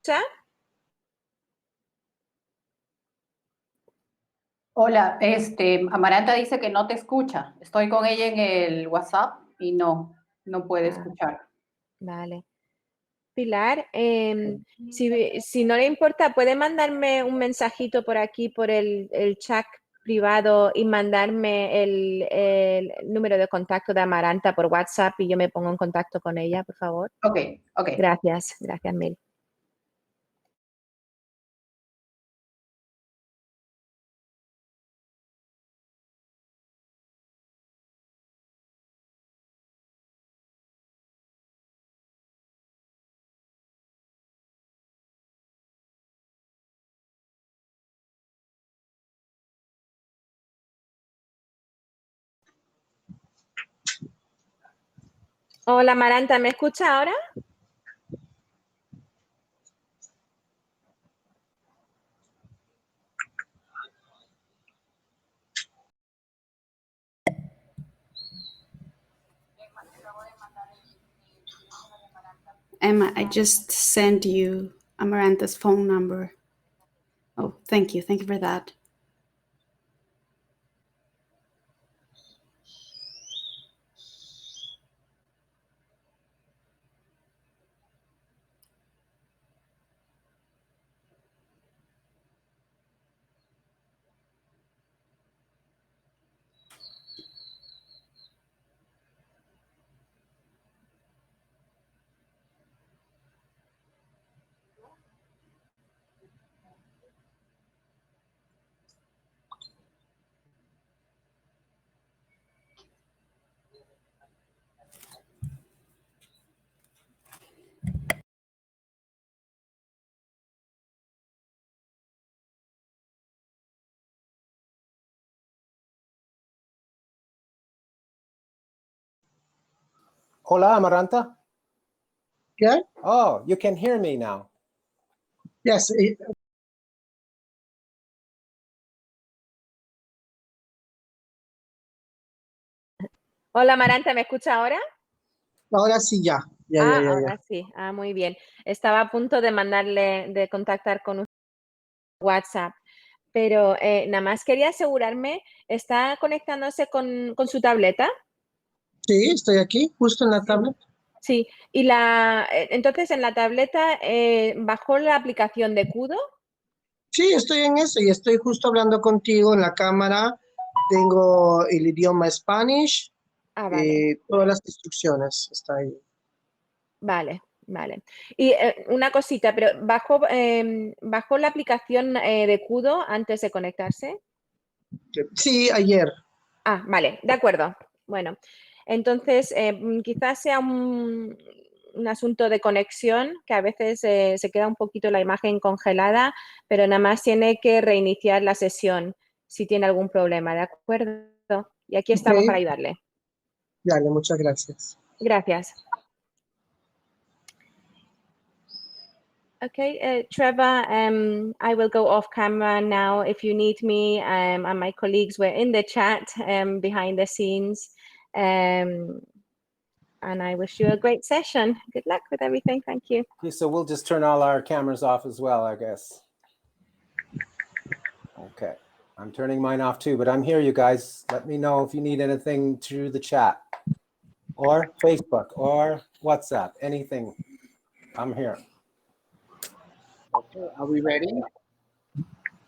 escucha? Hola, Amaranta dice que no te escucha. Estoy con ella en el WhatsApp y no puede escuchar. Vale. Pilar, si no le importa, puede mandarme un mensajito por aquí, por el chat privado y mandarme el número de contacto de Amaranta por WhatsApp y yo me pongo en contacto con ella, por favor. Ok, ok. Gracias mil. Hola, Amaranta, ¿me escucha ahora? Emma, I just sent you Amaranta's phone number. Oh, thank you. Thank you for that. Hola, Amaranta. Yeah? Oh, you can hear me now. Yes. Hola, Amaranta, ¿me escucha ahora? Ahora sí, ya. Ya. Ahora sí. Muy bien. Estaba a punto de contactar con usted por WhatsApp, pero nada más quería asegurarme, ¿está conectándose con su tableta? Sí, estoy aquí, justo en la tablet. Sí, y entonces en la tableta bajó la aplicación de Kudo. Sí, estoy en eso y estoy justo hablando contigo en la cámara. Tengo el idioma Spanish, Vale, todas las instrucciones está ahí. vale. Y una cosita, pero ¿bajó la aplicación de Kudo antes de conectarse? Sí, ayer. Vale, de acuerdo. Bueno, entonces quizás sea un asunto de conexión, que a veces se queda un poquito la imagen congelada, pero nada más tiene que reiniciar la sesión si tiene algún problema, ¿de acuerdo? Y aquí estamos para ayudarle. Dale, muchas gracias. Gracias. Okay, Trevor, I will go off camera now if you need me. And my colleagues were in the chat behind the scenes. And I wish you a great session. Good luck with everything. Thank you. Okay, so we'll just turn all our cameras off as well, I guess. Okay, I'm turning mine off too, but I'm here, you guys. Let me know if you need anything through the chat or Facebook or WhatsApp, anything. I'm here. Okay, are we ready?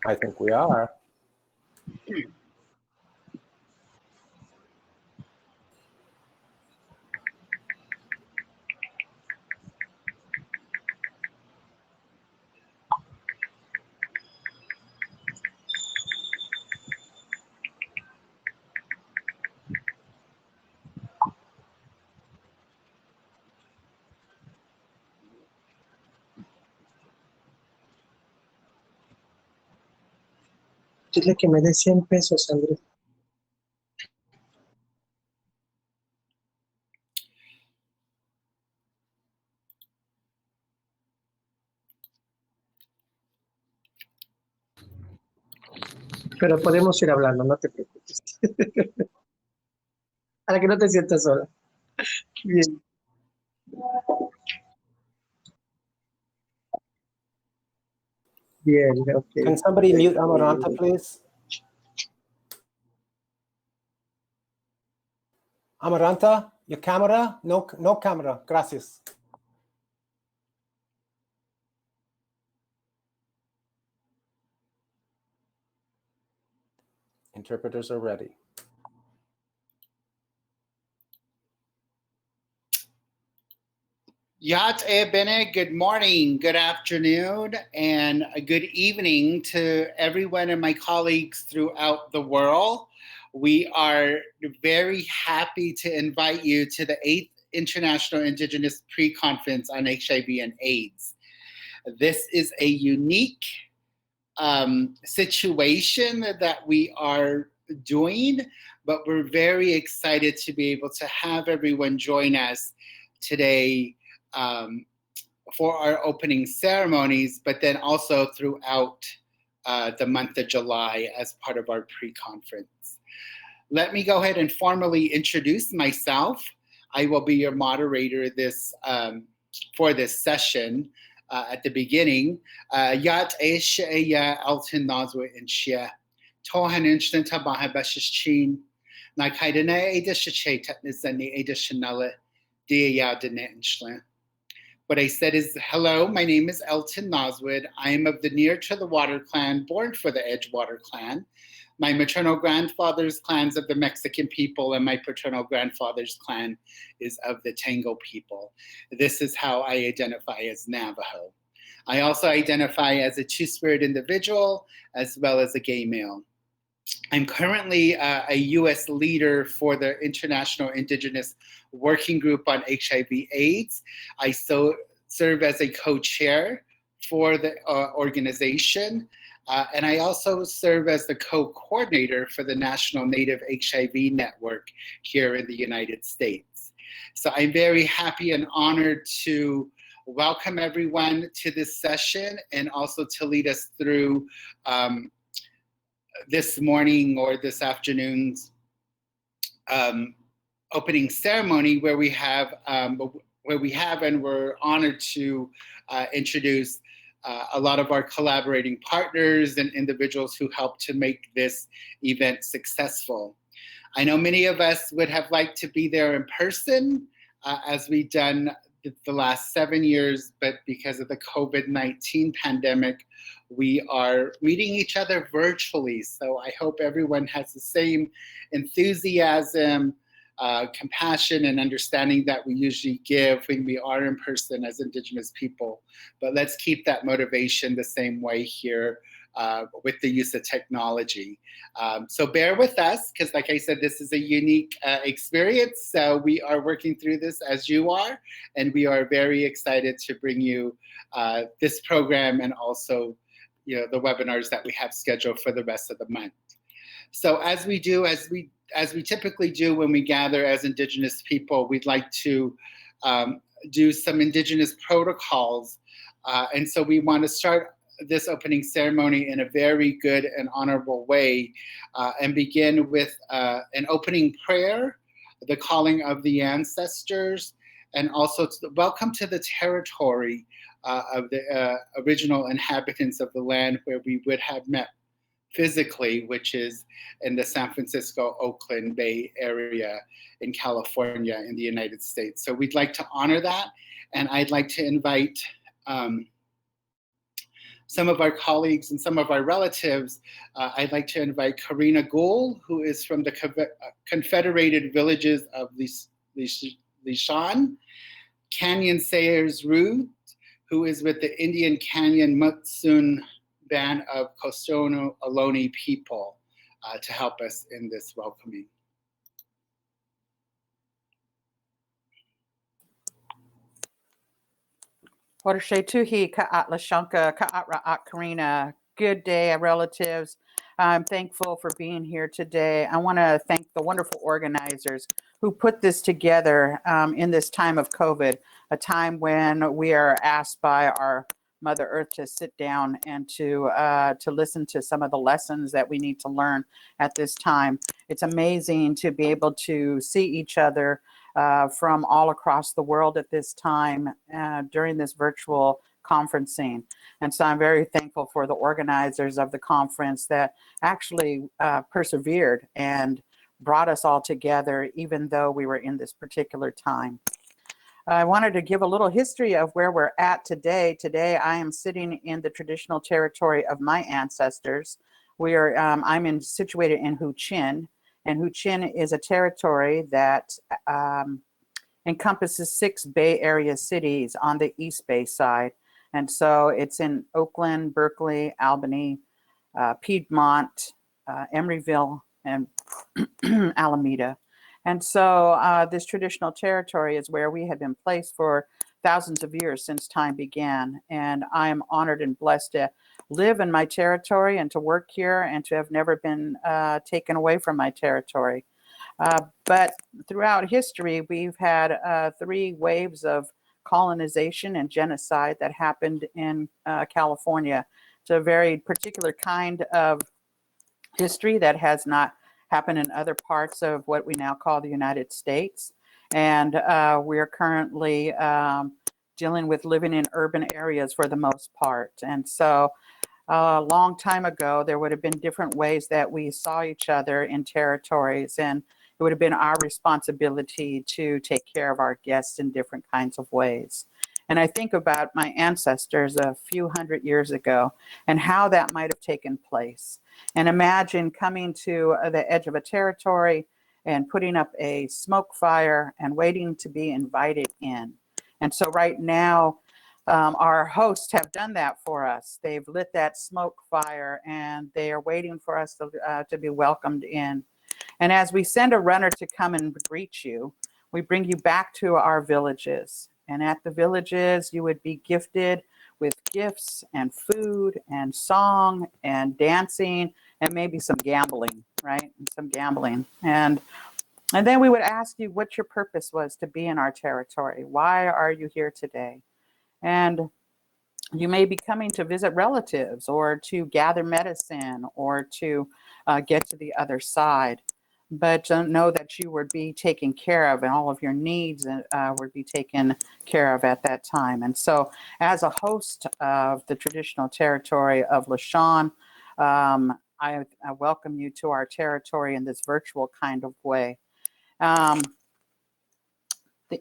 I think we are. Dile que me dé 100 pesos, Andrés. Pero podemos ir hablando, no te preocupes. Para que no te sientas sola. Bien. Bien, okay. Can somebody mute Amaranta, please? Amaranta, your camera? No, no camera. Gracias. Interpreters are ready. Yat e bene, good morning, good afternoon, and a good evening to everyone and my colleagues throughout the world. We are very happy to invite you to the 8th International Indigenous Pre-Conference on HIV and AIDS. This is a unique situation that we are doing, but we're very excited to be able to have everyone join us today for our opening ceremonies, but then also throughout the month of July as part of our pre-conference. Let me go ahead and formally introduce myself. I will be your moderator for this session at the beginning. Yat Eya Alton Nazwa in Shia. Tohan instant Bahabashichin. Nakaidane Edishache Tetnizani Edishanala Dia Dene Inchlan. What I said is, hello, my name is Elton Noswood. I am of the Near to the Water clan, born for the Edgewater clan. My maternal grandfather's clan's of the Mexican people, and my paternal grandfather's clan is of the Tango people. This is how I identify as Navajo. I also identify as a two-spirit individual, as well as a gay male. I'm currently a U.S. leader for the International Indigenous Working Group on HIV/AIDS. I serve as a co-chair for the organization, and I also serve as the co-coordinator for the National Native HIV Network here in the United States. So I'm very happy and honored to welcome everyone to this session and also to lead us through this morning or this afternoon's opening ceremony, where we have and we're honored to introduce a lot of our collaborating partners and individuals who helped to make this event successful. I know many of us would have liked to be there in person, as we've done the last 7 years, but because of the COVID-19 pandemic, we are meeting each other virtually. So I hope everyone has the same enthusiasm, compassion, and understanding that we usually give when we are in person as Indigenous people. But let's keep that motivation the same way here with the use of technology. So bear with us, because like I said, this is a unique experience. So we are working through this as you are, and we are very excited to bring you this program and also the webinars that we have scheduled for the rest of the month. So as we typically do when we gather as Indigenous people, we'd like to do some Indigenous protocols. And so we want to start this opening ceremony in a very good and honorable way, and begin with an opening prayer, the calling of the ancestors, and also welcome to the territory of the original inhabitants of the land where we would have met physically, which is in the San Francisco, Oakland Bay area in California in the United States. So we'd like to honor that, and I'd like to invite some of our colleagues and some of our relatives. I'd like to invite Karina Gould, who is from the Confederated Villages of Lishan, Canyon Sayers Ruth, who is with the Indian Canyon Mutsun Band of Costono Ohlone people, to help us in this welcoming. Tuhi Ka'atla Shanka Ka'atra Karina. Good day, relatives. I'm thankful for being here today. I want to thank the wonderful organizers who put this together in this time of COVID, a time when we are asked by our Mother Earth to sit down and to listen to some of the lessons that we need to learn at this time. It's amazing to be able to see each other from all across the world at this time during this virtual conferencing. And so I'm very thankful for the organizers of the conference that actually persevered and brought us all together, even though we were in this particular time. I wanted to give a little history of where we're at today. Today, I am sitting in the traditional territory of my ancestors. I'm situated in Hu Chin, and Hu Chin is a territory that encompasses 6 Bay Area cities on the East Bay side. And so it's in Oakland, Berkeley, Albany, Piedmont, Emeryville, and Alameda. And so this traditional territory is where we have been placed for thousands of years since time began. And I am honored and blessed to live in my territory and to work here and to have never been taken away from my territory. But throughout history, we've had 3 waves of colonization and genocide that happened in California. It's a very particular kind of history that has not happened in other parts of what we now call the United States. And we're currently dealing with living in urban areas for the most part. And so a long time ago, there would have been different ways that we saw each other in territories, and it would have been our responsibility to take care of our guests in different kinds of ways. And I think about my ancestors a few hundred years ago and how that might have taken place. And imagine coming to the edge of a territory and putting up a smoke fire and waiting to be invited in. And so right now, our hosts have done that for us. They've lit that smoke fire and they are waiting for us to be welcomed in. And as we send a runner to come and greet you, we bring you back to our villages. And at the villages, you would be gifted with gifts and food and song and dancing and maybe some gambling, right? Some gambling. And then we would ask you what your purpose was to be in our territory. Why are you here today? And you may be coming to visit relatives or to gather medicine or to get to the other side. But know that you would be taken care of and all of your needs would be taken care of at that time. And so as a host of the traditional territory of Lishan, I welcome you to our territory in this virtual kind of way. The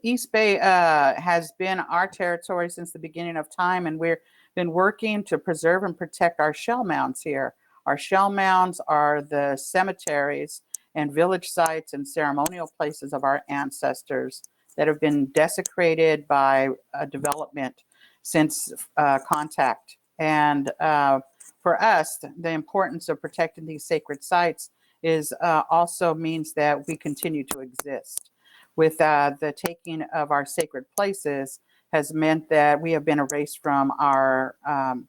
East Bay has been our territory since the beginning of time, and we've been working to preserve and protect our shell mounds here. Our shell mounds are the cemeteries and village sites and ceremonial places of our ancestors that have been desecrated by development since contact. And for us, the importance of protecting these sacred sites is also means that we continue to exist. With the taking of our sacred places has meant that we have been erased from our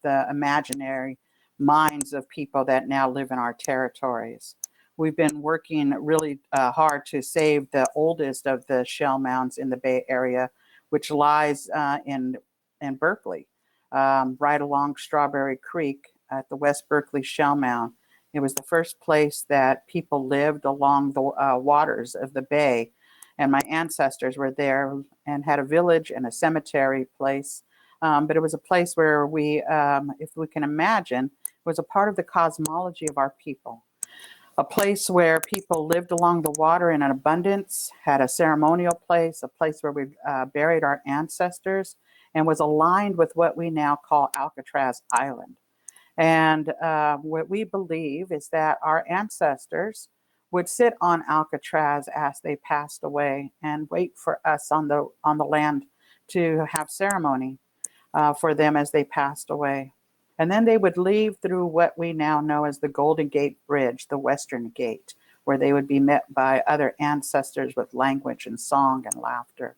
the imaginary minds of people that now live in our territories. We've been working really hard to save the oldest of the shell mounds in the Bay Area, which lies in Berkeley, right along Strawberry Creek at the West Berkeley Shell Mound. It was the first place that people lived along the waters of the bay. And my ancestors were there and had a village and a cemetery place. But it was a place where we, if we can imagine, was a part of the cosmology of our people. A place where people lived along the water in an abundance, had a ceremonial place, a place where we buried our ancestors, and was aligned with what we now call Alcatraz Island. And what we believe is that our ancestors would sit on Alcatraz as they passed away and wait for us on the land to have ceremony for them as they passed away. And then they would leave through what we now know as the Golden Gate Bridge, the Western Gate, where they would be met by other ancestors with language and song and laughter.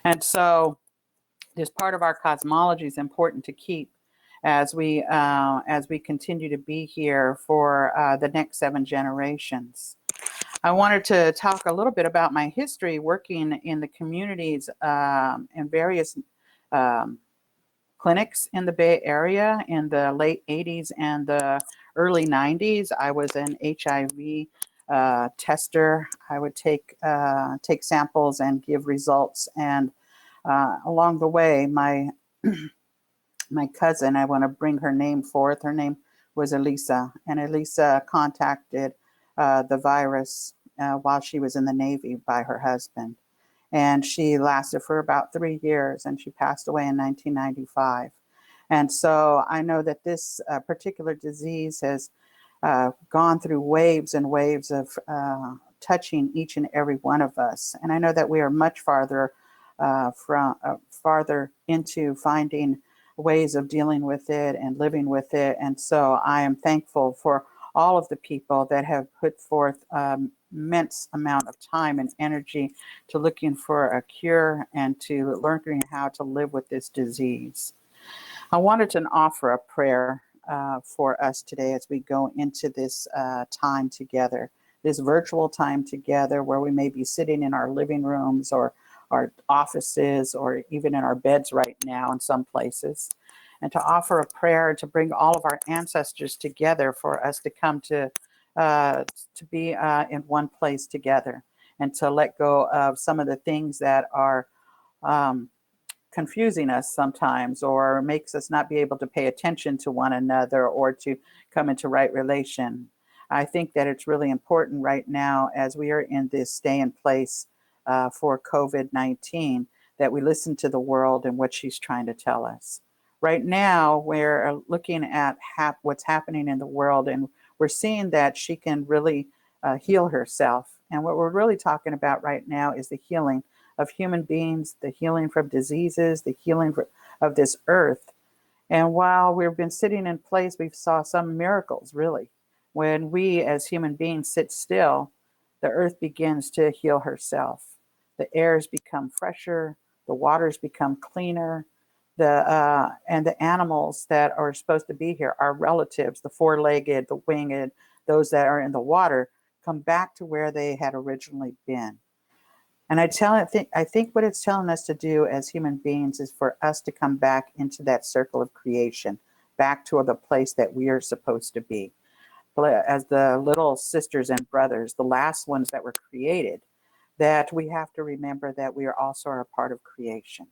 And so this part of our cosmology is important to keep as we continue to be here for the next 7 generations. I wanted to talk a little bit about my history working in the communities and various clinics in the Bay Area in the late 80s and the early 90s. I was an HIV tester. I would take samples and give results. And along the way, my my cousin, I want to bring her name forth. Her name was Elisa, and Elisa contacted the virus while she was in the Navy by her husband. And she lasted for about 3 years, and she passed away in 1995. And so I know that this particular disease has gone through waves and waves of touching each and every one of us. And I know that we are much farther farther into finding ways of dealing with it and living with it. And so I am thankful for all of the people that have put forth immense amount of time and energy to looking for a cure and to learning how to live with this disease. I wanted to offer a prayer for us today as we go into this time together, this virtual time together where we may be sitting in our living rooms or our offices or even in our beds right now in some places, and to offer a prayer to bring all of our ancestors together for us to come to be in one place together and to let go of some of the things that are confusing us sometimes or makes us not be able to pay attention to one another or to come into right relation. I think that it's really important right now as we are in this stay in place for COVID-19 that we listen to the world and what she's trying to tell us. Right now, we're looking at what's happening in the world, and we're seeing that she can really heal herself. And what we're really talking about right now is the healing of human beings, the healing from diseases, the healing of this earth. And while we've been sitting in place, we've saw some miracles, really. When we as human beings sit still, the earth begins to heal herself. The airs become fresher, the waters become cleaner, and the animals that are supposed to be here, our relatives, the four-legged, the winged, those that are in the water, come back to where they had originally been. And I think what it's telling us to do as human beings is for us to come back into that circle of creation, back to the place that we are supposed to be. As the little sisters and brothers, the last ones that were created, that we have to remember that we are also a part of creation.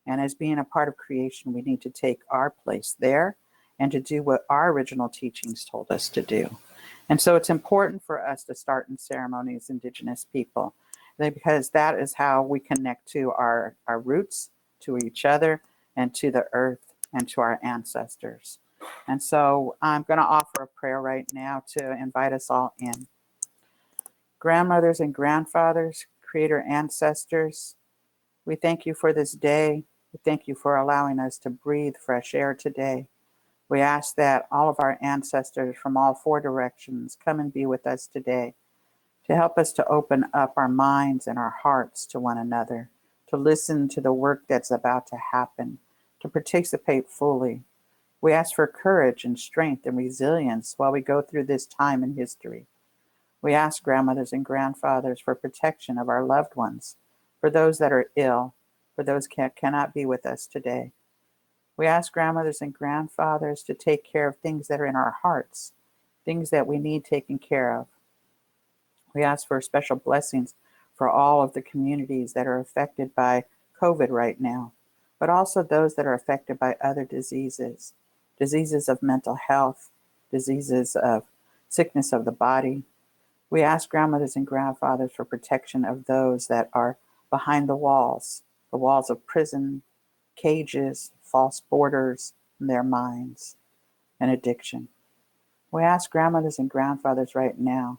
And as being a part of creation, we need to take our place there and to do what our original teachings told us to do. And so it's important for us to start in ceremonies, Indigenous people, because that is how we connect to our roots, to each other, and to the earth, and to our ancestors. And so I'm going to offer a prayer right now to invite us all in. Grandmothers and grandfathers, creator ancestors, we thank you for this day. We thank you for allowing us to breathe fresh air today. We ask that all of our ancestors from all four directions come and be with us today to help us to open up our minds and our hearts to one another, to listen to the work that's about to happen, to participate fully. We ask for courage and strength and resilience while we go through this time in history. We ask grandmothers and grandfathers for protection of our loved ones, for those that are ill, for those that cannot be with us today. We ask grandmothers and grandfathers to take care of things that are in our hearts, things that we need taken care of. We ask for special blessings for all of the communities that are affected by COVID right now, but also those that are affected by other diseases, diseases of mental health, diseases of sickness of the body. We ask grandmothers and grandfathers for protection of those that are behind the walls of prison, cages, false borders in their minds, and addiction. We ask grandmothers and grandfathers right now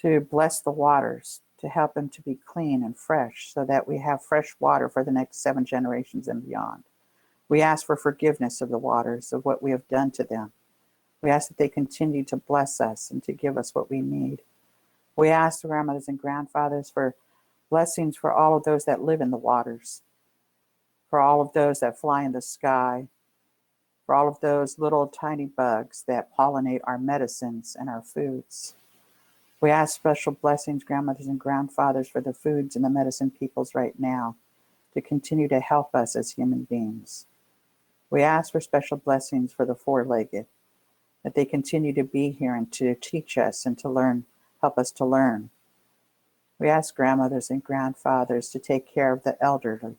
to bless the waters, to help them to be clean and fresh so that we have fresh water for the next 7 generations and beyond. We ask for forgiveness of the waters, of what we have done to them. We ask that they continue to bless us and to give us what we need. We ask the grandmothers and grandfathers for blessings for all of those that live in the waters, for all of those that fly in the sky, for all of those little tiny bugs that pollinate our medicines and our foods. We ask special blessings, grandmothers and grandfathers, for the foods and the medicine peoples right now to continue to help us as human beings. We ask for special blessings for the four-legged, that they continue to be here and to teach us and to learn, help us to learn. We ask grandmothers and grandfathers to take care of the elderly,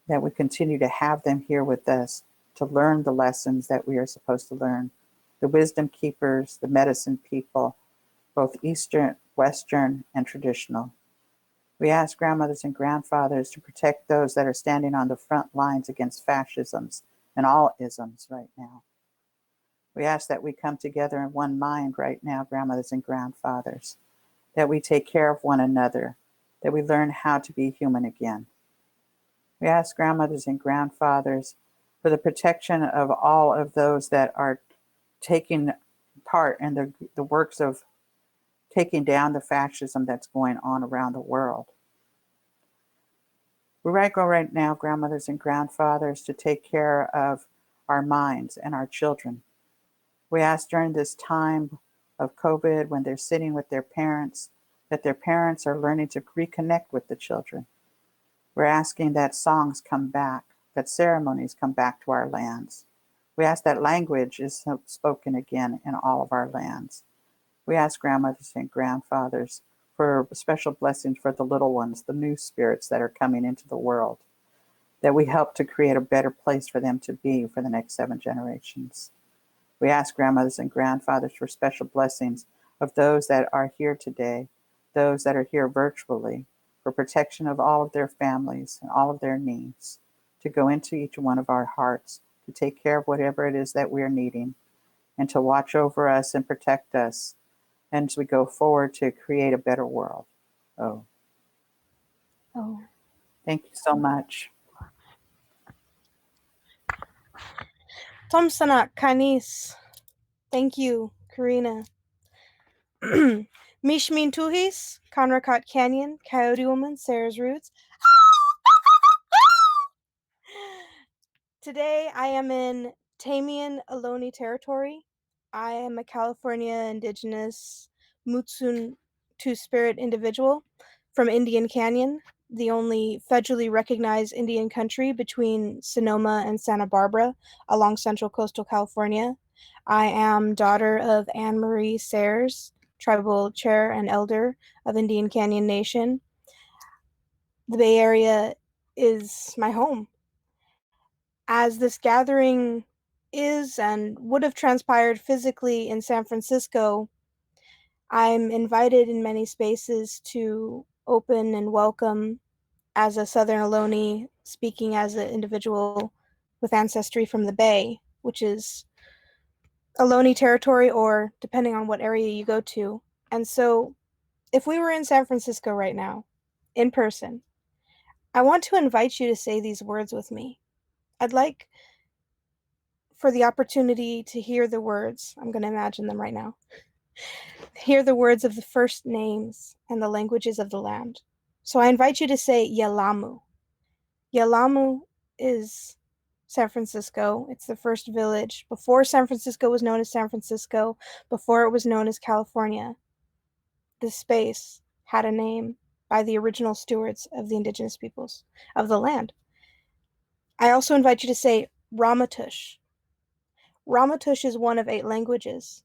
that we continue to have them here with us to learn the lessons that we are supposed to learn. The wisdom keepers, the medicine people, both Eastern, Western, and traditional. We ask grandmothers and grandfathers to protect those that are standing on the front lines against fascisms and all isms right now. We ask that we come together in one mind right now, grandmothers and grandfathers, that we take care of one another, that we learn how to be human again. We ask grandmothers and grandfathers for the protection of all of those that are taking part in the works of taking down the fascism that's going on around the world. We go right now, grandmothers and grandfathers, to take care of our minds and our children. We ask during this time of COVID, when they're sitting with their parents, that their parents are learning to reconnect with the children. We're asking that songs come back, that ceremonies come back to our lands. We ask that language is spoken again in all of our lands. We ask grandmothers and grandfathers for special blessings for the little ones, the new spirits that are coming into the world, that we help to create a better place for them to be for the next 7 generations. We ask grandmothers and grandfathers for special blessings of those that are here today, those that are here virtually, for protection of all of their families and all of their needs, to go into each one of our hearts, to take care of whatever it is that we're needing, and to watch over us and protect us, and as we go forward to create a better world. Oh. Thank you so much. Tomsanak Kanis. Thank you, Karina. Mishmin Tuhis, Conrakat Canyon, Coyote Woman, Sarah's Roots. Today I am in Tamian Ohlone territory. I am a California Indigenous Mutsun Two-Spirit individual from Indian Canyon, the only federally recognized Indian country between Sonoma and Santa Barbara along central coastal California. I am daughter of Anne Marie Sayers, tribal chair and elder of Indian Canyon Nation. The Bay Area is my home. As this gathering is and would have transpired physically in San Francisco, I'm invited in many spaces to open and welcome as a Southern Ohlone, speaking as an individual with ancestry from the Bay, which is Ohlone territory, or depending on what area you go to. And so if we were in San Francisco right now, in person, I want to invite you to say these words with me. I'd like for the opportunity to hear the words. I'm going to imagine them right now. Hear the words of the first names and the languages of the land. So I invite you to say Yalamu. Yalamu is San Francisco. It's the first village. Before San Francisco was known as San Francisco, before it was known as California, this space had a name by the original stewards of the indigenous peoples of the land. I also invite you to say Ramaytush. Ramaytush is one of 8 languages.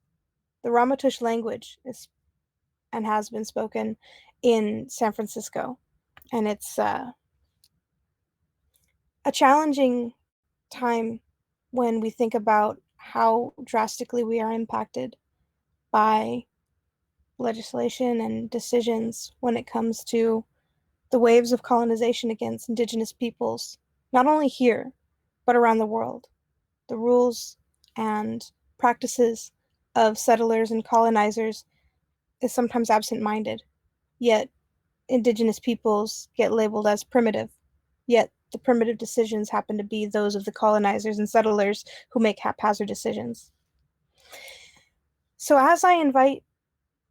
The Ramaytush language is and has been spoken in San Francisco. And it's a challenging time when we think about how drastically we are impacted by legislation and decisions when it comes to the waves of colonization against indigenous peoples, not only here, but around the world. The rules and practices of settlers and colonizers is sometimes absent-minded, yet indigenous peoples get labeled as primitive, yet the primitive decisions happen to be those of the colonizers and settlers who make haphazard decisions. So as I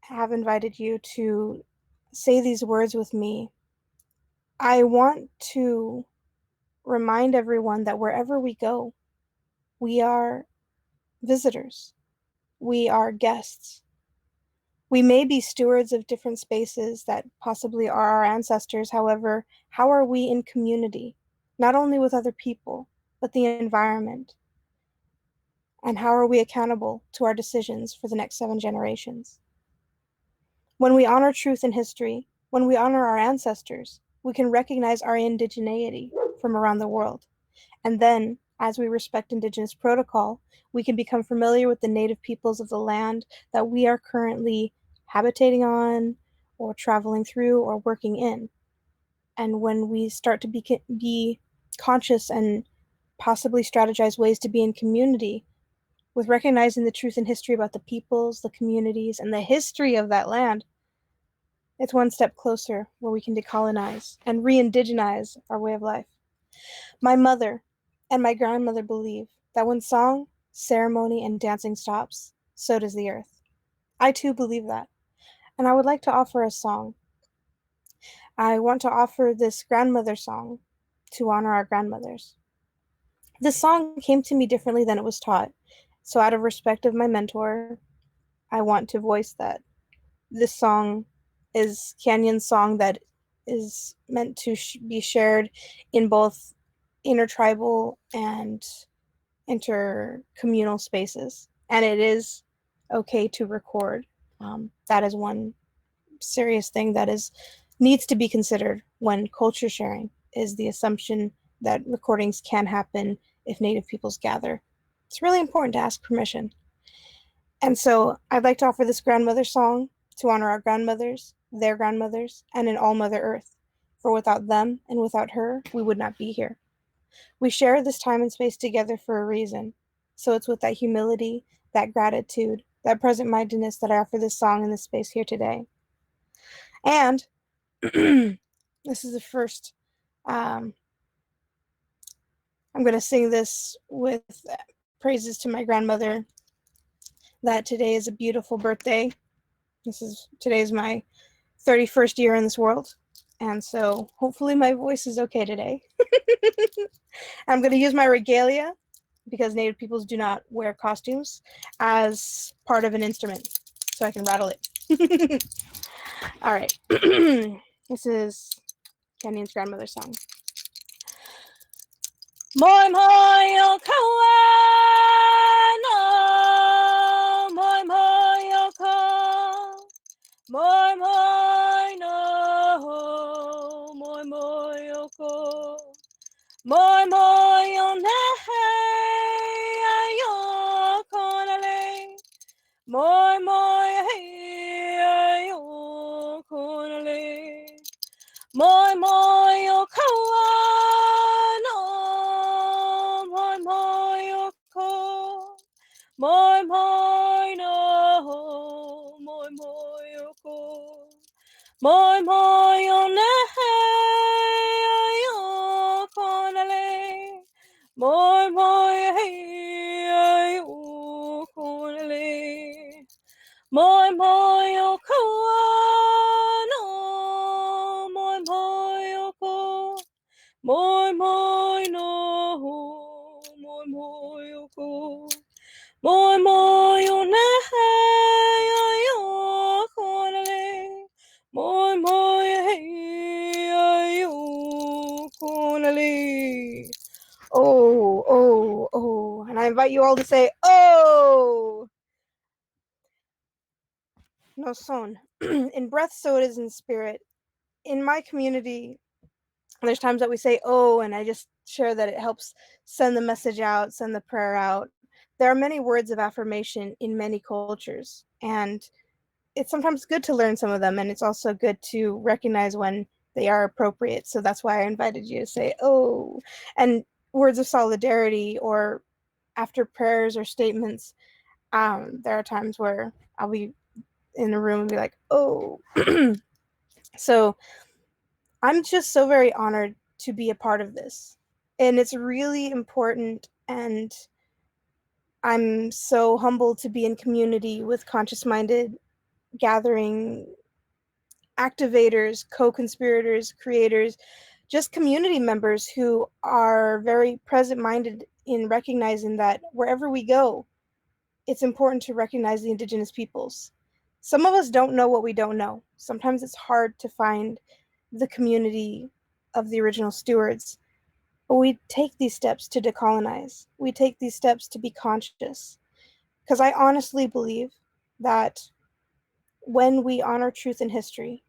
have invited you to say these words with me, I want to remind everyone that wherever we go, we are visitors. We are guests. We may be stewards of different spaces that possibly are our ancestors. However, how are we in community, not only with other people, but the environment? And how are we accountable to our decisions for the next 7 generations? When we honor truth in history, when we honor our ancestors, we can recognize our indigeneity from around the world. And then, as we respect Indigenous protocol, we can become familiar with the native peoples of the land that we are currently habitating on, or traveling through, or working in. And when we start to be conscious and possibly strategize ways to be in community, with recognizing the truth and history about the peoples, the communities, and the history of that land, it's one step closer where we can decolonize and re-indigenize our way of life. My mother and my grandmother believe that when song, ceremony, and dancing stops, so does the earth. I too believe that. And I would like to offer a song. I want to offer this grandmother song to honor our grandmothers. This song came to me differently than it was taught. So out of respect of my mentor, I want to voice that. This song is Canyon's song that is meant to be shared in both intertribal and intercommunal spaces. And it is okay to record. That is one serious thing that needs to be considered when culture sharing, is the assumption that recordings can happen if Native peoples gather. It's really important to ask permission. And so I'd like to offer this grandmother song to honor our grandmothers, their grandmothers, and in all Mother Earth. For without them and without her, we would not be here. We share this time and space together for a reason. So it's with that humility, that gratitude, that present-mindedness that I offer this song in this space here today. And this is the first, I'm going to sing this with praises to my grandmother, that today is a beautiful birthday. Today is my 31st year in this world. And so hopefully my voice is okay today. I'm going to use my regalia, because Native peoples do not wear costumes, as part of an instrument, so I can rattle it. All right. This is Kenyon's grandmother's song. Moi moi o kawana, moi moi o ka, moi moi no, moi moi o ko, moi moi o nehe ayo konale, moi moi ayo konale, moi moi o kawana, moi moi o ko, moi moi no, moi moi o ko, moi moi o nehe ayo konale, moi moi ayo konale, moi moi o kawana, moi moi o ko, moi moi no, moi moi o ko, moi moi o nehe ayo konale, moi moi ayo konale. Oh, oh, oh. And I invite you all to say, oh. No son. In breath, so it is in spirit. In my community, there's times that we say, oh, and I just share that it helps send the message out, send the prayer out. There are many words of affirmation in many cultures, and it's sometimes good to learn some of them, and it's also good to recognize when they are appropriate. So that's why I invited you to say, oh, and words of solidarity, or after prayers or statements, there are times where I'll be in a room and be like, oh. So I'm just so very honored to be a part of this. And it's really important, and I'm so humbled to be in community with conscious-minded gathering activators, co-conspirators, creators, just community members who are very present-minded in recognizing that wherever we go, it's important to recognize the Indigenous peoples. Some of us don't know what we don't know. Sometimes it's hard to find the community of the original stewards, but we take these steps to decolonize. We take these steps to be conscious. Because I honestly believe that when we honor truth and history,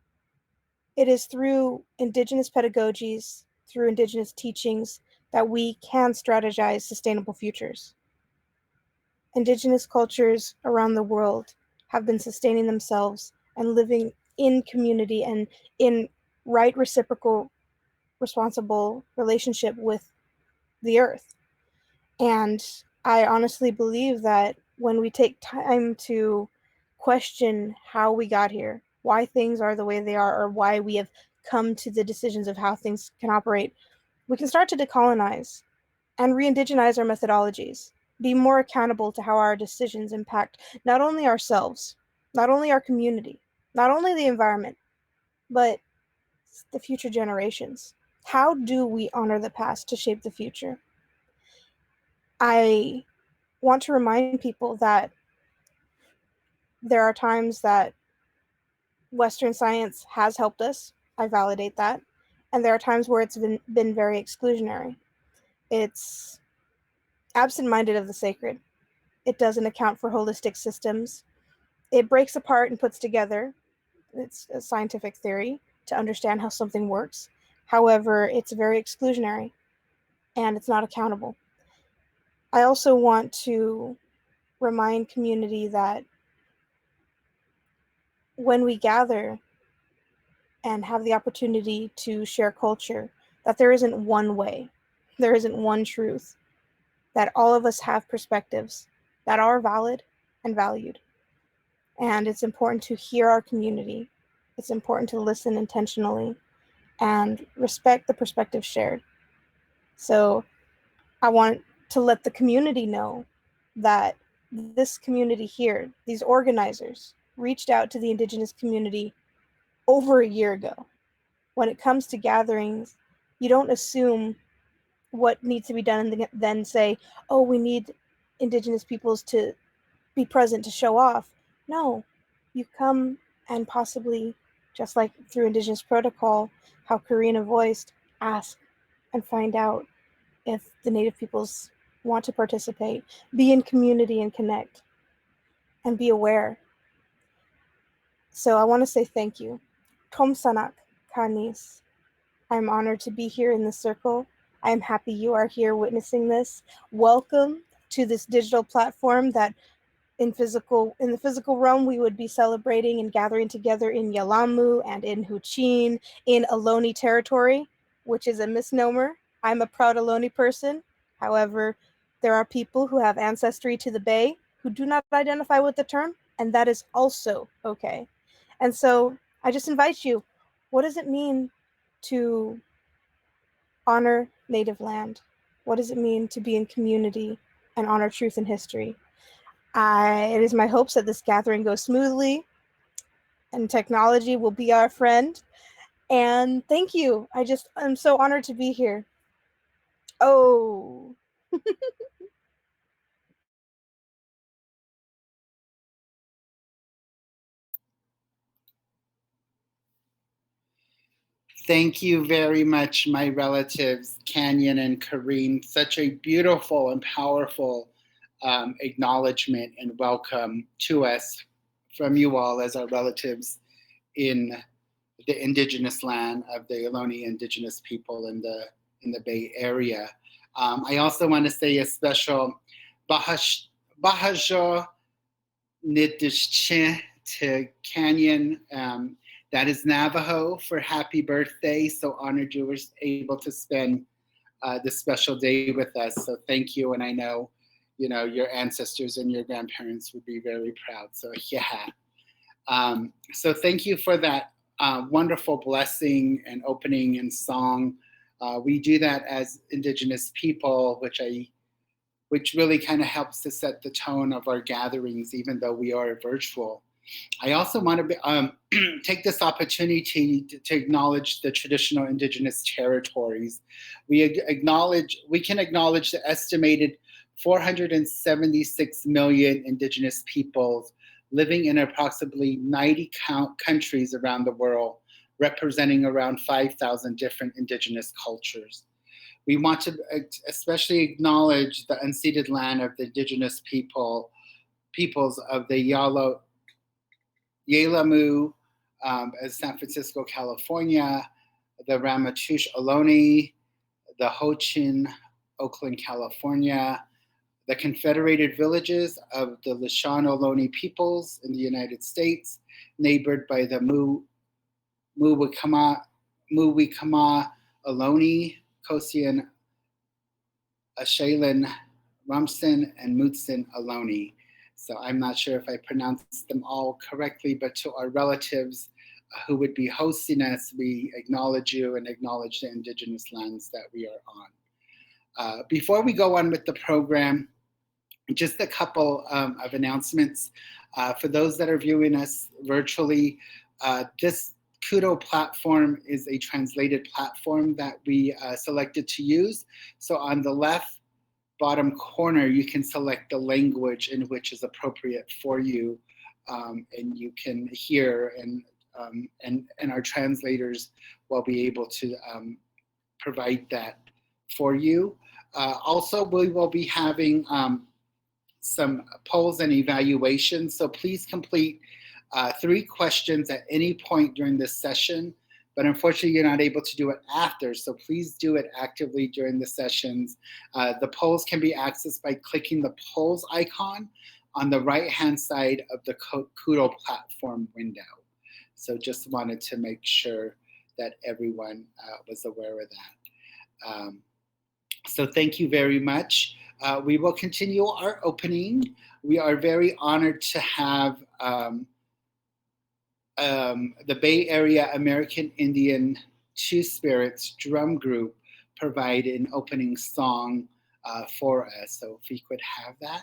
it is through Indigenous pedagogies, through Indigenous teachings that we can strategize sustainable futures. Indigenous cultures around the world have been sustaining themselves and living in community and in right reciprocal, responsible relationship with the earth. And I honestly believe that when we take time to question how we got here, why things are the way they are, or why we have come to the decisions of how things can operate, we can start to decolonize and re-indigenize our methodologies, be more accountable to how our decisions impact not only ourselves, not only our community, not only the environment, but the future generations. How do we honor the past to shape the future? I want to remind people that there are times that Western science has helped us. I validate that. And there are times where it's been very exclusionary. It's absent-minded of the sacred. It doesn't account for holistic systems. It breaks apart and puts together. It's a scientific theory to understand how something works. However, it's very exclusionary and it's not accountable. I also want to remind community that when we gather and have the opportunity to share culture, that there isn't one way, there isn't one truth, that all of us have perspectives that are valid and valued. And it's important to hear our community. It's important to listen intentionally and respect the perspective shared. So I want to let the community know that this community here, these organizers, reached out to the Indigenous community over a year ago. When it comes to gatherings, you don't assume what needs to be done and then say, oh, we need Indigenous peoples to be present to show off. No, you come and possibly, just like through Indigenous protocol, how Karina voiced, ask and find out if the Native peoples want to participate, be in community and connect, and be aware. So I want to say thank you. Tom Sanak Kanis. I'm honored to be here in this circle. I am happy you are here witnessing this. Welcome to this digital platform that in the physical realm, we would be celebrating and gathering together in Yalamu and in Huchin, in Ohlone territory, which is a misnomer. I'm a proud Ohlone person. However, there are people who have ancestry to the Bay who do not identify with the term, and that is also okay. And so I just invite you, what does it mean to honor Native land? What does it mean to be in community and honor truth and history? It is my hopes that this gathering goes smoothly and technology will be our friend. And thank you. I'm so honored to be here. Oh. Thank you very much, my relatives, Canyon and Karine. Such a beautiful and powerful acknowledgement and welcome to us from you all as our relatives in the indigenous land of the Ohlone indigenous people in the Bay Area. I also want to say a special Bahajo Nidishche to Canyon. That is Navajo for happy birthday. So honored you were able to spend this special day with us. So thank you. And I know, your ancestors and your grandparents would be very proud. So yeah. So thank you for that wonderful blessing and opening and song. We do that as Indigenous people, which really kind of helps to set the tone of our gatherings, even though we are virtual. I also want to take this opportunity to acknowledge the traditional Indigenous territories. We can acknowledge the estimated 476 million Indigenous peoples living in approximately 90 countries around the world, representing around 5,000 different Indigenous cultures. We want to especially acknowledge the unceded land of the Indigenous peoples of the Yalamu, San Francisco, California, the Ramaytush Ohlone, the Ho-Chin, Oakland, California, the Confederated Villages of the Lishan Ohlone peoples in the United States, neighbored by the Muwekma Ohlone, Kosian, Ashalan, Rumsen, and Mutsun Ohlone. So I'm not sure if I pronounced them all correctly, but to our relatives who would be hosting us, we acknowledge you and acknowledge the Indigenous lands that we are on. Before we go on with the program, just a couple of announcements. For those that are viewing us virtually, this Kudo platform is a translated platform that we selected to use. So on the left bottom corner, you can select the language in which is appropriate for you, and you can hear, and our translators will be able to provide that for you. Also, we will be having some polls and evaluations, so please complete 3 questions at any point during this session, but unfortunately you're not able to do it after, so please do it actively during the sessions. The polls can be accessed by clicking the polls icon on the right-hand side of the Kudo platform window. So just wanted to make sure that everyone was aware of that. So thank you very much. We will continue our opening. We are very honored to have the Bay Area American Indian Two Spirits drum group provide an opening song for us. So if we could have that.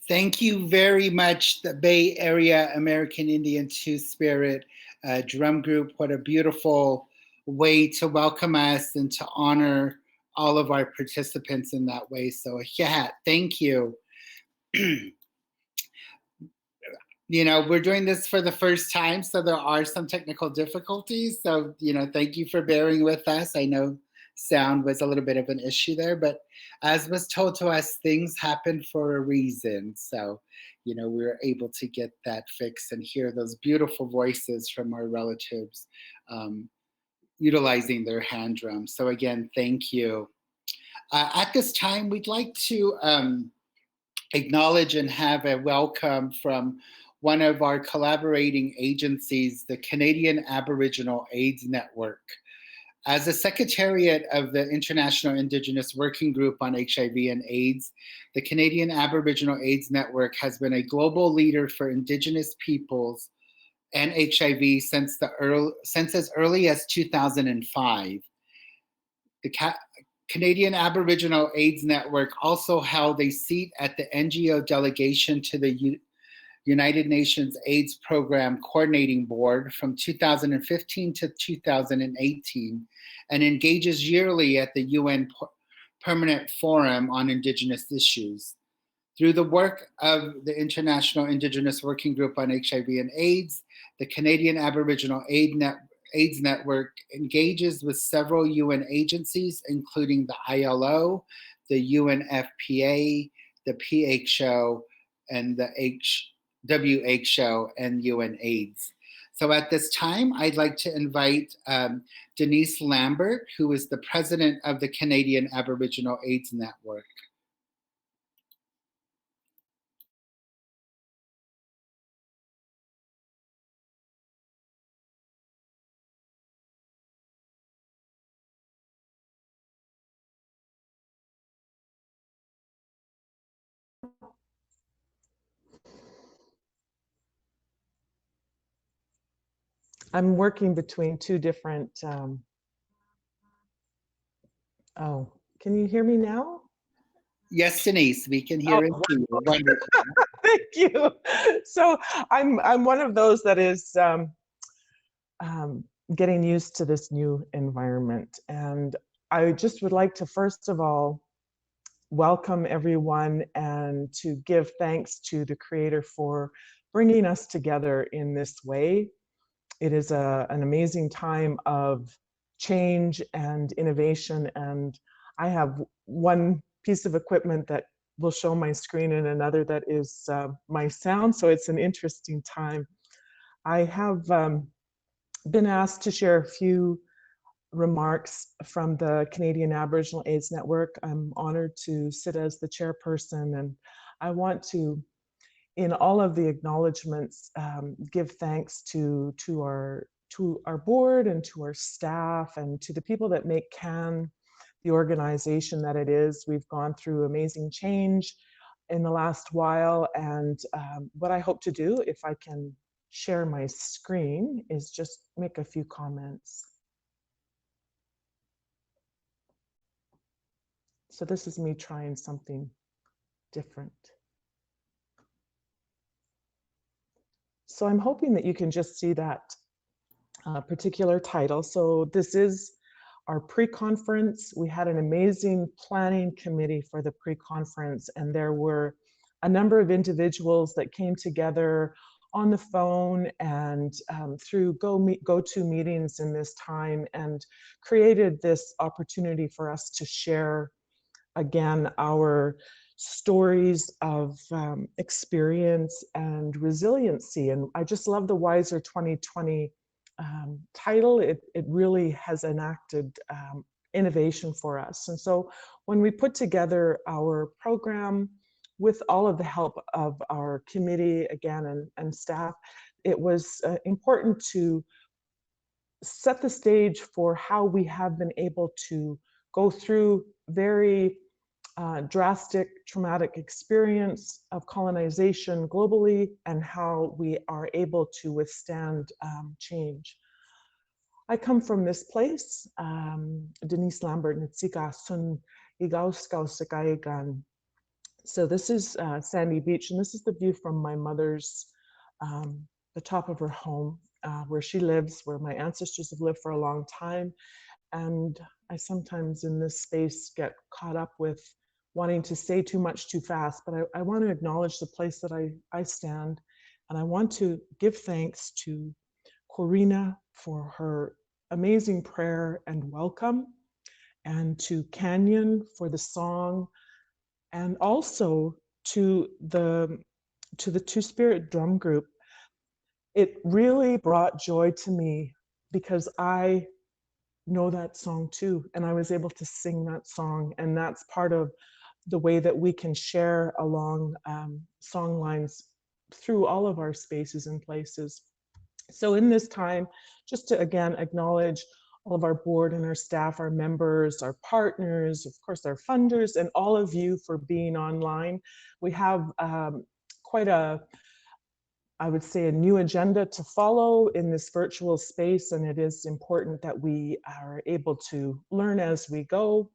Thank you very much, the Bay Area American Indian Two-Spirit. drum group. What a beautiful way to welcome us and to honor all of our participants in that way. So yeah, thank you. You know, we're doing this for the first time, so there are some technical difficulties. So, you know, thank you for bearing with us. I know sound was a little bit of an issue there, but as was told to us, things happen for a reason. So, you know, we were able to get that fixed and hear those beautiful voices from our relatives utilizing their hand drums. So again, thank you. At this time, we'd like to acknowledge and have a welcome from one of our collaborating agencies, the Canadian Aboriginal AIDS Network. As a secretariat of the International Indigenous Working Group on HIV and AIDS, the Canadian Aboriginal AIDS Network has been a global leader for Indigenous peoples and HIV since as early as 2005. The Canadian Aboriginal AIDS Network also held a seat at the NGO delegation to the United Nations AIDS Program Coordinating Board from 2015 to 2018 and engages yearly at the UN Permanent Forum on Indigenous Issues. Through the work of the International Indigenous Working Group on HIV and AIDS, the Canadian Aboriginal AIDS Network engages with several UN agencies, including the ILO, the UNFPA, the PHO, and the WHO, and UNAIDS. So at this time, I'd like to invite Denise Lambert, who is the president of the Canadian Aboriginal AIDS Network. I'm working between two different, oh, can you hear me now? Yes, Denise, we can hear it too. Wonderful. Thank you. So I'm one of those that is getting used to this new environment. And I just would like to, first of all, welcome everyone and to give thanks to the Creator for bringing us together in this way. It is an amazing time of change and innovation. And I have one piece of equipment that will show my screen and another that is my sound. So it's an interesting time. I have been asked to share a few remarks from the Canadian Aboriginal AIDS Network. I'm honored to sit as the chairperson, and I want to, in all of the acknowledgements, give thanks to our board and to our staff and to the people that make CAN the organization that it is. We've gone through amazing change in the last while, and what I hope to do, if I can share my screen, is just make a few comments. So this is me trying something different. So I'm hoping that you can just see that particular title. So this is our pre-conference. We had an amazing planning committee for the pre-conference, and there were a number of individuals that came together on the phone and through go-to meetings in this time, and created this opportunity for us to share again our stories of experience and resiliency. And I just love the Wiser 2020 title. It really has enacted innovation for us. And so when we put together our program with all of the help of our committee again and staff, it was important to set the stage for how we have been able to go through very drastic traumatic experience of colonization globally, and how we are able to withstand change. I come from this place, Denise Lambert, Nitsika Sun Igauskausikaigan. So this is Sandy Beach, and this is the view from my mother's, the top of her home. where she lives, where my ancestors have lived for a long time. And I sometimes in this space get caught up with wanting to say too much too fast, but I want to acknowledge the place that I stand. And I want to give thanks to Corina for her amazing prayer and welcome, and to Canyon for the song, and also to the Two-Spirit drum group. It really brought joy to me because I know that song too, and I was able to sing that song, and that's part of the way that we can share along song lines through all of our spaces and places. So in this time, just to again acknowledge all of our board and our staff, our members, our partners, of course, our funders, and all of you for being online. We have quite a, I would say, a new agenda to follow in this virtual space, and it is important that we are able to learn as we go.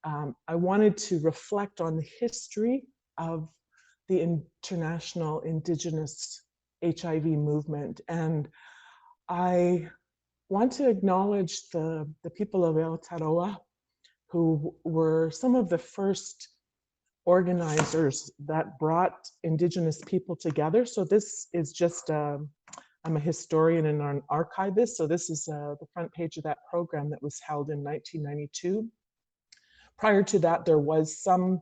I wanted to reflect on the history of the international Indigenous HIV movement, and I want to acknowledge the people of Aotearoa, who were some of the first organizers that brought Indigenous people together. So this is just, I'm a historian and an archivist, so this is the front page of that program that was held in 1992. Prior to that, there was some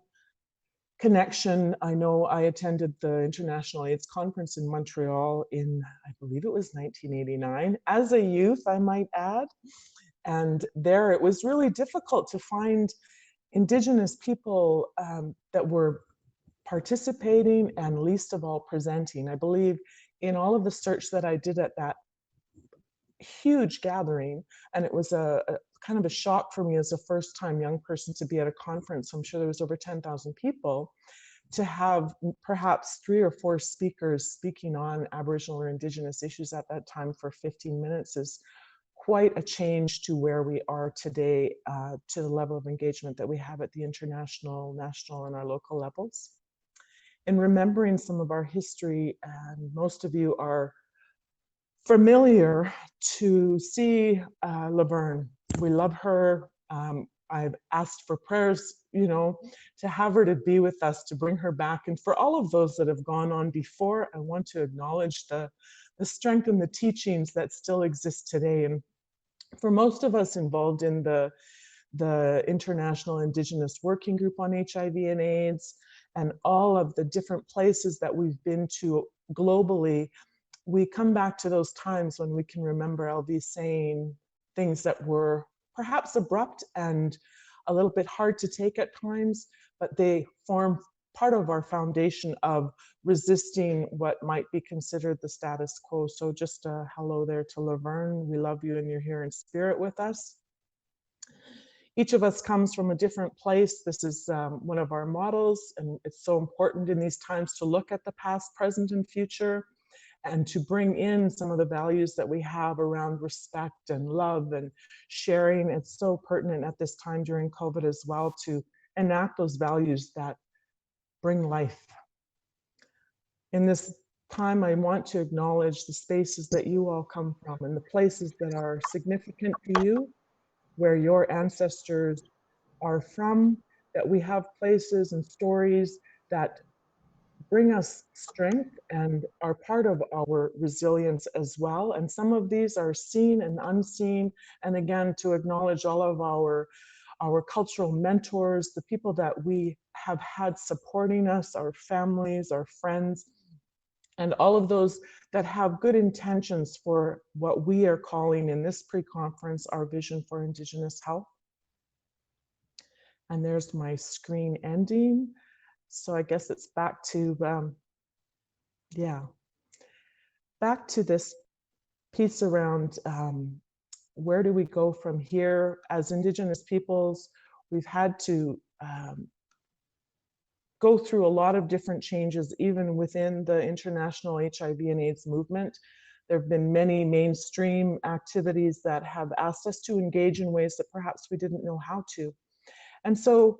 connection. I know I attended the International AIDS Conference in Montreal in, I believe it was 1989, as a youth, I might add. And there it was really difficult to find Indigenous people that were participating and least of all presenting. I believe in all of the search that I did at that huge gathering, and it was a kind of a shock for me as a first-time young person to be at a conference. I'm sure there was over 10,000 people, to have perhaps 3 or 4 speakers speaking on Aboriginal or Indigenous issues at that time for 15 minutes is quite a change to where we are today, to the level of engagement that we have at the international, national, and our local levels. In remembering some of our history, and most of you are familiar to see Laverne. We love her. I've asked for prayers, you know, to have her to be with us, to bring her back. And for all of those that have gone on before, I want to acknowledge the strength and the teachings that still exist today. And for most of us involved in the International Indigenous Working Group on HIV and AIDS, and all of the different places that we've been to globally, we come back to those times when we can remember LV saying things that were perhaps abrupt and a little bit hard to take at times, but they form part of our foundation of resisting what might be considered the status quo. So just a hello there to Laverne. We love you and you're here in spirit with us. Each of us comes from a different place. This is one of our models, and it's so important in these times to look at the past, present, and future, and to bring in some of the values that we have around respect and love and sharing. It's so pertinent at this time during COVID as well to enact those values that bring life. In this time, I want to acknowledge the spaces that you all come from and the places that are significant to you, where your ancestors are from, that we have places and stories that bring us strength and are part of our resilience as well. And some of these are seen and unseen. And again, to acknowledge all of our cultural mentors, the people that we have had supporting us, our families, our friends, and all of those that have good intentions for what we are calling in this pre-conference our vision for Indigenous health. And there's my screen ending. So I guess it's back to, back to this piece around where do we go from here? As Indigenous peoples, we've had to go through a lot of different changes, even within the international HIV and AIDS movement. There have been many mainstream activities that have asked us to engage in ways that perhaps we didn't know how to. And so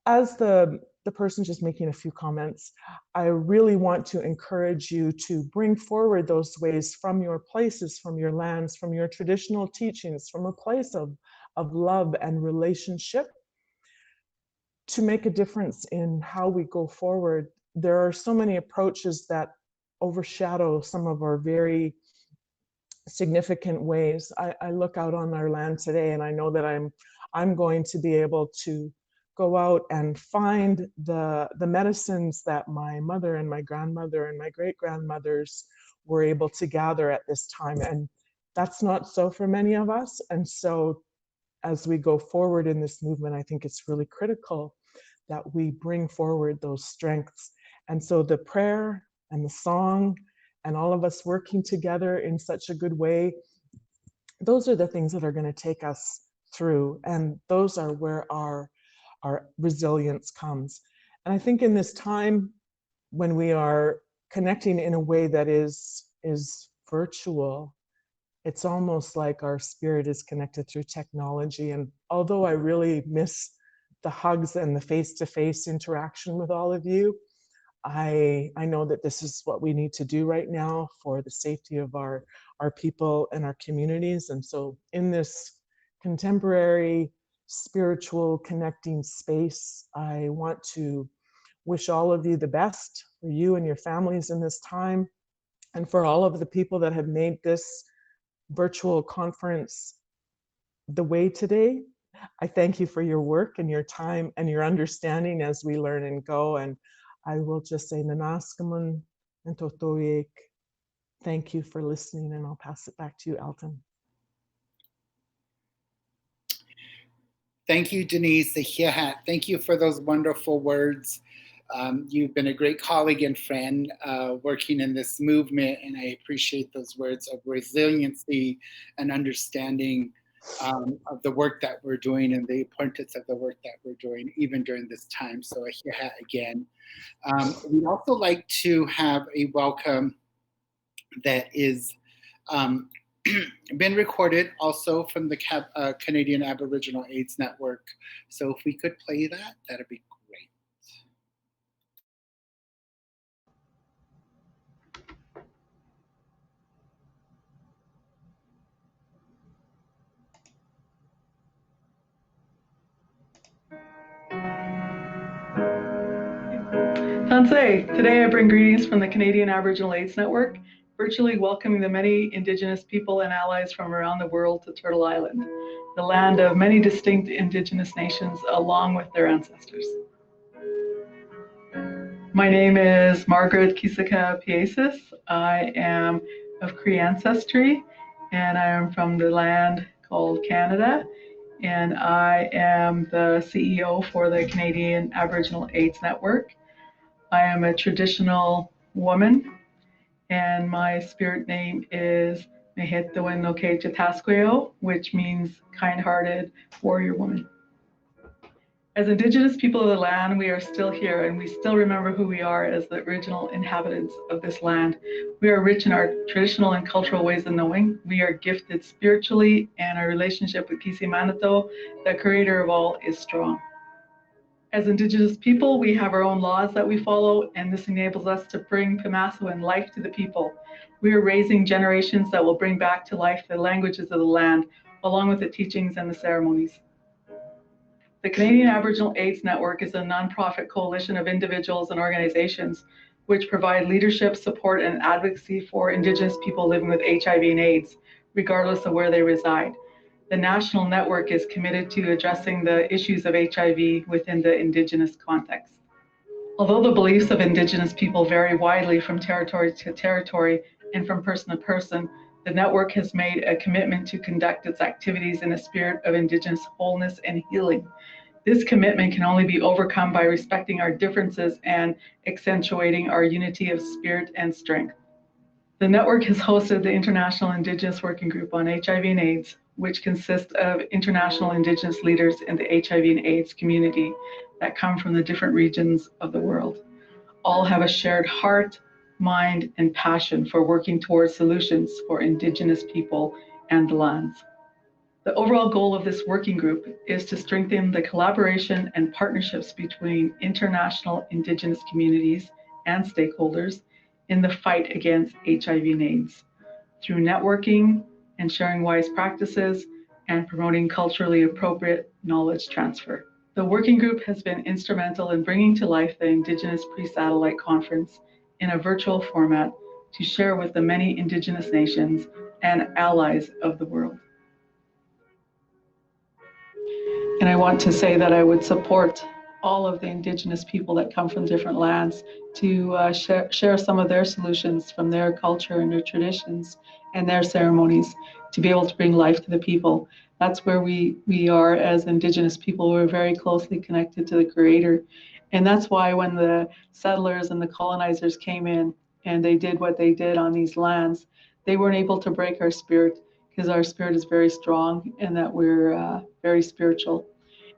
as the the person just making a few comments. I really want to encourage you to bring forward those ways from your places, from your lands, from your traditional teachings, from a place of love and relationship to make a difference in how we go forward. There are so many approaches that overshadow some of our very significant ways. I look out on our land today and I know that I'm going to be able to go out and find the medicines that my mother and my grandmother and my great-grandmothers were able to gather at this time. And that's not so for many of us. And so as we go forward in this movement, I think it's really critical that we bring forward those strengths. And so the prayer and the song and all of us working together in such a good way, those are the things that are going to take us through. And those are where our resilience comes. And I think in this time when we are connecting in a way that is virtual, it's almost like our spirit is connected through technology. And although I really miss the hugs and the face-to-face interaction with all of you, I know that this is what we need to do right now for the safety of our people and our communities. And so in this contemporary spiritual connecting space, I want to wish all of you the best, for you and your families in this time, and for all of the people that have made this virtual conference the way today. I thank you for your work and your time and your understanding as we learn and go. And I will just say Nanaskamun and Totoyek. Thank you for listening, and I'll pass it back to you, Alton. Thank you, Denise. Thank you for those wonderful words. You've been a great colleague and friend working in this movement, and I appreciate those words of resiliency and understanding of the work that we're doing and the importance of the work that we're doing, even during this time. So again. We'd also like to have a welcome that is been recorded also from the Canadian Aboriginal AIDS Network. So if we could play that, that'd be great. Tansei, today I bring greetings from the Canadian Aboriginal AIDS Network, virtually welcoming the many Indigenous people and allies from around the world to Turtle Island, the land of many distinct Indigenous nations along with their ancestors. My name is Margaret Kisaka Piesis. I am of Cree ancestry, and I am from the land called Canada, and I am the CEO for the Canadian Aboriginal AIDS Network. I am a traditional woman, and my spirit name is Mehetowen no Kejatasqueo, which means kind-hearted warrior woman. As Indigenous people of the land, we are still here, and we still remember who we are as the original inhabitants of this land. We are rich in our traditional and cultural ways of knowing. We are gifted spiritually, and our relationship with Kisi Manito, the creator of all, is strong. As Indigenous people, we have our own laws that we follow, and this enables us to bring Pamaso and life to the people. We are raising generations that will bring back to life the languages of the land, along with the teachings and the ceremonies. The Canadian Aboriginal AIDS Network is a nonprofit coalition of individuals and organizations which provide leadership, support, and advocacy for Indigenous people living with HIV and AIDS, regardless of where they reside. The national network is committed to addressing the issues of HIV within the Indigenous context. Although the beliefs of Indigenous people vary widely from territory to territory and from person to person, the network has made a commitment to conduct its activities in a spirit of Indigenous wholeness and healing. This commitment can only be overcome by respecting our differences and accentuating our unity of spirit and strength. The network has hosted the International Indigenous Working Group on HIV and AIDS, which consists of international Indigenous leaders in the HIV and AIDS community that come from the different regions of the world. All have a shared heart, mind, and passion for working towards solutions for Indigenous people and the lands. The overall goal of this working group is to strengthen the collaboration and partnerships between international Indigenous communities and stakeholders in the fight against HIV and AIDS through networking and sharing wise practices and promoting culturally appropriate knowledge transfer. The working group has been instrumental in bringing to life the Indigenous Pre-Satellite Conference in a virtual format to share with the many Indigenous nations and allies of the world. And I want to say that I would support all of the Indigenous people that come from different lands to share some of their solutions from their culture and their traditions and their ceremonies to be able to bring life to the people. That's where we are as Indigenous people. We're very closely connected to the Creator. And that's why when the settlers and the colonizers came in and they did what they did on these lands, they weren't able to break our spirit, because our spirit is very strong and that we're very spiritual.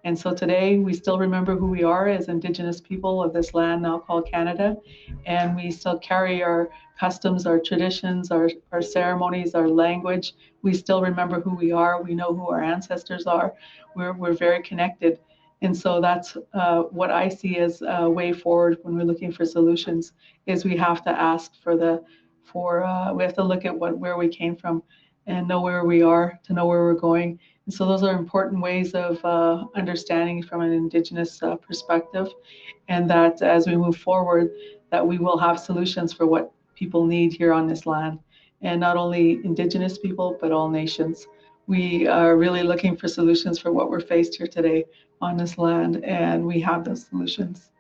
And so today we still remember who we are as Indigenous people of this land now called Canada. And we still carry our customs, our traditions, our ceremonies, our language. We still remember who we are. We know who our ancestors are. We're very connected. And so that's what I see as a way forward when we're looking for solutions, is we have to ask we have to look at where we came from and know where we are to know where we're going. And so those are important ways of understanding from an Indigenous perspective, and that as we move forward, that we will have solutions for what people need here on this land, and not only Indigenous people, but all nations. We are really looking for solutions for what we're faced here today on this land, and we have those solutions.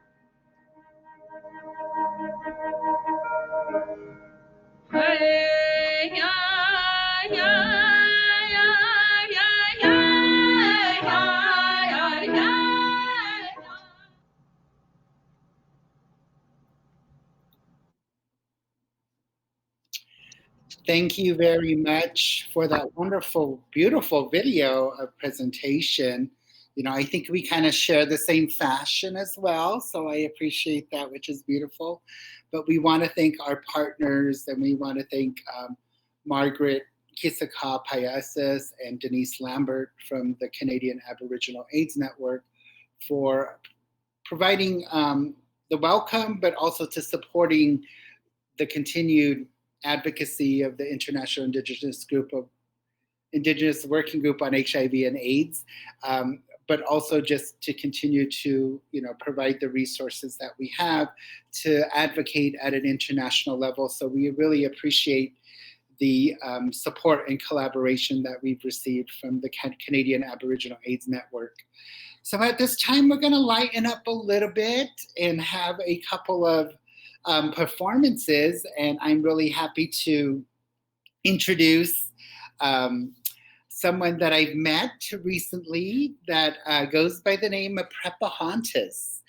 Thank you very much for that wonderful, beautiful video presentation. You know, I think we kind of share the same fashion as well, so I appreciate that, which is beautiful. But we want to thank our partners, and we want to thank Margaret Kisaka Payasis and Denise Lambert from the Canadian Aboriginal AIDS Network for providing the welcome, but also to supporting the continued advocacy of the International Indigenous Working Group on HIV and AIDS, but also just to continue to, provide the resources that we have to advocate at an international level. So we really appreciate the support and collaboration that we've received from the Canadian Aboriginal AIDS Network. So at this time, we're going to lighten up a little bit and have a couple of performances, and I'm really happy to introduce someone that I've met recently that goes by the name of Prepahontas.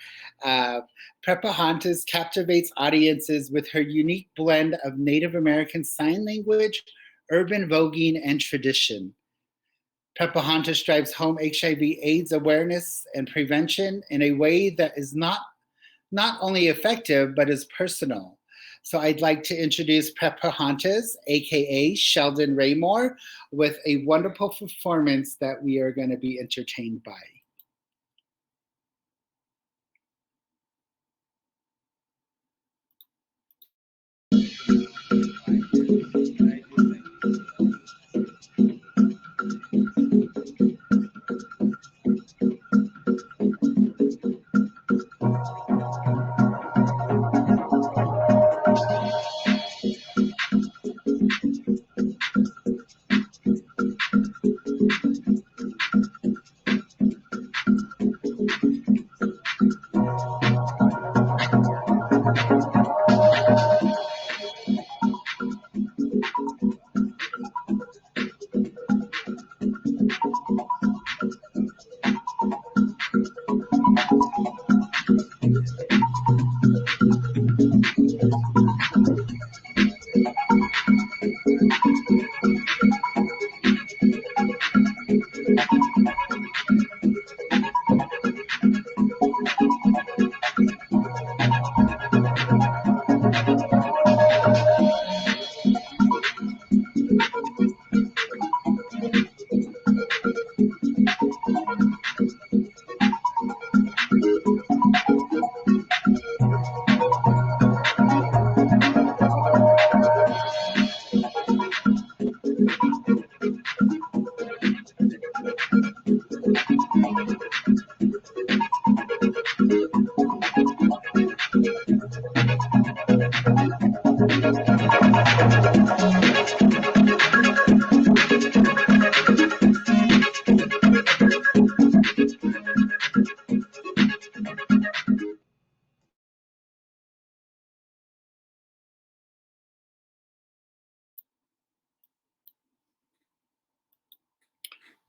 Prepahontas captivates audiences with her unique blend of Native American Sign Language, urban voguing, and tradition. Prepahontas drives home HIV/AIDS awareness and prevention in a way that is not only effective, but is personal. So I'd like to introduce Prepahontas, AKA Sheldon Raymore, with a wonderful performance that we are going to be entertained by.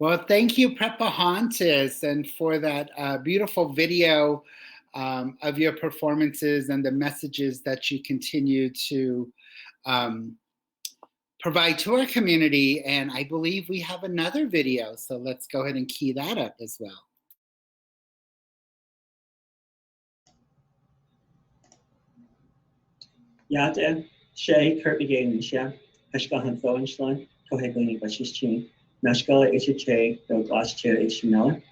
Well, thank you, Prepahantis, and for that beautiful video of your performances and the messages that you continue to provide to our community. And I believe we have another video, so let's go ahead and key that up as well. Yada, Shay, Kirby Nisha, Hashkahan Thoenschland, Kohegoni Bashishchin, Nashkala HHA, Do Glaschair Ishmela.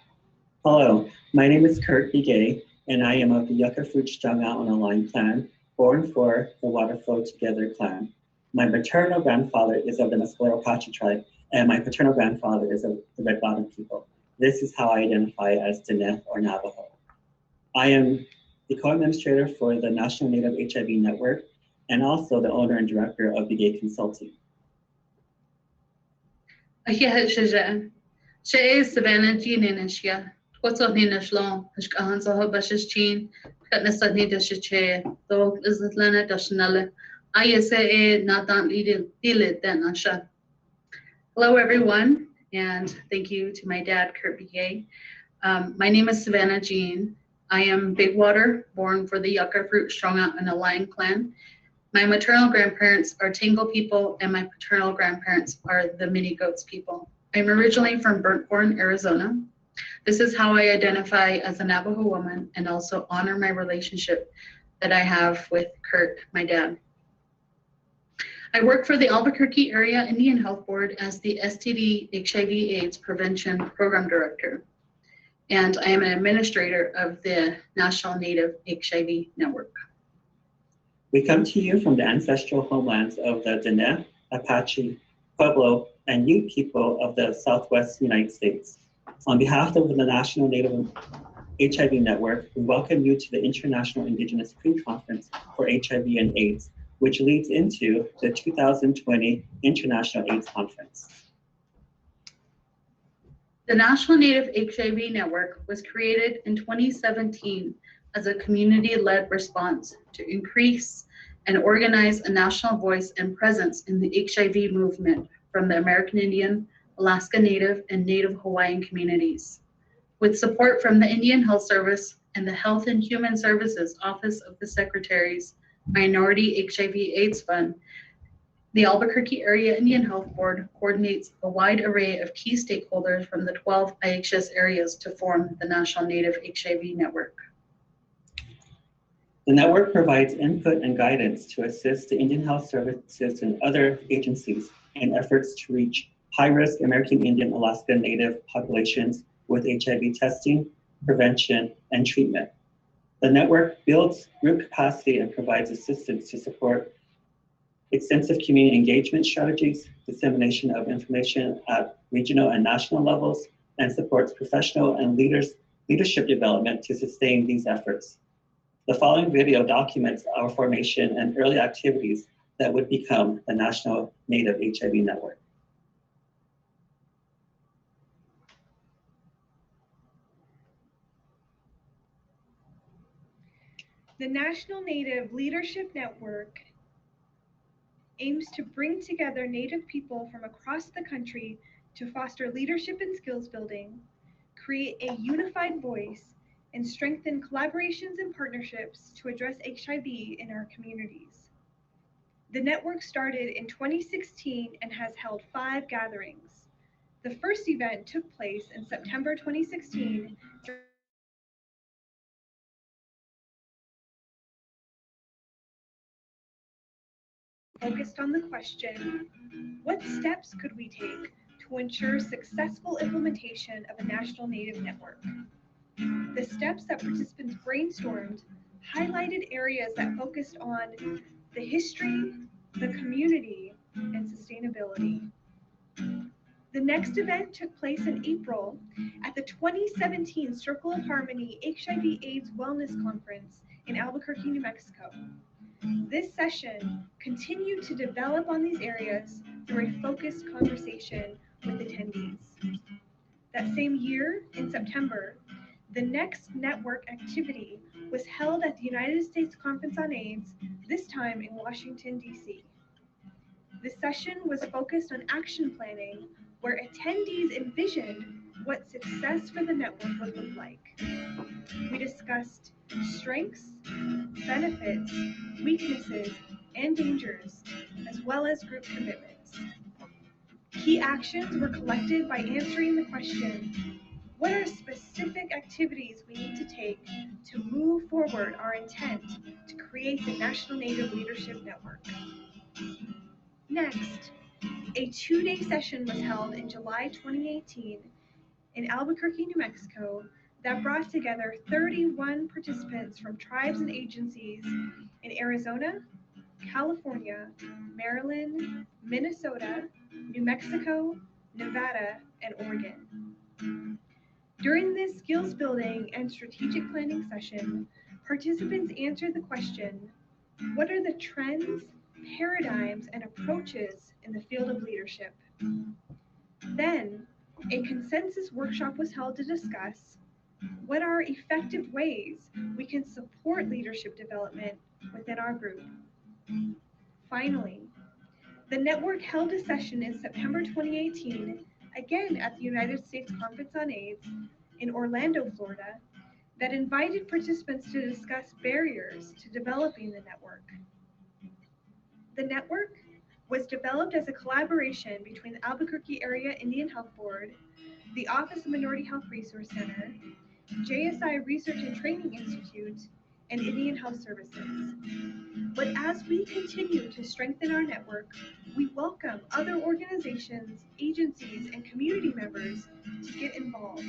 Hello, my name is Kurt Begay, and I am of the Yucca Fruit Strung Out on a Line clan, born for the Water Flow Together clan. My maternal grandfather is of the Mescalero Apache tribe, and my paternal grandfather is of the Red Bottom people. This is how I identify as Diné or Navajo. I am the co-administrator for the National Native HIV Network, and also the owner and director of Begay Consulting. Savannah Jean in Asia. What's on in Ashlong? Ashkahan Saho Bashes Jean, Katnasa Nidashe, Dog is Atlanta Dashnala. I say Nathan Dile then Asha. Hello, everyone, and thank you to my dad, Kurt Begay. My name is Savannah Jean. I am Big Water, born for the Yucca Fruit Strung Out in a Lion clan. My maternal grandparents are Tingle people, and my paternal grandparents are the Mini Goats people. I'm originally from Burnt Corn, Arizona. This is how I identify as a Navajo woman and also honor my relationship that I have with Kurt, my dad. I work for the Albuquerque Area Indian Health Board as the STD HIV/AIDS Prevention Program Director, and I am an administrator of the National Native HIV Network. We come to you from the ancestral homelands of the Diné, Apache, Pueblo, and Ute people of the Southwest United States. On behalf of the National Native HIV Network, we welcome you to the International Indigenous Pre-Conference for HIV and AIDS, which leads into the 2020 International AIDS Conference. The National Native HIV Network was created in 2017 as a community-led response to increase and organize a national voice and presence in the HIV movement from the American Indian, Alaska Native, and Native Hawaiian communities. With support from the Indian Health Service and the Health and Human Services Office of the Secretary's Minority HIV/AIDS Fund, the Albuquerque Area Indian Health Board coordinates a wide array of key stakeholders from the 12 IHS areas to form the National Native HIV Network. The network provides input and guidance to assist the Indian Health Services and other agencies in efforts to reach high-risk American Indian Alaska Native populations with HIV testing, prevention, and treatment. The network builds group capacity and provides assistance to support extensive community engagement strategies, dissemination of information at regional and national levels, and supports professional and leadership development to sustain these efforts. The following video documents our formation and early activities that would become the National Native HIV Network. The National Native Leadership Network aims to bring together Native people from across the country to foster leadership and skills building, create a unified voice, and strengthen collaborations and partnerships to address HIV in our communities. The network started in 2016 and has held 5 gatherings. The first event took place in September 2016 focused on the question, what steps could we take to ensure successful implementation of a national Native network? The steps that participants brainstormed highlighted areas that focused on the history, the community, and sustainability. The next event took place in April at the 2017 Circle of Harmony HIV/AIDS Wellness Conference in Albuquerque, New Mexico. This session continued to develop on these areas through a focused conversation with attendees. That same year, in September, the next network activity was held at the United States Conference on AIDS, this time in Washington, D.C. This session was focused on action planning where attendees envisioned what success for the network would look like. We discussed strengths, benefits, weaknesses, and dangers, as well as group commitments. Key actions were collected by answering the question, what are specific activities we need to take to move forward our intent to create the National Native Leadership Network? Next, a 2-day session was held in July 2018 in Albuquerque, New Mexico, that brought together 31 participants from tribes and agencies in Arizona, California, Maryland, Minnesota, New Mexico, Nevada, and Oregon. During this skills building and strategic planning session, participants answered the question, what are the trends, paradigms, and approaches in the field of leadership? Then, a consensus workshop was held to discuss what are effective ways we can support leadership development within our group. Finally, the network held a session in September 2018, again at the United States Conference on AIDS in Orlando, Florida, that invited participants to discuss barriers to developing the network. The network was developed as a collaboration between the Albuquerque Area Indian Health Board, the Office of Minority Health Resource Center, JSI Research and Training Institute, and Indian Health Services. But as we continue to strengthen our network, we welcome other organizations, agencies, and community members to get involved.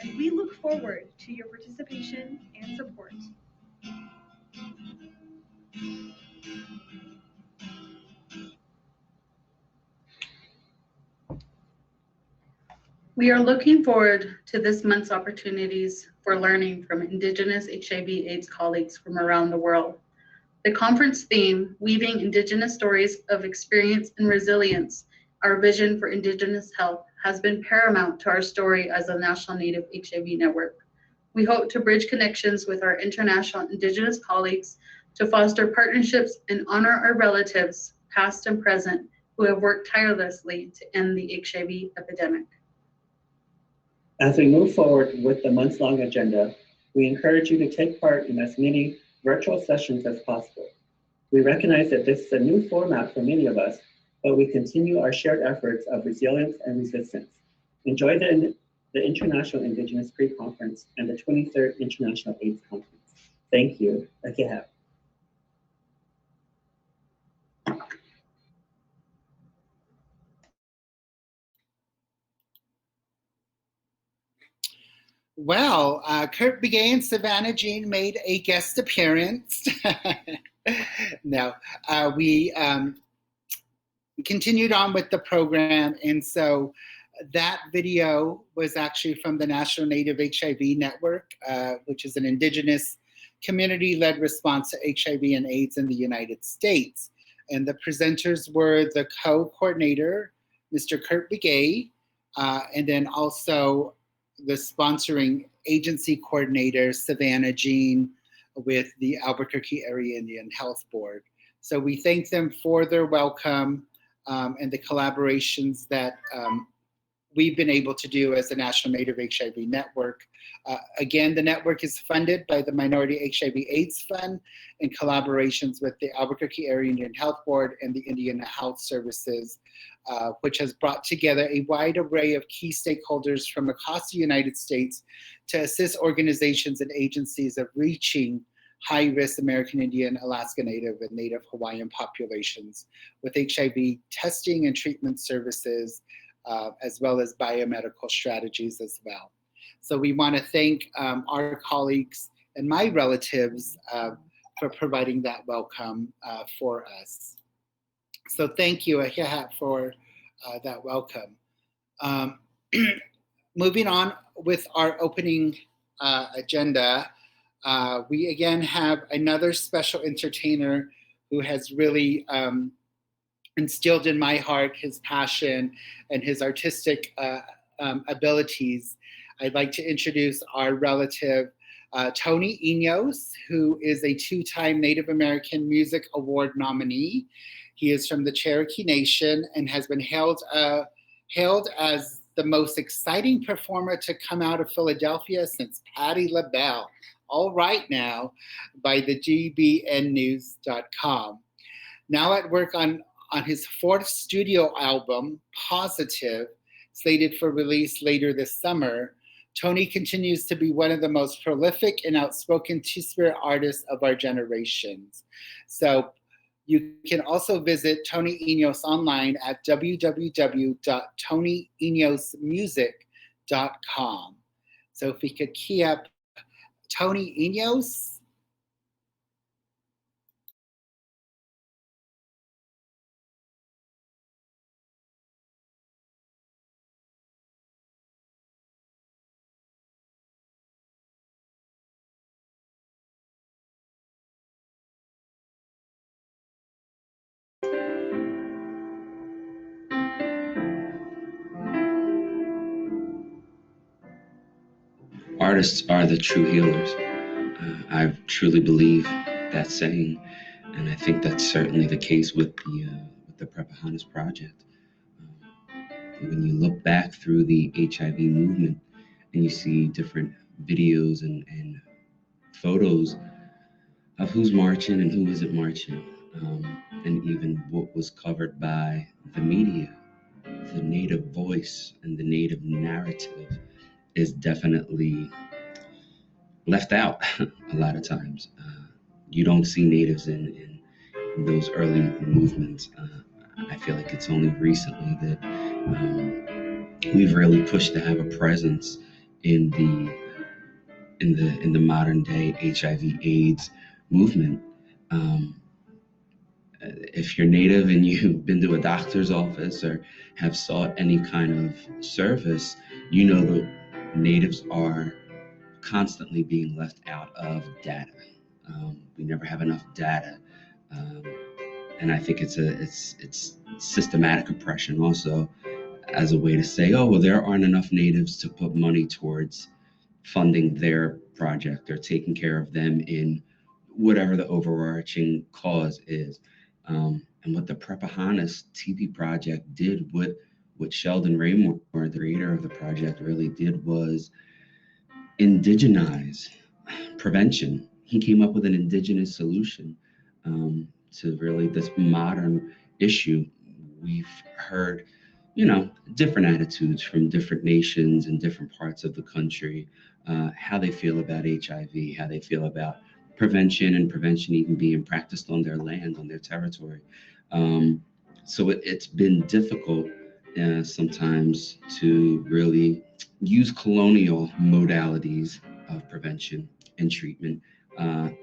And we look forward to your participation and support. We are looking forward to this month's opportunities for learning from Indigenous HIV/AIDS colleagues from around the world. The conference theme, Weaving Indigenous Stories of Experience and Resilience, our vision for Indigenous health, has been paramount to our story as a National Native HIV Network. We hope to bridge connections with our international Indigenous colleagues to foster partnerships and honor our relatives, past and present, who have worked tirelessly to end the HIV epidemic. As we move forward with the months-long agenda, we encourage you to take part in as many virtual sessions as possible. We recognize that this is a new format for many of us, but we continue our shared efforts of resilience and resistance. Enjoy the International Indigenous Pre-Conference and the 23rd International AIDS Conference. Thank you. Akihap. Well, Kurt Begay and Savannah Jean made a guest appearance. No, we continued on with the program, and so that video was actually from the National Native HIV Network, which is an Indigenous community-led response to HIV and AIDS in the United States. And the presenters were the co-coordinator, Mr. Kurt Begay, and then also the sponsoring agency coordinator, Savannah Jean, with the Albuquerque Area Indian Health Board. So we thank them for their welcome and the collaborations that we've been able to do as the National Native HIV Network. Again, the network is funded by the Minority HIV/AIDS Fund in collaborations with the Albuquerque Area Indian Health Board and the Indian Health Services, which has brought together a wide array of key stakeholders from across the United States to assist organizations and agencies of reaching high-risk American Indian, Alaska Native, and Native Hawaiian populations with HIV testing and treatment services, as well as biomedical strategies as well. So we want to thank our colleagues and my relatives for providing that welcome for us. So thank you, Ahihat, for that welcome. Moving on with our opening agenda, we again have another special entertainer who has really instilled in my heart his passion and his artistic abilities. I'd like to introduce our relative, Tony Inos, who is a 2-time Native American Music Award nominee. He is from the Cherokee Nation and has been hailed hailed as the most exciting performer to come out of Philadelphia since Patti LaBelle. All right now, by the gbnnews.com. Now at work on his fourth studio album, Positive, slated for release later this summer, Tony continues to be one of the most prolific and outspoken Two-Spirit artists of our generations. So you can also visit Tony Inos online at www.tonyinosmusic.com. So if we could key up Tony Inos. Artists are the true healers. I truly believe that saying, and I think that's certainly the case with the Prepahanas Project. When you look back through the HIV movement and you see different videos and photos of who's marching and who isn't marching, and even what was covered by the media, the Native voice and the Native narrative is definitely left out a lot of times. You don't see Natives in those early movements. I feel like it's only recently that we've really pushed to have a presence in the modern day HIV/AIDS movement. If you're Native and you've been to a doctor's office or have sought any kind of service, you know that Natives are constantly being left out of data. We never have enough data, and I think it's systematic oppression also, as a way to say, oh well, there aren't enough Natives to put money towards funding their project or taking care of them in whatever the overarching cause is. And what the Prepahanas TB project did, what Sheldon Raymore, the creator of the project, really did was indigenize prevention. He came up with an indigenous solution to really this modern issue. We've heard, different attitudes from different nations and different parts of the country, how they feel about HIV, how they feel about prevention, and prevention even being practiced on their land, on their territory. So it's been difficult sometimes to really use colonial modalities of prevention and treatment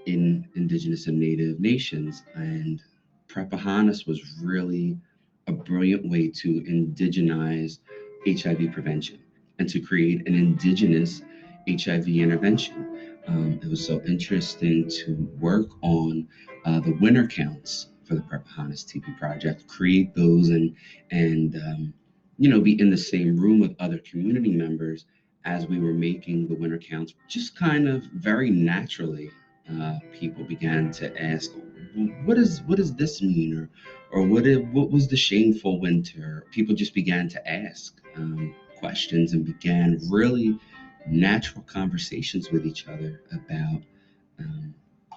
in Indigenous and Native nations. And Prepahanas was really a brilliant way to indigenize HIV prevention and to create an indigenous HIV intervention. It was so interesting to work on the winner counts for the Prepahanas TB project, create those and be in the same room with other community members as we were making the winter counts. Just kind of very naturally, people began to ask, what does this mean? Or what was the shameful winter? People just began to ask questions and began really natural conversations with each other about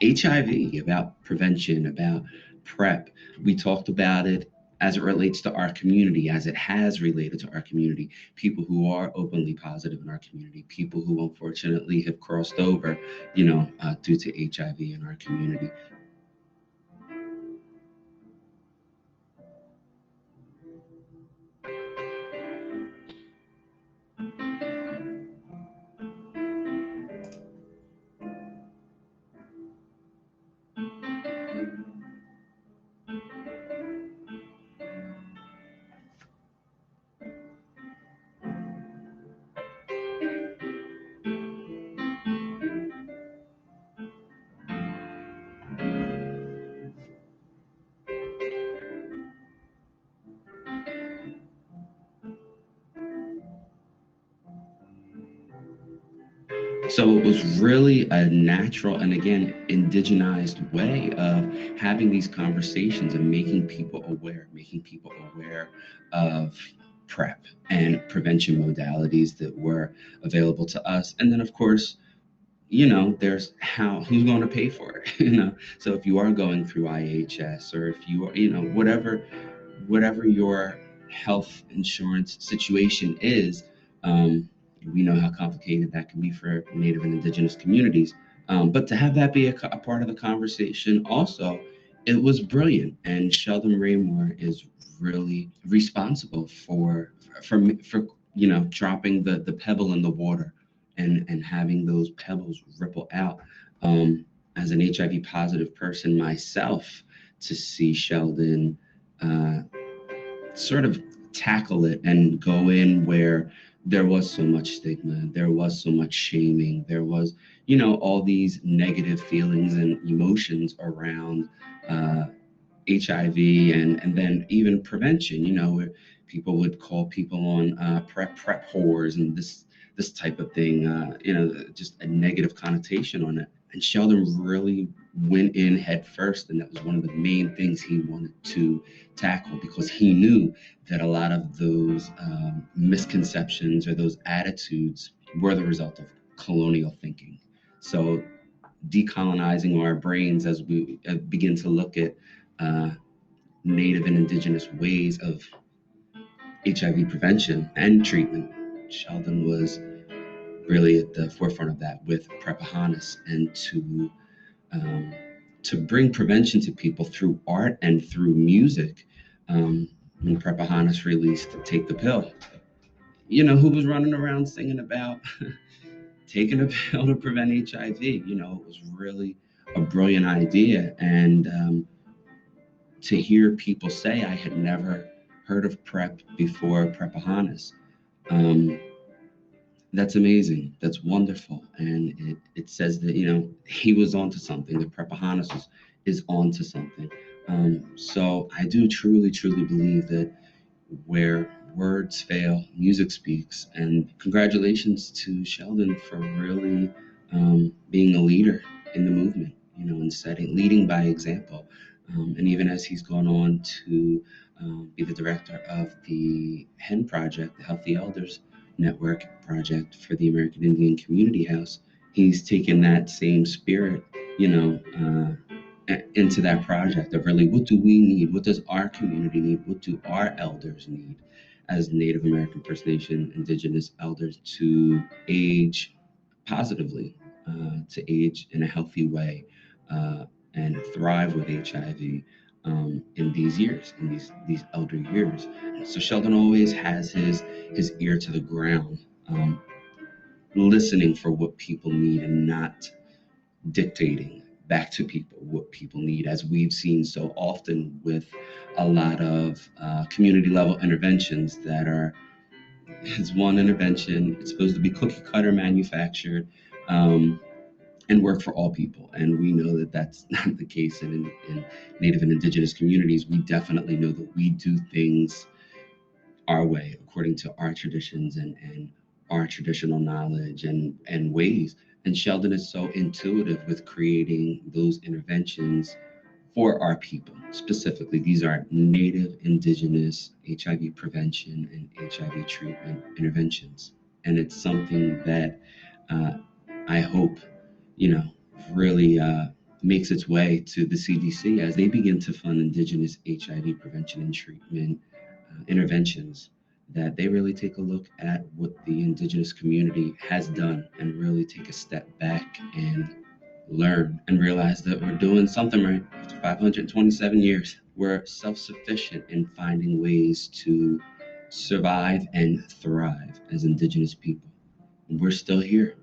HIV, about prevention, about PrEP. We talked about it as it relates to our community, as it has related to our community, people who are openly positive in our community, people who unfortunately have crossed over, due to HIV in our community. So it was really a natural and, again, indigenized way of having these conversations and making people aware of PrEP and prevention modalities that were available to us. And then, of course, there's who's going to pay for it, So if you are going through IHS, or if you are, whatever your health insurance situation is, we know how complicated that can be for Native and Indigenous communities. But to have that be a part of the conversation also, it was brilliant. And Sheldon Raymore is really responsible for dropping the pebble in the water and having those pebbles ripple out. As an HIV positive person myself, to see Sheldon sort of tackle it and go in where there was so much stigma, there was so much shaming, there was, all these negative feelings and emotions around HIV and then even prevention, where people would call people on prep whores and this type of thing, just a negative connotation on it. And Sheldon really went in head first, and that was one of the main things he wanted to tackle, because he knew that a lot of those misconceptions or those attitudes were the result of colonial thinking. So decolonizing our brains as we begin to look at Native and Indigenous ways of HIV prevention and treatment, Sheldon was really at the forefront of that with Prepahanas, and to bring prevention to people through art and through music. When Prepahanas released Take the Pill, who was running around singing about taking a pill to prevent HIV? It was really a brilliant idea. And to hear people say, I had never heard of PrEP before Prepahanas, that's amazing. That's wonderful. And it says that, he was onto something, that Prepahanas is onto something. So I do truly, truly believe that where words fail, music speaks. And congratulations to Sheldon for really being a leader in the movement, and leading by example. And even as he's gone on to be the director of the HEN project, the Healthy Elders Network project for the American Indian Community House, he's taken that same spirit, into that project of really, what do we need? What does our community need? What do our elders need as Native American First Nation Indigenous elders to age positively, to age in a healthy way, and thrive with HIV in these years, in these elder years. So Sheldon always has his ear to the ground, listening for what people need and not dictating back to people what people need, as we've seen so often with a lot of community level interventions that it's one intervention, it's supposed to be cookie cutter manufactured, and work for all people. And we know that that's not the case in Native and Indigenous communities. We definitely know that we do things our way, according to our traditions and our traditional knowledge and ways. And Sheldon is so intuitive with creating those interventions for our people. Specifically, these are Native, Indigenous HIV prevention and HIV treatment interventions. And it's something that I hope, really makes its way to the CDC as they begin to fund Indigenous HIV prevention and treatment interventions, that they really take a look at what the Indigenous community has done and really take a step back and learn and realize that we're doing something right. After 527 years, we're self-sufficient in finding ways to survive and thrive as Indigenous people. And we're still here.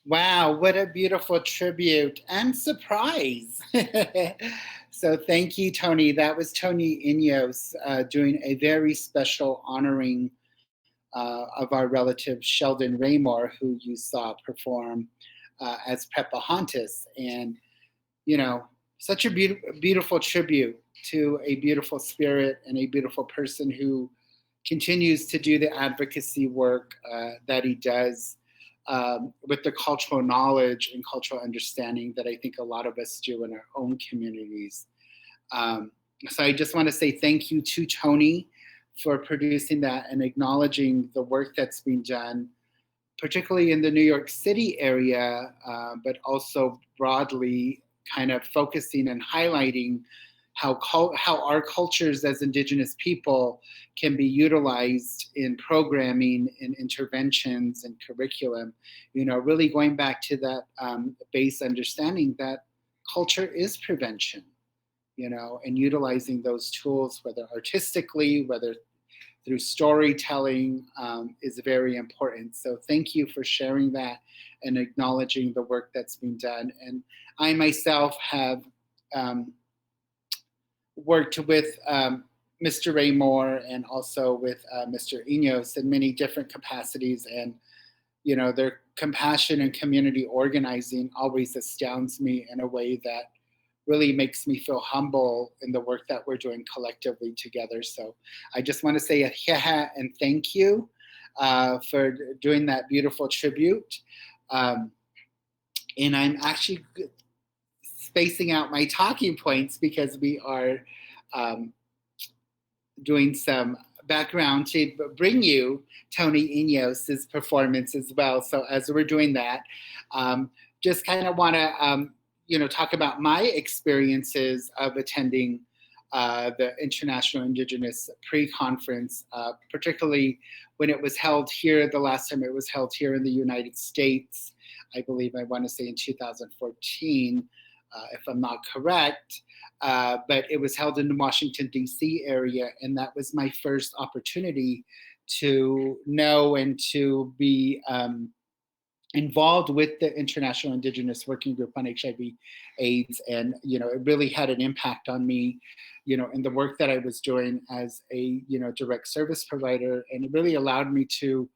Wow, what a beautiful tribute and surprise. So thank you, Tony. That was Tony Ineos doing a very special honoring of our relative Sheldon Raymore, who you saw perform as Pepahontas. And, you know, such a beautiful tribute to a beautiful spirit and a beautiful person who continues to do the advocacy work that he does with the cultural knowledge and cultural understanding that I think a lot of us do in our own communities. So I just want to say thank you to Tony for producing that and acknowledging the work that's being done, particularly in the New York City area, but also broadly kind of focusing and highlighting how our cultures as Indigenous people can be utilized in programming, in interventions and curriculum, you know, really going back to that base understanding that culture is prevention, you know, and utilizing those tools, whether artistically, whether through storytelling, is very important. So thank you for sharing that and acknowledging the work that's been done. And I myself have worked with Mr. Raymore and also with Mr. Inos in many different capacities. And, you know, their compassion and community organizing always astounds me in a way that really makes me feel humble in the work that we're doing collectively together. So I just want to say a heha and thank you for doing that beautiful tribute. And I'm actually spacing out my talking points because we are doing some background to bring you Tony Inos's performance as well. So as we're doing that, just kind of want to you know, talk about my experiences of attending the International Indigenous Pre-Conference, particularly when it was held here. The last time it was held here in the United States, I believe, I want to say in 2014, if I'm not correct, but it was held in the Washington, D.C. area, and that was my first opportunity to know and to be involved with the International Indigenous Working Group on HIV/AIDS, and you know, it really had an impact on me, you know, in the work that I was doing as a, you know, direct service provider, and it really allowed me to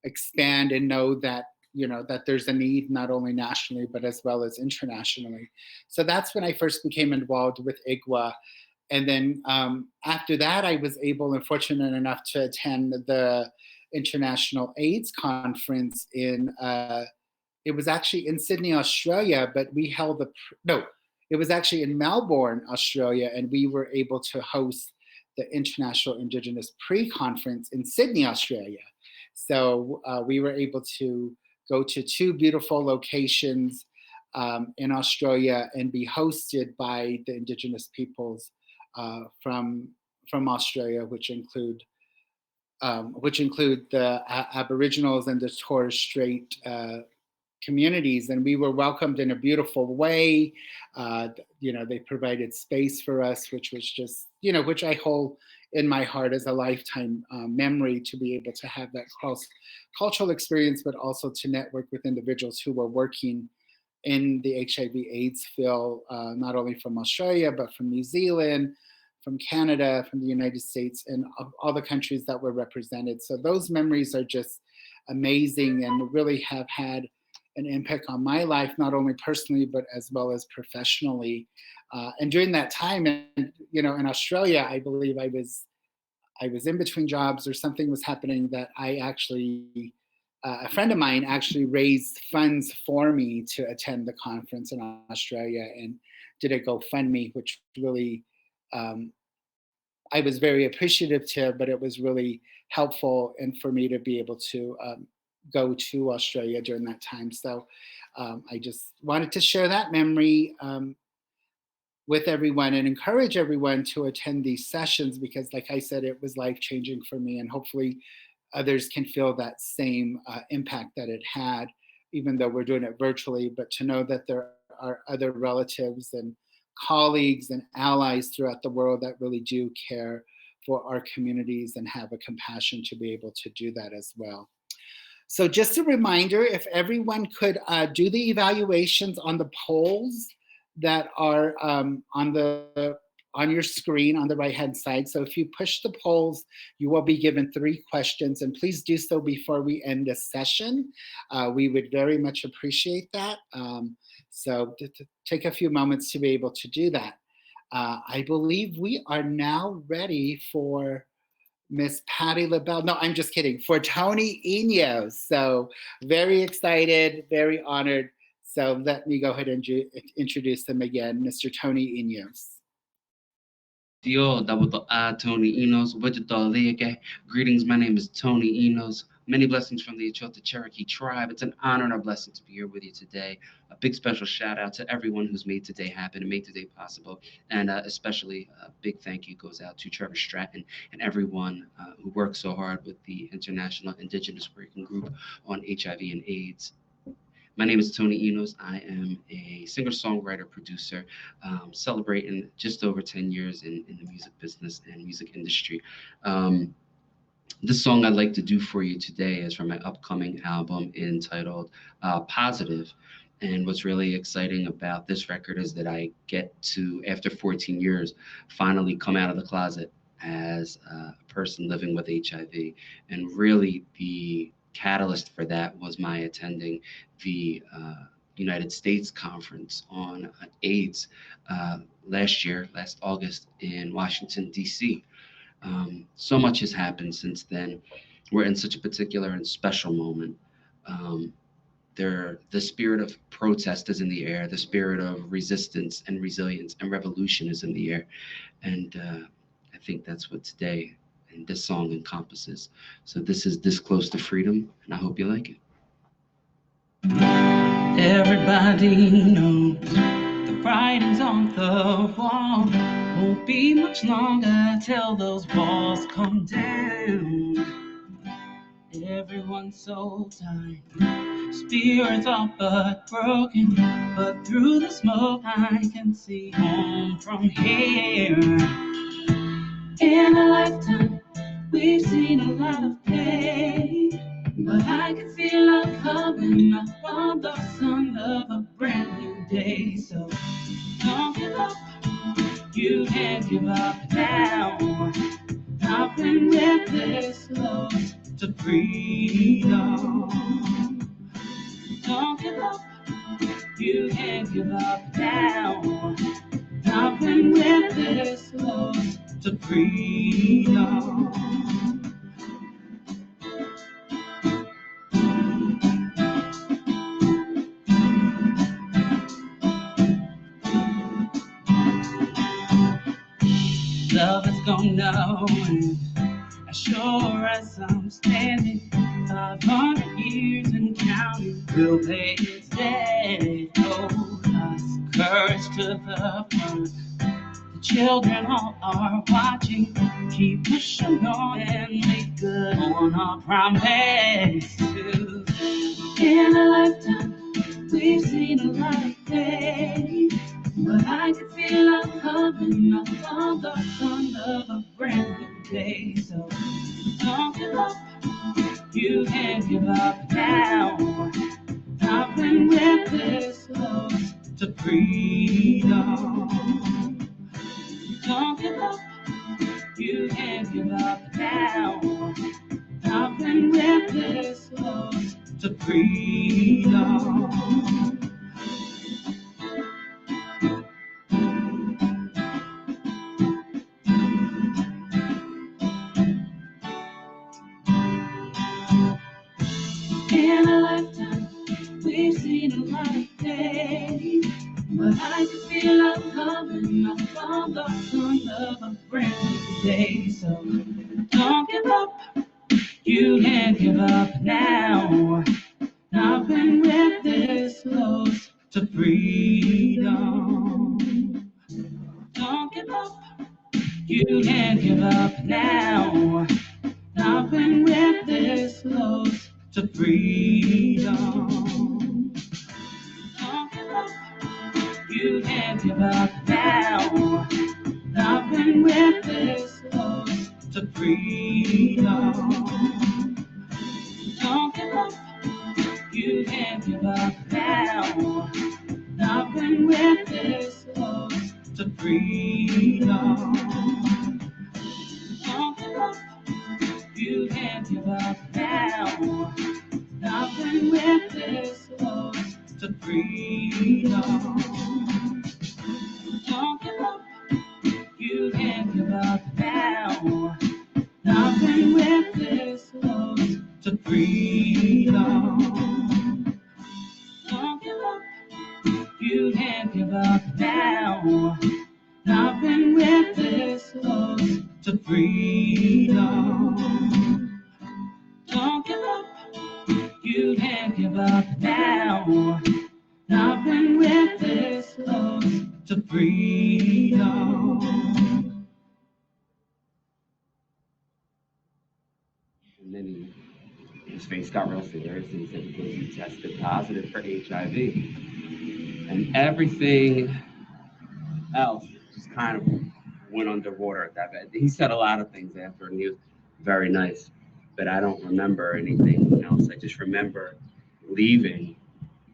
expand and know that, you know, that there's a need not only nationally but as well as internationally. So that's when I first became involved with IGWA, and then after that, I was able and fortunate enough to attend the International AIDS Conference in, it was actually in Sydney, Australia, but we held it was actually in Melbourne, Australia, and we were able to host the International Indigenous Pre-Conference in Sydney, Australia. So we were able to go to two beautiful locations in Australia and be hosted by the Indigenous peoples from Australia, which include the Aboriginals and the Torres Strait communities, and we were welcomed in a beautiful way. You know, they provided space for us, which was just, you know, which I hold in my heart as a lifetime memory, to be able to have that cross-cultural experience, but also to network with individuals who were working in the HIV/AIDS field, not only from Australia, but from New Zealand, from Canada, from the United States, and all the countries that were represented. So those memories are just amazing and really have had an impact on my life, not only personally, but as well as professionally. And during that time, you know, in Australia, I believe I was in between jobs, or something was happening that I actually, a friend of mine actually raised funds for me to attend the conference in Australia and did a GoFundMe, which really, I was very appreciative to, but it was really helpful and for me to be able to go to Australia during that time. So I just wanted to share that memory with everyone and encourage everyone to attend these sessions, because like I said, it was life-changing for me, and hopefully others can feel that same impact that it had, even though we're doing it virtually, but to know that there are other relatives and colleagues and allies throughout the world that really do care for our communities and have a compassion to be able to do that as well. So just a reminder, if everyone could do the evaluations on the polls that are on the on your screen on the right-hand side. So if you push the polls, you will be given 3 questions, and please do so before we end the session. We would very much appreciate that. So take a few moments to be able to do that. I believe we are now ready for Miss Patty LaBelle. No, I'm just kidding. For Tony Enos. So very excited, very honored. So let me go ahead and introduce them again, Mr. Tony Enos. Yo, Tony Enos. Greetings, my name is Tony Enos. Many blessings from the Achota Cherokee tribe. It's an honor and a blessing to be here with you today. A big special shout out to everyone who's made today happen and made today possible. And especially a big thank you goes out to Trevor Stratton and everyone who worked so hard with the International Indigenous Working Group on HIV and AIDS. My name is Tony Enos. I am a singer-songwriter, producer, celebrating just over 10 years in the music business and music industry. This song I'd like to do for you today is from my upcoming album entitled Positive. And what's really exciting about this record is that I get to, after 14 years, finally come out of the closet as a person living with HIV. And really the catalyst for that was my attending the United States conference on AIDS last August in Washington, D.C. So much has happened since then. We're in such a particular and special moment. The spirit of protest is in the air. The spirit of resistance and resilience and revolution is in the air. And I think that's what today and this song encompasses. So this is This Close to Freedom, and I hope you like it. Everybody knows the writing's on the wall. Won't be much longer till those walls come down. Everyone's so tired, spirits all but broken, but through the smoke I can see home from here. In a lifetime, we've seen a lot of pain, but I can feel love coming up on the sun of a brand new day. So don't give up, you can't give up now. I've been with this close to freedom. Don't give up, you can't give up now. I've been with this close to freedom. Love is gone now, as sure as I'm standing, 500 years and counting will pay its debt. Hold us, courage to the front. The children all are watching. Keep pushing on and make good on our promise. In a lifetime, we've seen a lot of pain, but I can feel love coming up on the sun of a brand new day. So don't give up, you can't give up now. I've been with this close to freedom. Don't give up, you can't give up now. I've been with this close to freedom. In a lifetime, we've seen a lot of pain, but I can feel love coming up on the sun of a brand new day. So don't give up, you can't give up now. I've been with this close to freedom. Don't give up, you can't give up now. I've been with this close to freedom. Don't give up, you can't give up now. I've been with this close to freedom. Don't give up, you can't give up now. I've been with this close to freedom. freedom. Don't give up, you can't give up now. Nothing with this close to freedom. Don't give up, you can't give up now. Nothing with this close to freedom. Don't give up, you can't give up now. Nothing with this close to freedom. And then his face got real serious and he said because he tested positive for HIV. And everything else just kind of went underwater at that bit. He said a lot of things after and he was very nice, but I don't remember anything else. I just remember leaving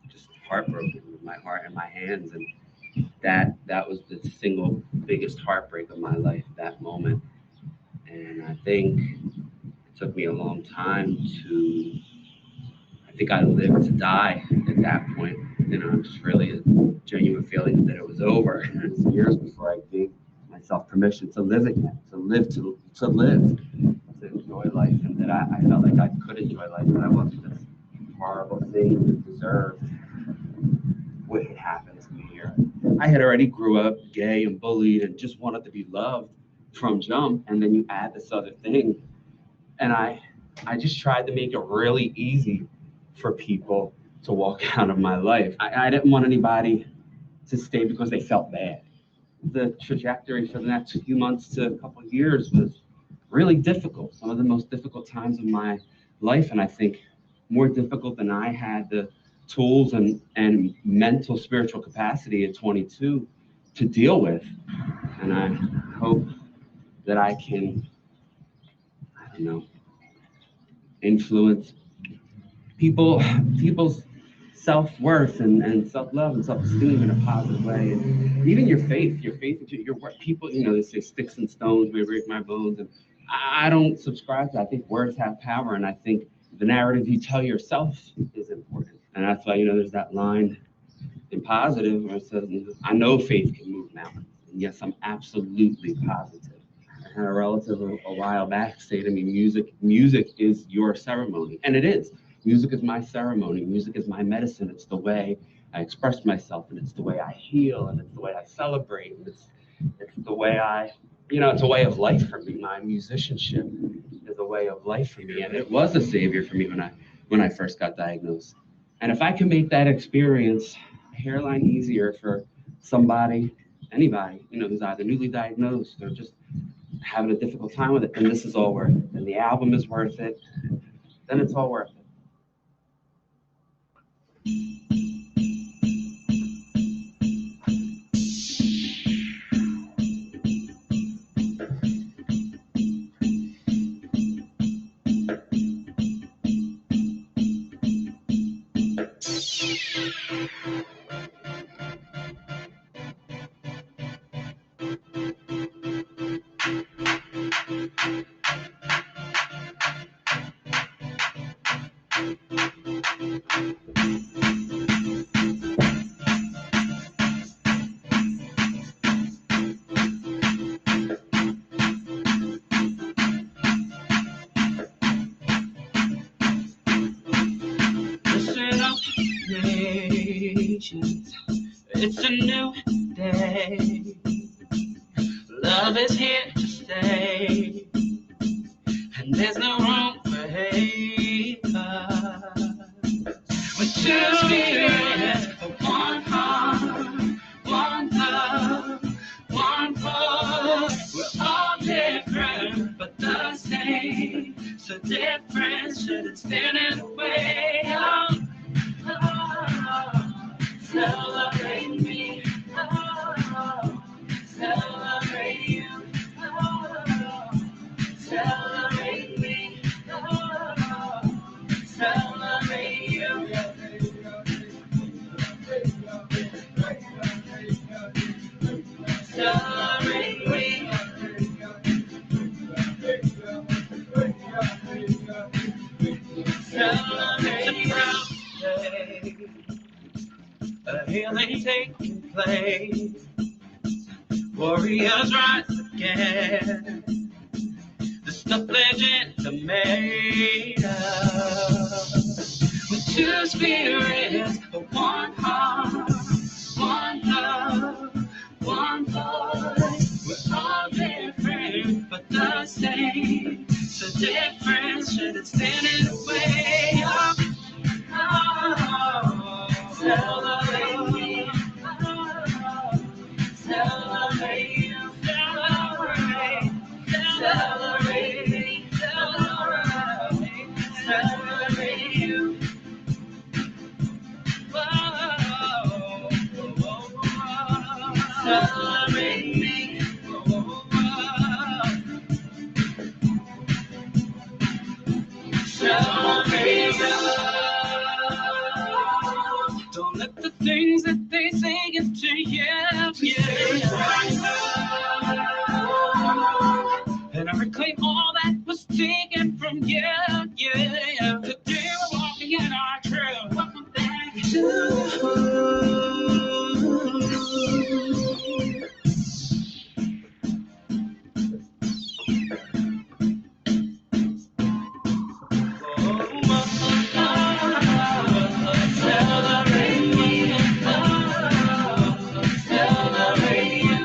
just heartbroken with my heart in my hands, and that was the single biggest heartbreak of my life, that moment. And I think it took me a long time I think I lived to die at that point. Just really a genuine feeling that it was over. And it was years before I gave myself permission to live again, to enjoy life, and that I felt like I could enjoy life, and I wasn't this horrible thing to deserve what had happened to me here. I had already grew up gay and bullied and just wanted to be loved from jump, and then you add this other thing, and I just tried to make it really easy for people to walk out of my life. I didn't want anybody to stay because they felt bad. The trajectory for the next few months to a couple of years was really difficult, some of the most difficult times of my life, and I think more difficult than I had the tools and mental spiritual capacity at 22 to deal with. And I hope that I can, influence people's self-worth and self-love and self-esteem in a positive way. And even your faith, your work. People, they say sticks and stones may break my bones. And I don't subscribe to that. I think words have power. And I think the narrative you tell yourself is important. And that's why, there's that line in Positive where it says, I know faith can move mountains. And yes, I'm absolutely positive. I had a relative a while back say to me, music is your ceremony. And it is. Music is my ceremony. Music is my medicine. It's the way I express myself, and it's the way I heal, and it's the way I celebrate. And it's the way it's a way of life for me. My musicianship is a way of life for me, and it was a savior for me when I first got diagnosed. And if I can make that experience a hairline easier for anybody, who's either newly diagnosed or just having a difficult time with it, then this is all worth it. And the album is worth it. Then it's all worth it. It's a new day. Love is here to stay, and there's no room for hate. With two spirits, one heart, one love, one cause. We're all different, but the same. So different, shouldn't stand in the way. Celebrate me, celebrate you, celebrate me, celebrate you. Celebrate me. Celebrate you. a healing taking place. Warriors rise again. The stuff legends are made of. With two spirits, one heart, one love, one voice. We're all different, but the same. So different shouldn't stand in the way. Celebrate me. Celebrate you. Celebrate. Celebrate me. Celebrate. Celebrate you. Whoa. Celebrate me. Celebrate you. Don't let the things that they say get to you. And I reclaim all that was taken from you. Yeah. Today we're walking in our truth. Welcome back to celebrate me. Celebrate you.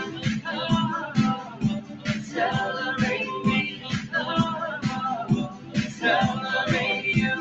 Celebrate me. Celebrate you.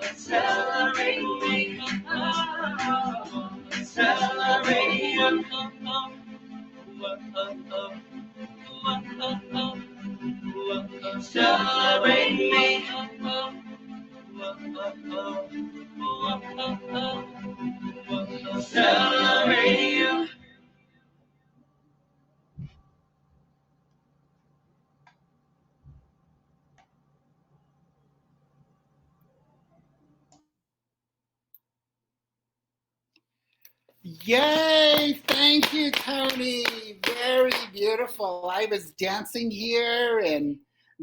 Celebrate me. Celebrate you. Celebrate me. Celebrate you. Yay! Thank you, Tony. Very beautiful. I was dancing here and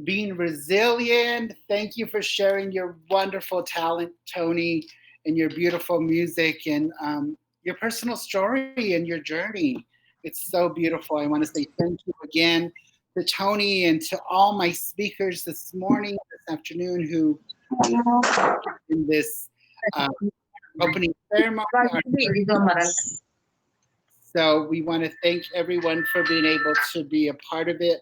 being resilient. Thank you for sharing your wonderful talent, Tony, and your beautiful music and your personal story and your journey. It's so beautiful. I want to say thank you again to Tony and to all my speakers this morning, this afternoon, who in this opening ceremony. So we want to thank everyone for being able to be a part of it.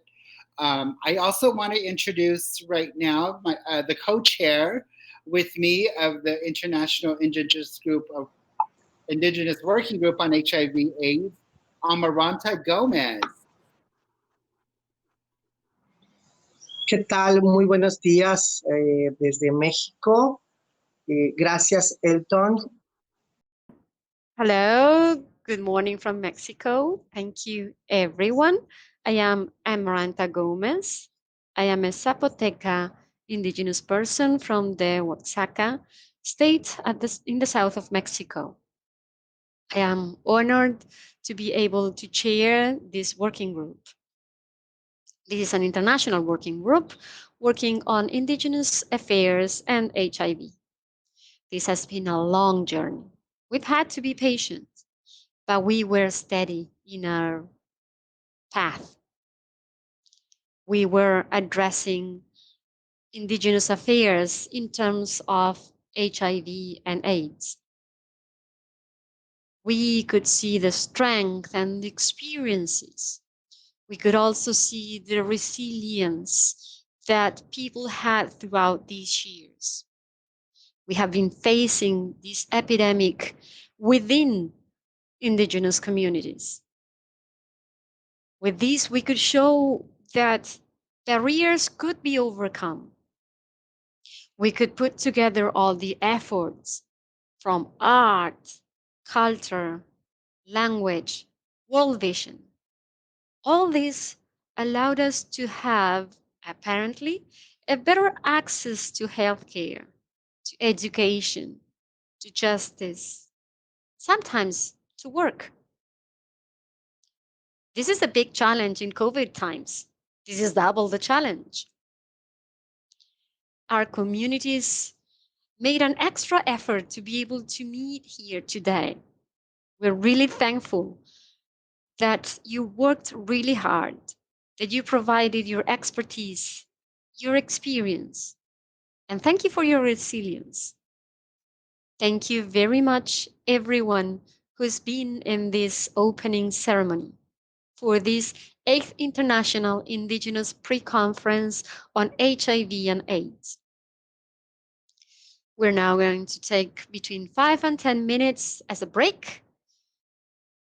I also want to introduce right now the co-chair with me of the International Indigenous Working Group on HIV/AIDS, Amaranta Gomez. ¿Qué tal? Muy buenos días desde México. Gracias, Elton. Hello, good morning from Mexico. Thank you, everyone. I am Amaranta Gomez. I am a Zapoteca indigenous person from the Oaxaca state in the south of Mexico. I am honored to be able to chair this working group. This is an international working group working on indigenous affairs and HIV. This has been a long journey. We've had to be patient, but we were steady in our path. We were addressing indigenous affairs in terms of HIV and AIDS. We could see the strength and the experiences. We could also see the resilience that people had throughout these years. We have been facing this epidemic within indigenous communities. With this, we could show that barriers could be overcome. We could put together all the efforts from art, culture, language, world vision. All this allowed us to have, apparently, a better access to healthcare, to education, to justice, sometimes to work. This is a big challenge in COVID times. This is double the challenge. Our communities made an extra effort to be able to meet here today. We're really thankful that you worked really hard, that you provided your expertise, your experience, and thank you for your resilience. Thank you very much, everyone who's been in this opening ceremony for this 8th International Indigenous Pre-Conference on HIV and AIDS. We're now going to take between 5 and 10 minutes as a break,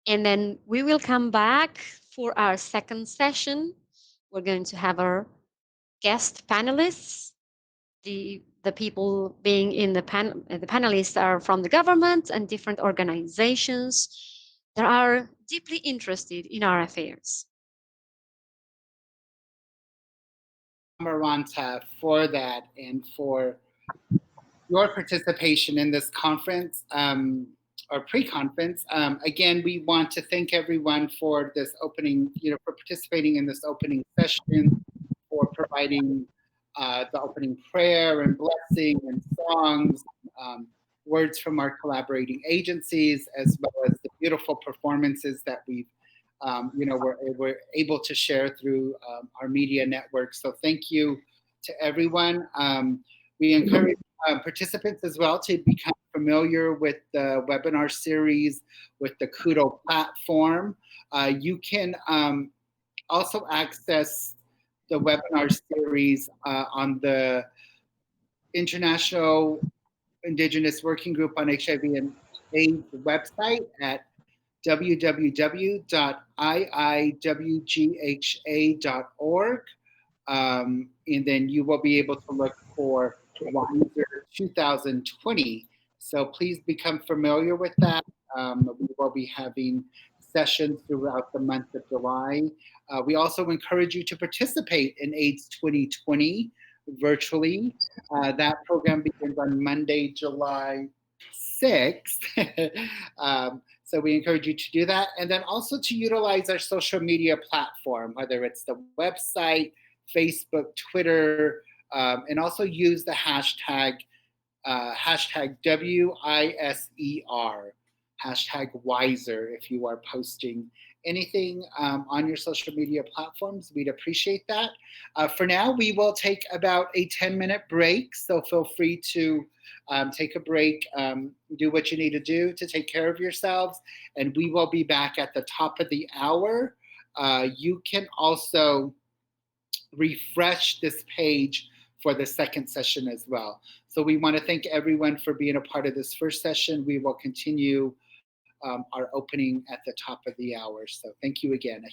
and then we will come back for our second session. We're going to have our guest panelists. The people being in the panelists are from the government and different organizations that are deeply interested in our affairs. Amaranta, for that and for your participation in this conference or pre-conference. Again, we want to thank everyone for this opening, for participating in this opening session, for providing the opening prayer and blessing and songs, words from our collaborating agencies, as well as the beautiful performances that we've we're able to share through our media network. So thank you to everyone. We encourage participants as well to become familiar with the webinar series, with the Kudo platform. You can also access the webinar series on the International Indigenous Working Group on HIV and AIDS website at www.iiwgha.org. And then you will be able to look for Wiser 2020. So please become familiar with that. We will be having sessions throughout the month of July. We also encourage you to participate in AIDS 2020 virtually. That program begins on Monday, July 6th. So we encourage you to do that. And then also to utilize our social media platform, whether it's the website, Facebook, Twitter, and also use the hashtag WISER, hashtag Wiser, if you are posting anything on your social media platforms. We'd appreciate that. For now, we will take about a 10-minute break, so feel free to take a break, do what you need to do to take care of yourselves, and we will be back at the top of the hour. You can also refresh this page for the second session as well. So we want to thank everyone for being a part of this first session. We will continue our opening at the top of the hour. So thank you again.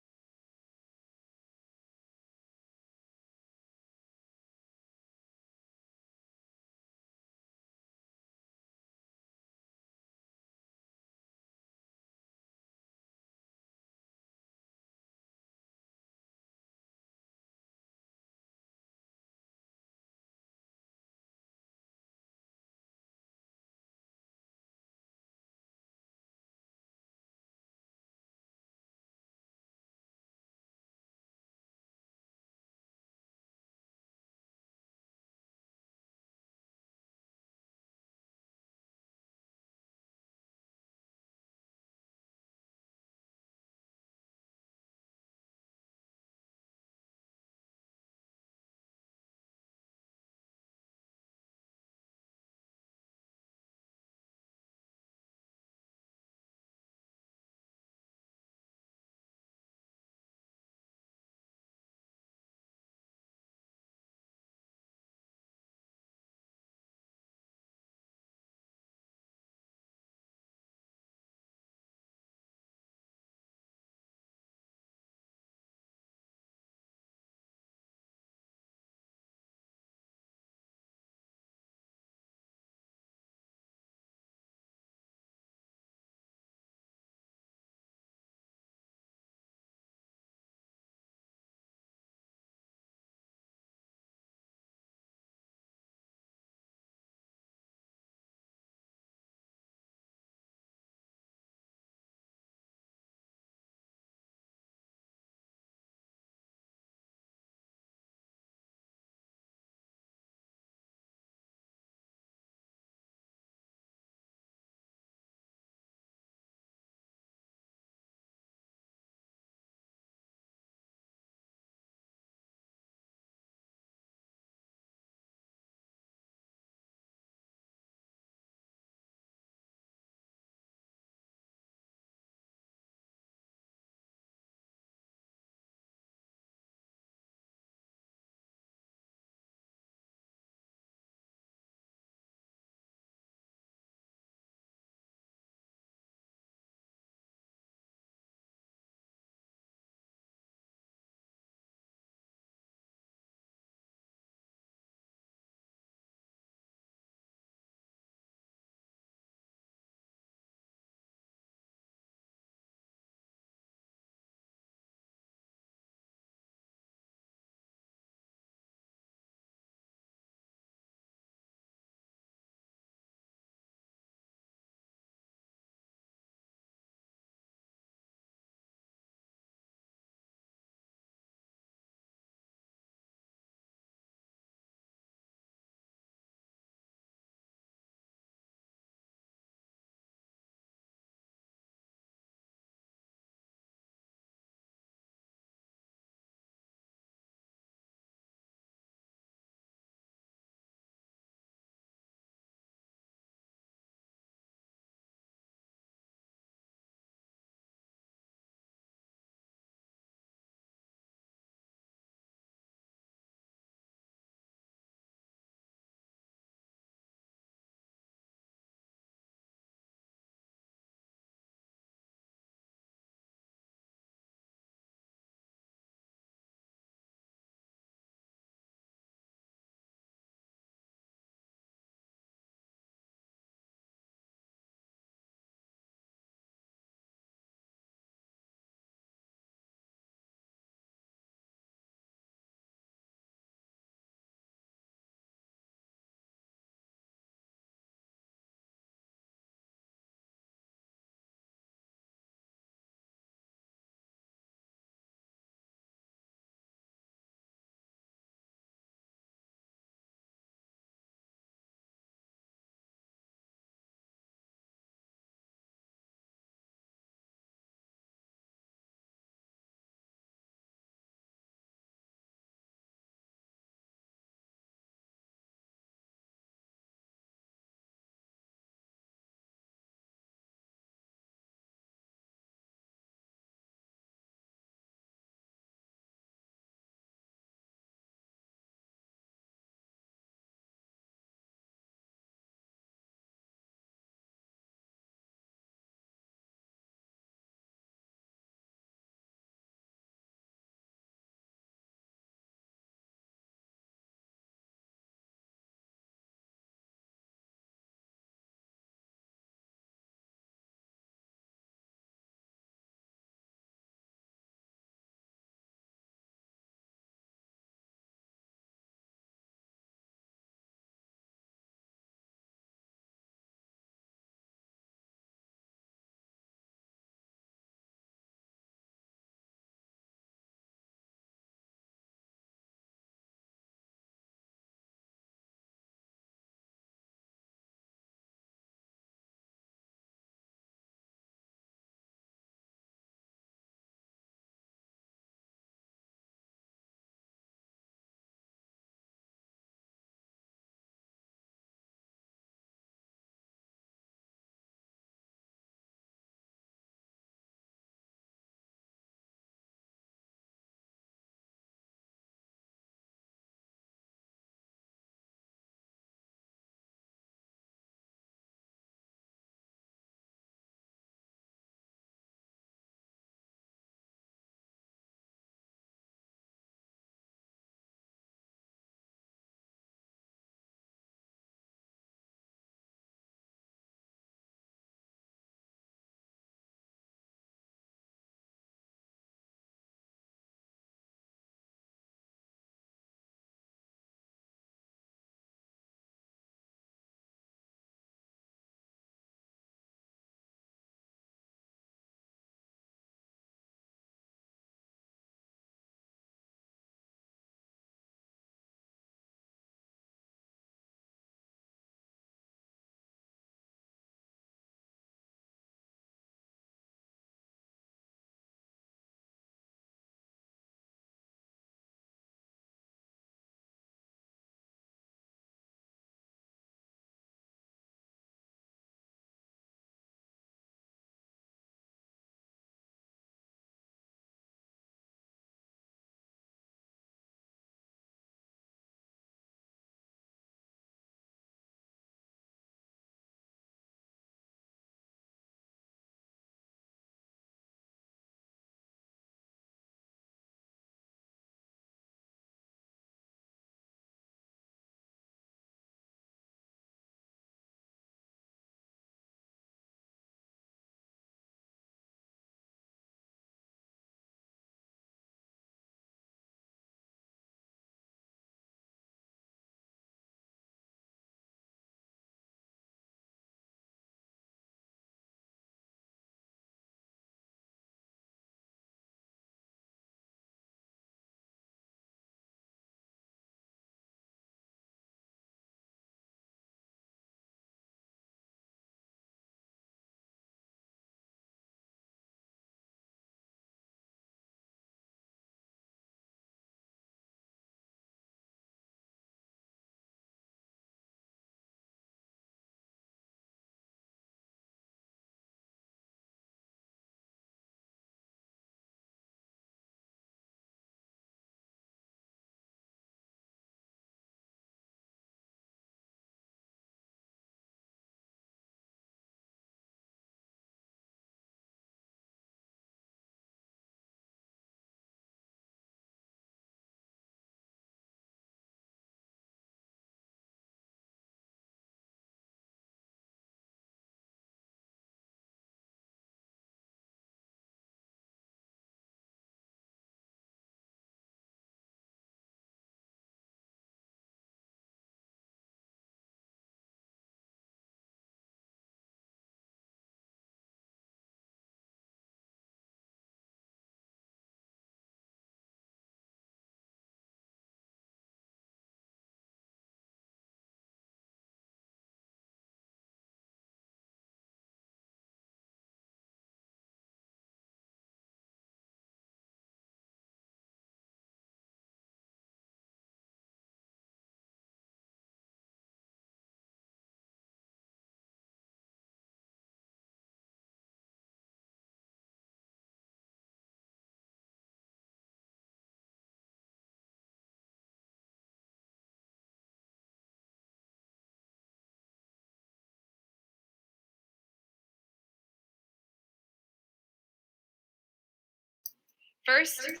First,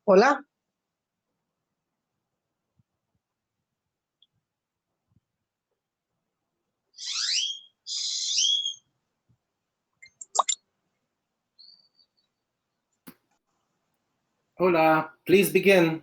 Hola. Hola, please begin.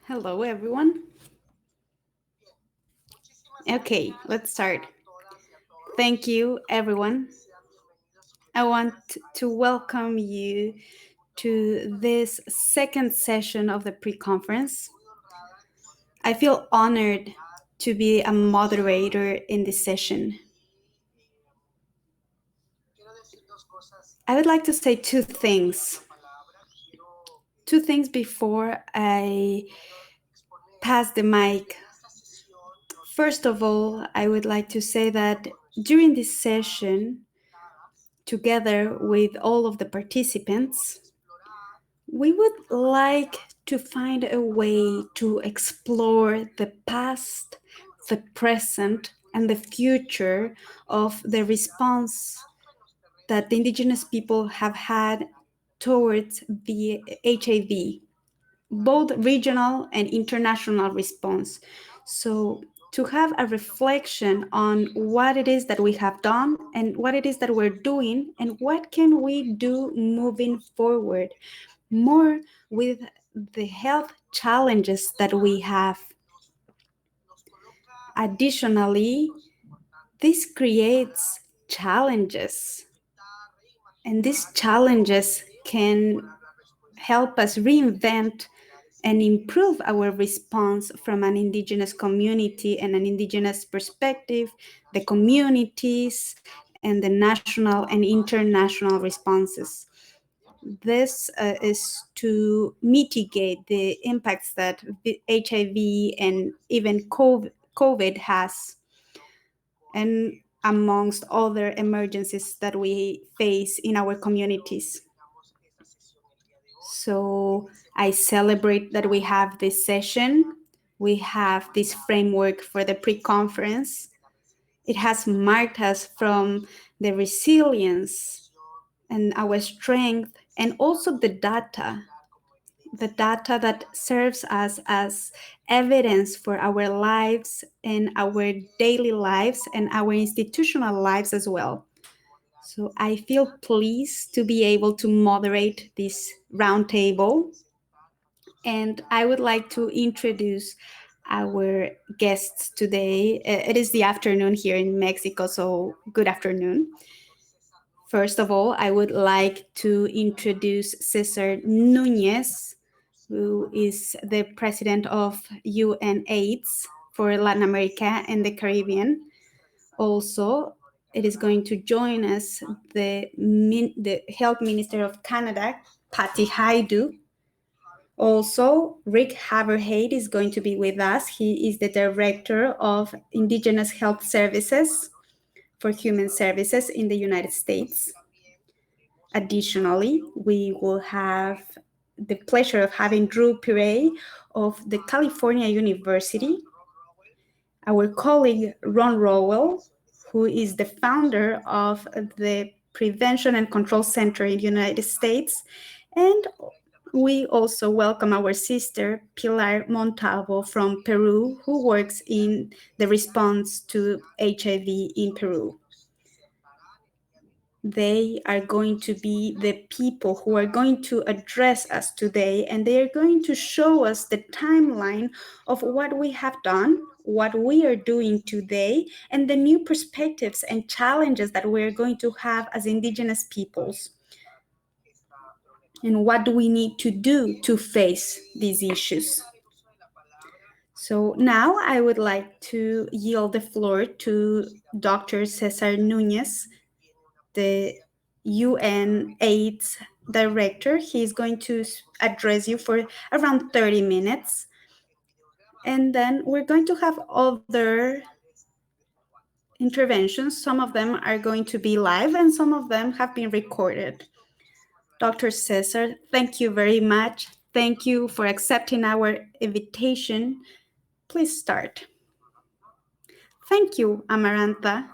Hello, everyone. Okay, let's start. Thank you, everyone. I want to welcome you to this second session of the pre-conference. I feel honored to be a moderator in this session. I would like to say two things. Two things before I pass the mic. First of all, I would like to say that during this session, together with all of the participants, we would like to find a way to explore the past, the present, and the future of the response that the Indigenous people have had towards the HIV, both regional and international response. So to have a reflection on what it is that we have done and what it is that we're doing and what can we do moving forward, more with the health challenges that we have. Additionally, this creates challenges. And these challenges can help us reinvent and improve our response from an Indigenous community and an Indigenous perspective, the communities, and the national and international responses. This is to mitigate the impacts that HIV and even COVID has, and amongst other emergencies that we face in our communities. So I celebrate that we have this session. We have this framework for the pre-conference. It has marked us from the resilience and our strength, and also the data that serves us as evidence for our lives and our daily lives and our institutional lives as well. So I feel pleased to be able to moderate this roundtable. And I would like to introduce our guests today. It is the afternoon here in Mexico, so good afternoon. First of all, I would like to introduce Cesar Nunez, who is the president of UNAIDS for Latin America and the Caribbean. Also, it is going to join us the Health Minister of Canada, Patty Hajdu. Also, Rick Haverhade is going to be with us. He is the Director of Indigenous Health Services for Human Services in the United States. Additionally, we will have the pleasure of having Drew Pirey of the California University, our colleague Ron Rowell, who is the founder of the Prevention and Control Center in the United States, and we also welcome our sister Pilar Montalvo from Peru, who works in the response to HIV in Peru. They are going to be the people who are going to address us today, and they are going to show us the timeline of what we have done, what we are doing today, and the new perspectives and challenges that we're going to have as Indigenous peoples. And what do we need to do to face these issues? So now I would like to yield the floor to Dr. Cesar Nunez, the UNAIDS director. He's going to address you for around 30 minutes. And then we're going to have other interventions. Some of them are going to be live and some of them have been recorded. Dr. Cesar, thank you very much. Thank you for accepting our invitation. Please start. Thank you, Amaranta.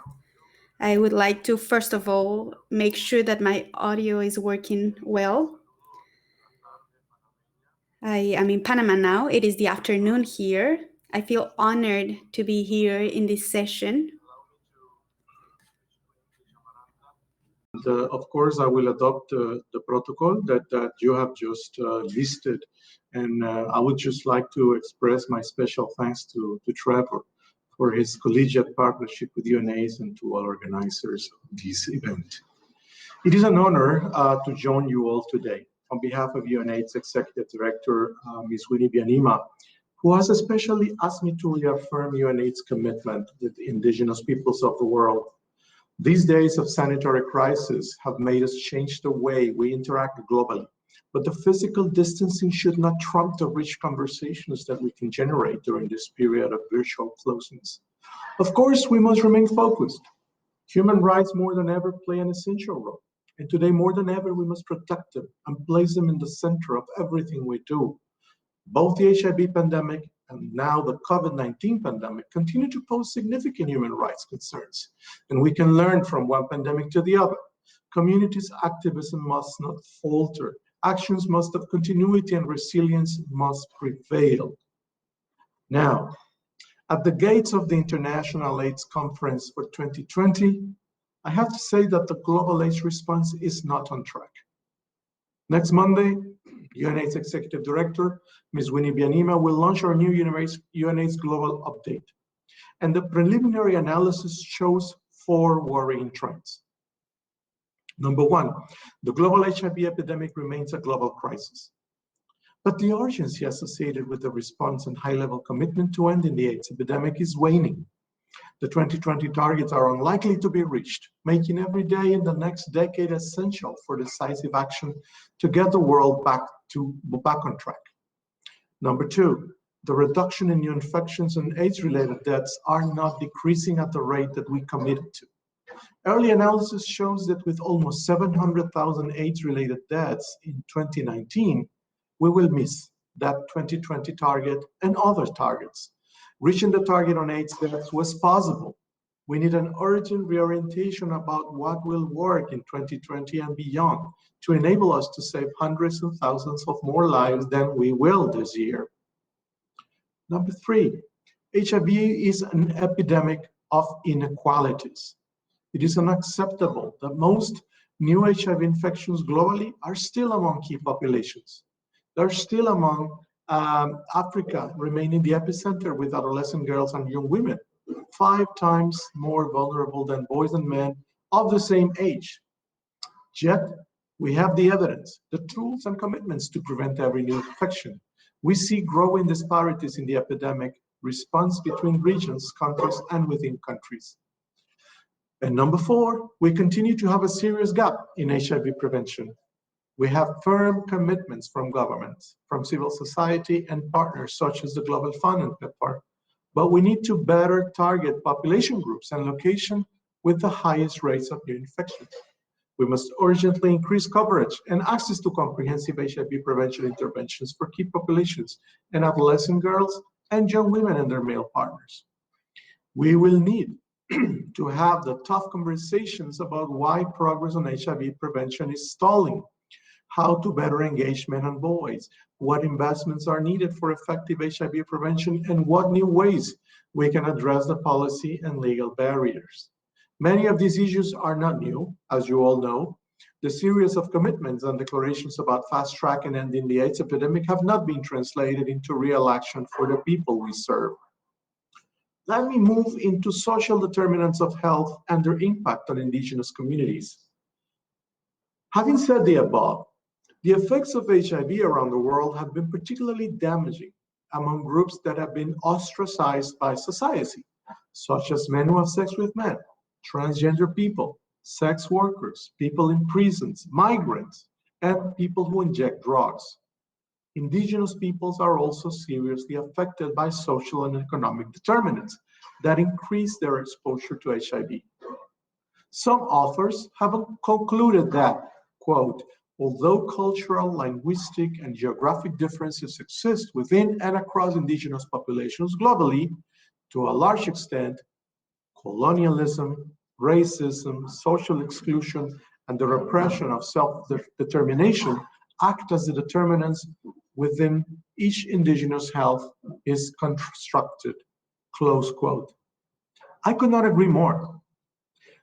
I would like to, first of all, make sure that my audio is working well. I am in Panama now. It is the afternoon here. I feel honored to be here in this session. Of course, I will adopt the protocol that you have just listed. And I would just like to express my special thanks to Trevor for his collegiate partnership with UNAIDS and to all organizers of this event. It is an honor to join you all today. On behalf of UNAIDS Executive Director, Ms. Winnie Bianima, who has especially asked me to reaffirm UNAIDS' commitment with the indigenous peoples of the world. These days of sanitary crisis have made us change the way we interact globally, but the physical distancing should not trump the rich conversations that we can generate during this period of virtual closeness. Of course, we must remain focused. Human rights more than ever play an essential role, and today more than ever we must protect them and place them in the center of everything we do. Both the HIV pandemic and now the COVID-19 pandemic continue to pose significant human rights concerns, and we can learn from one pandemic to the other. Communities' activism must not falter. Actions must have continuity and resilience must prevail. Now, at the gates of the International AIDS Conference for 2020, I have to say that the global AIDS response is not on track. Next Monday, UNAIDS Executive Director, Ms. Winnie Bianima, will launch our new UNAIDS Global Update. And the preliminary analysis shows 4 worrying trends. Number 1, the global HIV epidemic remains a global crisis. But the urgency associated with the response and high-level commitment to ending the AIDS epidemic is waning. The 2020 targets are unlikely to be reached, making every day in the next decade essential for decisive action to get the world back on track. Number 2, the reduction in new infections and AIDS-related deaths are not decreasing at the rate that we committed to. Early analysis shows that with almost 700,000 AIDS-related deaths in 2019, we will miss that 2020 target and other targets. Reaching the target on AIDS deaths was possible. We need an urgent reorientation about what will work in 2020 and beyond to enable us to save hundreds and thousands of more lives than we will this year. Number 3, HIV is an epidemic of inequalities. It is unacceptable that most new HIV infections globally are still among key populations. They're still among Africa, remaining the epicenter with adolescent girls and young women, 5 times more vulnerable than boys and men of the same age. Yet, we have the evidence, the tools and commitments to prevent every new infection. We see growing disparities in the epidemic response between regions, countries, and within countries. And number 4, we continue to have a serious gap in HIV prevention. We have firm commitments from governments, from civil society, and partners such as the Global Fund and PEPFAR, but we need to better target population groups and locations with the highest rates of new infections. We must urgently increase coverage and access to comprehensive HIV prevention interventions for key populations and adolescent girls and young women and their male partners. We will need to have the tough conversations about why progress on HIV prevention is stalling, how to better engage men and boys, what investments are needed for effective HIV prevention, and what new ways we can address the policy and legal barriers. Many of these issues are not new, as you all know. The series of commitments and declarations about fast track and ending the AIDS epidemic have not been translated into real action for the people we serve. Let me move into social determinants of health and their impact on indigenous communities. Having said the above, the effects of HIV around the world have been particularly damaging among groups that have been ostracized by society, such as men who have sex with men, transgender people, sex workers, people in prisons, migrants, and people who inject drugs. Indigenous peoples are also seriously affected by social and economic determinants that increase their exposure to HIV. Some authors have concluded that, quote, although cultural, linguistic, and geographic differences exist within and across indigenous populations globally, to a large extent, colonialism, racism, social exclusion, and the repression of self-determination act as the determinants within each indigenous health is constructed, close quote. I could not agree more.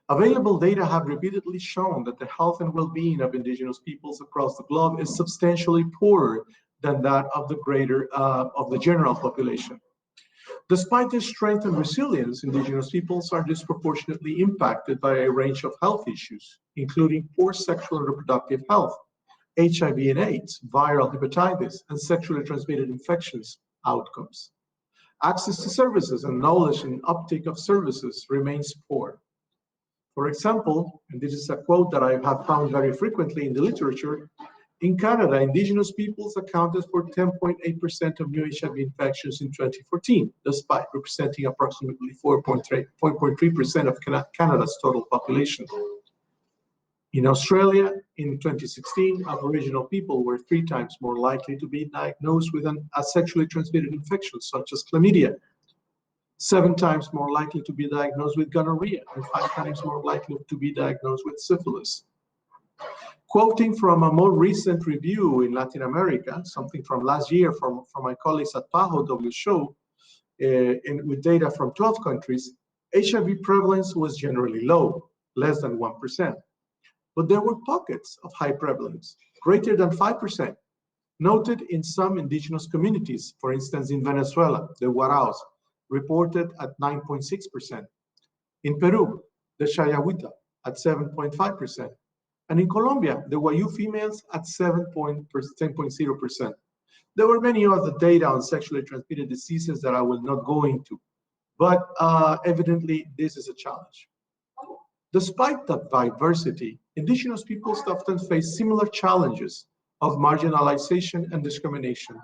Available data have repeatedly shown that the health and well-being of indigenous peoples across the globe is substantially poorer than that of the general population. Despite this strength and resilience, indigenous peoples are disproportionately impacted by a range of health issues, including poor sexual and reproductive health, HIV and AIDS, viral hepatitis, and sexually transmitted infections outcomes. Access to services and knowledge and uptake of services remains poor. For example, and this is a quote that I have found very frequently in the literature, in Canada, indigenous peoples accounted for 10.8% of new HIV infections in 2014, despite representing approximately 4.3% of Canada's total population. In Australia, in 2016, Aboriginal people were 3 times more likely to be diagnosed with a sexually transmitted infection, such as chlamydia, 7 times more likely to be diagnosed with gonorrhea, and 5 times more likely to be diagnosed with syphilis. Quoting from a more recent review in Latin America, something from last year from my colleagues at PAHO WHO, with data from 12 countries, HIV prevalence was generally low, less than 1%. But there were pockets of high prevalence, greater than 5%, noted in some indigenous communities. For instance, in Venezuela, the Huaraos reported at 9.6%. In Peru, the Shayawita at 7.5%. And in Colombia, the Wayu females at 10.0%. There were many other data on sexually transmitted diseases that I will not go into, but evidently this is a challenge. Despite that diversity, indigenous peoples often face similar challenges of marginalization and discrimination,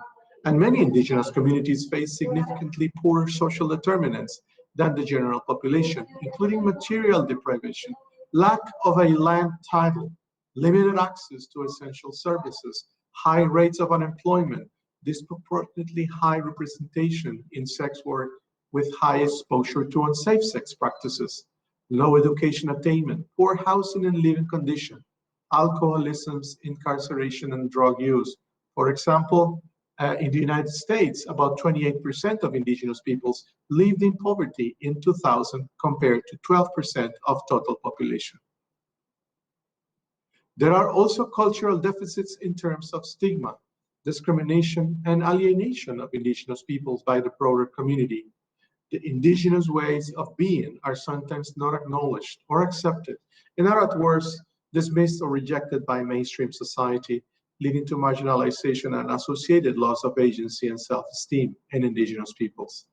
and many indigenous communities face significantly poorer social determinants than the general population, including material deprivation, lack of a land title, limited access to essential services, high rates of unemployment, disproportionately high representation in sex work with high exposure to unsafe sex practices, low education attainment, poor housing and living condition, alcoholism, incarceration, and drug use. For example, in the United States, about 28% of indigenous peoples lived in poverty in 2000 compared to 12% of total population. There are also cultural deficits in terms of stigma, discrimination, and alienation of indigenous peoples by the broader community. The indigenous ways of being are sometimes not acknowledged or accepted, and are at worst dismissed or rejected by mainstream society, leading to marginalization and associated loss of agency and self-esteem in indigenous peoples.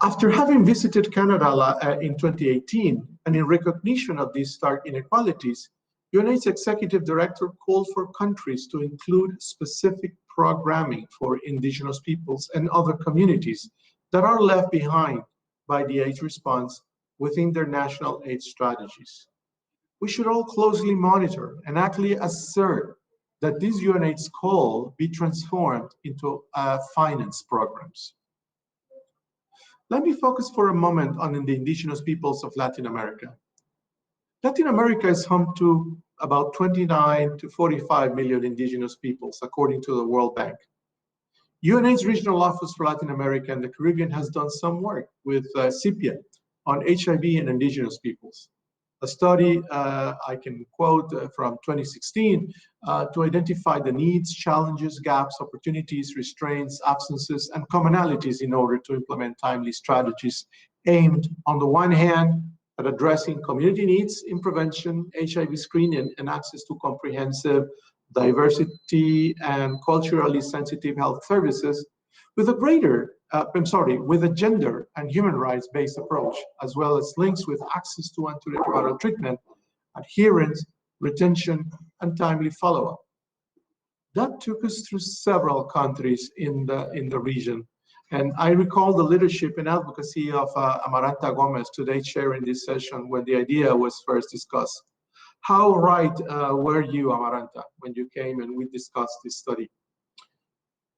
After having visited Canada in 2018, and in recognition of these stark inequalities, UNAIDS Executive Director called for countries to include specific programming for indigenous peoples and other communities that are left behind by the AIDS response within their national AIDS strategies. We should all closely monitor and actively assert that this UNAIDS call be transformed into finance programs. Let me focus for a moment on the indigenous peoples of Latin America. Latin America is home to about 29 to 45 million indigenous peoples, according to the World Bank. UNAIDS Regional Office for Latin America and the Caribbean has done some work with CIPIA on HIV and indigenous peoples. A study I can quote from 2016 to identify the needs, challenges, gaps, opportunities, restraints, absences, and commonalities in order to implement timely strategies aimed, on the one hand, at addressing community needs in prevention, HIV screening, and access to comprehensive diversity and culturally sensitive health services, with with a gender and human rights-based approach, as well as links with access to antiretroviral treatment, adherence, retention, and timely follow-up. That took us through several countries in the region. And I recall the leadership and advocacy of Amaranta Gomez today chairing this session when the idea was first discussed. How right were you, Amaranta, when you came and we discussed this study?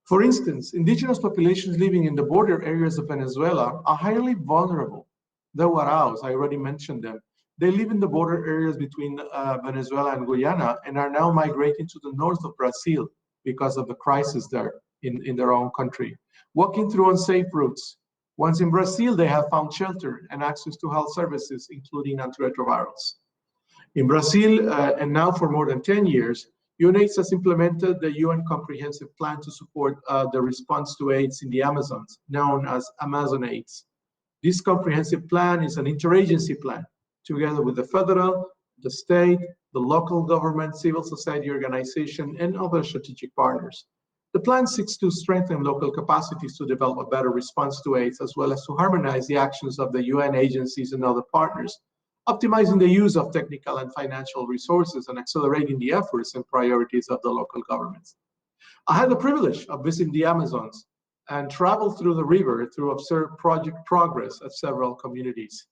For instance, indigenous populations living in the border areas of Venezuela are highly vulnerable. The Waraos, I already mentioned them. They live in the border areas between Venezuela and Guyana and are now migrating to the north of Brazil because of the crisis there in their own country, walking through unsafe routes. Once in Brazil, they have found shelter and access to health services, including antiretrovirals. In Brazil, and now for more than 10 years, UNAIDS has implemented the UN Comprehensive Plan to support the response to AIDS in the Amazons, known as AmazonAIDS. This comprehensive plan is an interagency plan, together with the federal, the state, the local government, civil society organization, and other strategic partners. The plan seeks to strengthen local capacities to develop a better response to AIDS, as well as to harmonize the actions of the UN agencies and other partners, optimizing the use of technical and financial resources and accelerating the efforts and priorities of the local governments. I had the privilege of visiting the Amazons and travel through the river to observe project progress at several communities.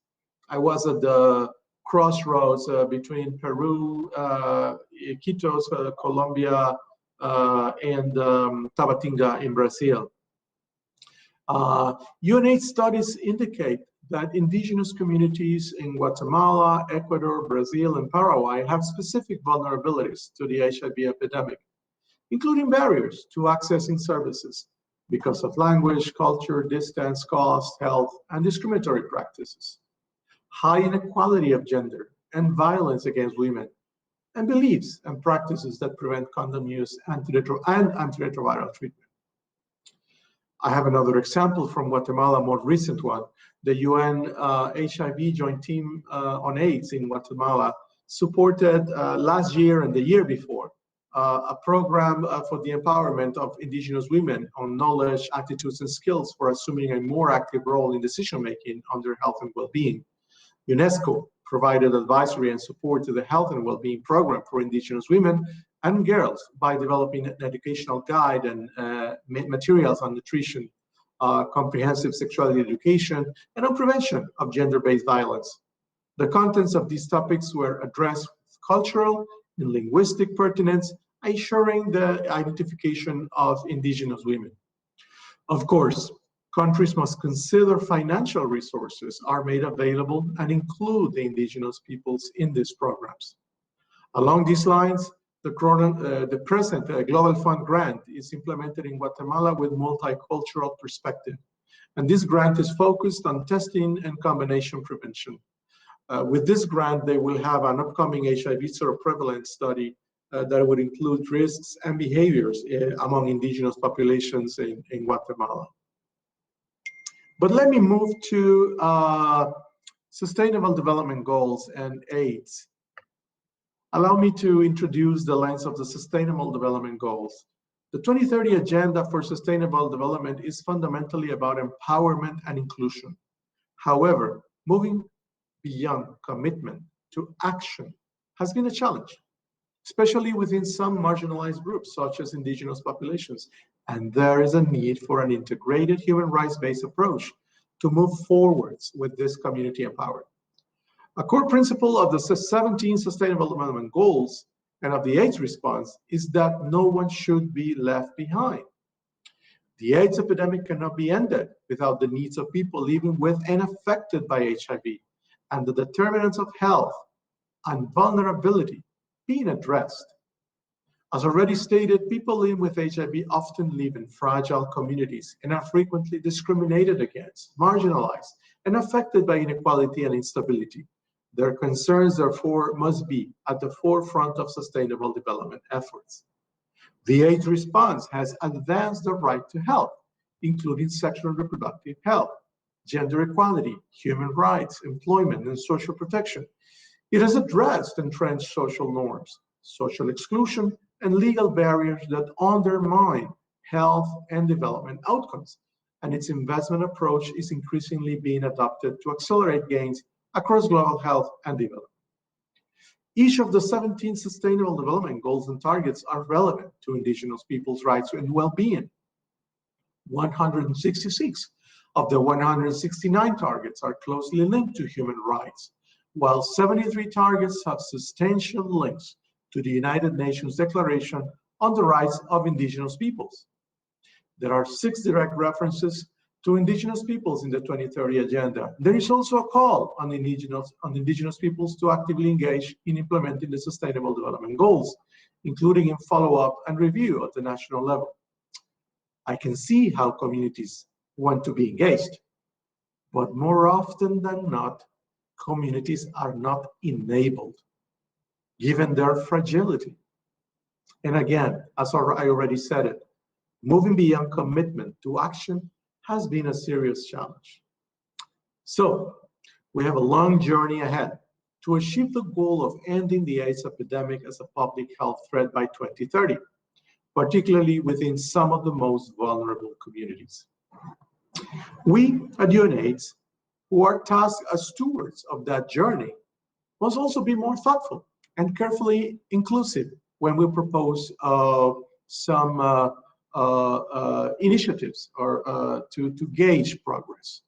I was at the crossroads between Peru, Iquitos, Colombia, and Tabatinga in Brazil. UNAIDS studies indicate that indigenous communities in Guatemala, Ecuador, Brazil, and Paraguay have specific vulnerabilities to the HIV epidemic, including barriers to accessing services because of language, culture, distance, cost, health, and discriminatory practices, high inequality of gender and violence against women, and beliefs and practices that prevent condom use and antiretroviral treatment. I have another example from Guatemala, more recent one. The UN HIV Joint Team on AIDS in Guatemala supported last year and the year before a program for the empowerment of indigenous women on knowledge, attitudes, and skills for assuming a more active role in decision-making on their health and well-being. UNESCO provided advisory and support to the health and well-being program for indigenous women and girls by developing an educational guide and materials on nutrition, comprehensive sexuality education, and on prevention of gender-based violence. The contents of these topics were addressed with cultural and linguistic pertinence, ensuring the identification of indigenous women. Of course, countries must consider financial resources are made available and include the indigenous peoples in these programs. Along these lines, the present Global Fund grant is implemented in Guatemala with multicultural perspective. And this grant is focused on testing and combination prevention. With this grant, they will have an upcoming HIV seroprevalence study that would include risks and behaviors among indigenous populations in Guatemala. But let me move to Sustainable Development Goals and AIDS. Allow me to introduce the lens of the Sustainable Development Goals. The 2030 Agenda for Sustainable Development is fundamentally about empowerment and inclusion. However, moving beyond commitment to action has been a challenge, especially within some marginalized groups, such as indigenous populations. And there is a need for an integrated human rights-based approach to move forwards with this community empowerment. A core principle of the 17 Sustainable Development Goals and of the AIDS response is that no one should be left behind. The AIDS epidemic cannot be ended without the needs of people living with and affected by HIV, and the determinants of health and vulnerability being addressed. As already stated, people living with HIV often live in fragile communities and are frequently discriminated against, marginalized, and affected by inequality and instability. Their concerns, therefore, must be at the forefront of sustainable development efforts. The AIDS response has advanced the right to health, including sexual and reproductive health, gender equality, human rights, employment, and social protection. It has addressed entrenched social norms, social exclusion, and legal barriers that undermine health and development outcomes. And its investment approach is increasingly being adopted to accelerate gains across global health and development. Each of the 17 Sustainable Development Goals and targets are relevant to indigenous peoples' rights and well-being. 166 of the 169 targets are closely linked to human rights, while 73 targets have substantial links to the United Nations Declaration on the Rights of Indigenous Peoples. There are 6 direct references to indigenous peoples in the 2030 Agenda. There is also a call on indigenous peoples to actively engage in implementing the Sustainable Development Goals, including in follow-up and review at the national level. I can see how communities want to be engaged, but more often than not, communities are not enabled, given their fragility. And again, as I already said it, moving beyond commitment to action has been a serious challenge. So we have a long journey ahead to achieve the goal of ending the AIDS epidemic as a public health threat by 2030, particularly within some of the most vulnerable communities. We at UNAIDS, who are tasked as stewards of that journey, must also be more thoughtful and carefully inclusive when we propose some initiatives or to gauge progress.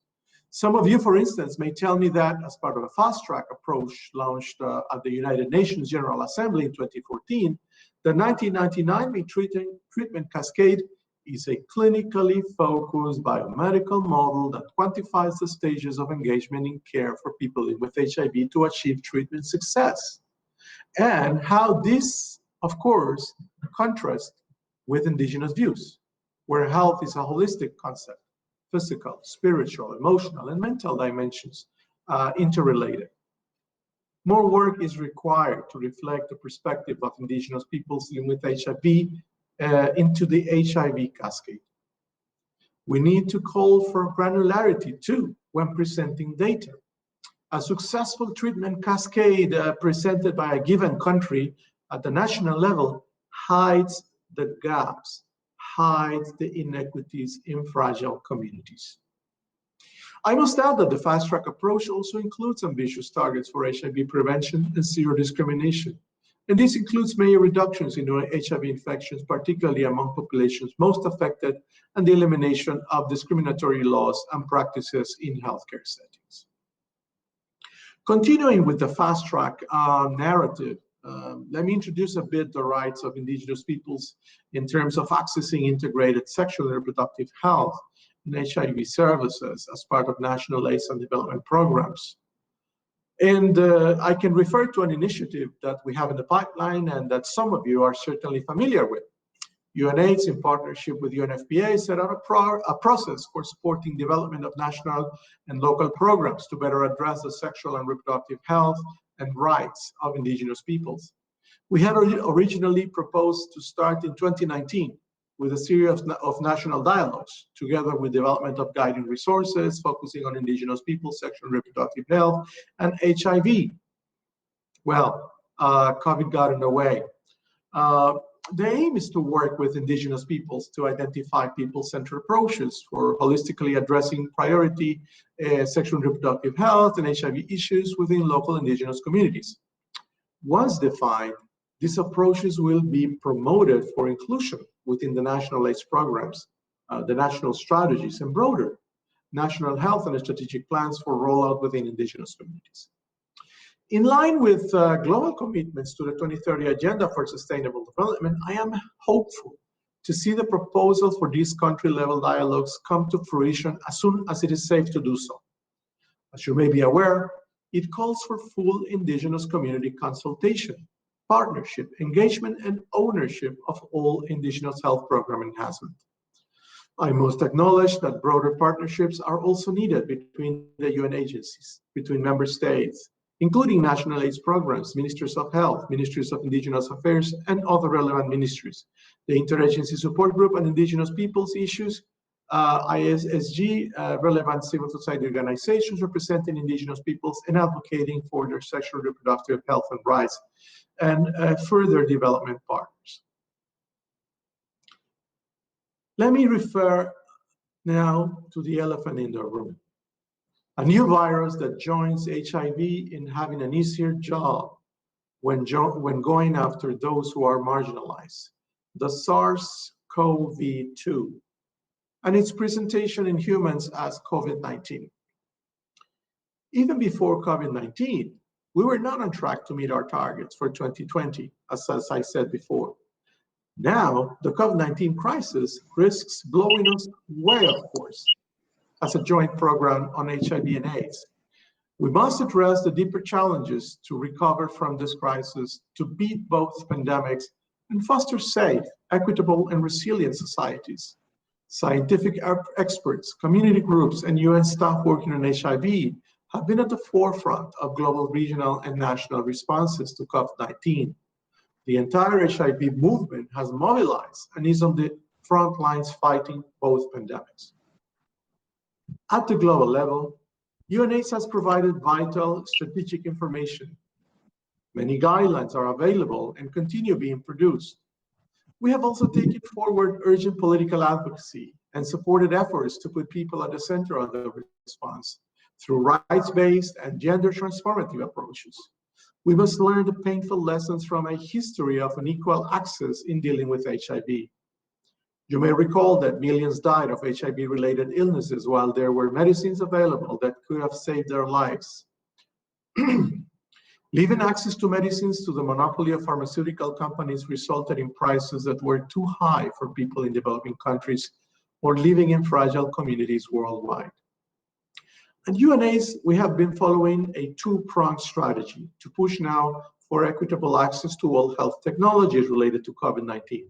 Some of you, for instance, may tell me that as part of a fast-track approach launched at the United Nations General Assembly in 2014, the 1999 treatment cascade is a clinically focused biomedical model that quantifies the stages of engagement in care for people living with HIV to achieve treatment success. And how this, of course, contrasts with indigenous views, where health is a holistic concept, physical, spiritual, emotional, and mental dimensions interrelated. More work is required to reflect the perspective of indigenous peoples living with HIV into the HIV cascade. We need to call for granularity too when presenting data. A successful treatment cascade presented by a given country at the national level hides the gaps, hides the inequities in fragile communities. I must add that the fast-track approach also includes ambitious targets for HIV prevention and zero discrimination. And this includes major reductions in HIV infections, particularly among populations most affected, and the elimination of discriminatory laws and practices in healthcare settings. Continuing with the fast-track narrative, let me introduce a bit the rights of Indigenous peoples in terms of accessing integrated sexual and reproductive health and HIV services as part of national AIDS and development programs. And I can refer to an initiative that we have in the pipeline and that some of you are certainly familiar with. UNAIDS, in partnership with UNFPA, set out a process for supporting development of national and local programs to better address the sexual and reproductive health and rights of Indigenous peoples. We had originally proposed to start in 2019 with a series of national dialogues, together with development of guiding resources focusing on Indigenous peoples' sexual and reproductive health and HIV. Well, COVID got in the way. The aim is to work with Indigenous peoples to identify people-centered approaches for holistically addressing priority sexual and reproductive health and HIV issues within local Indigenous communities. Once defined, these approaches will be promoted for inclusion within the national AIDS programs, the national strategies, and broader national health and strategic plans for rollout within Indigenous communities. In line with global commitments to the 2030 Agenda for Sustainable Development, I am hopeful to see the proposal for these country-level dialogues come to fruition as soon as it is safe to do so. As you may be aware, it calls for full Indigenous community consultation, partnership, engagement, and ownership of all Indigenous health program enhancement. I must acknowledge that broader partnerships are also needed between the UN agencies, between member states, including national AIDS programs, ministries of health, ministries of Indigenous affairs, and other relevant ministries, the Interagency Support Group on Indigenous Peoples Issues, ISSG, relevant civil society organizations representing Indigenous peoples and advocating for their sexual and reproductive health and rights, and further development partners. Let me refer now to the elephant in the room. A new virus that joins HIV in having an easier job when going after those who are marginalized, the SARS-CoV-2, and its presentation in humans as COVID-19. Even before COVID-19, we were not on track to meet our targets for 2020, as I said before. Now, the COVID-19 crisis risks blowing us away, of course, as a joint program on HIV and AIDS. We must address the deeper challenges to recover from this crisis, to beat both pandemics and foster safe, equitable, and resilient societies. Scientific experts, community groups, and UN staff working on HIV have been at the forefront of global, regional, and national responses to COVID-19. The entire HIV movement has mobilized and is on the front lines fighting both pandemics. At the global level, UNAIDS has provided vital strategic information. Many guidelines are available and continue being produced. We have also taken forward urgent political advocacy and supported efforts to put people at the center of the response through rights-based and gender-transformative approaches. We must learn the painful lessons from a history of unequal access in dealing with HIV. You may recall that millions died of HIV-related illnesses while there were medicines available that could have saved their lives. Leaving access to medicines to the monopoly of pharmaceutical companies resulted in prices that were too high for people in developing countries or living in fragile communities worldwide. At UNAIDS, we have been following a two-pronged strategy to push now for equitable access to all health technologies related to COVID-19.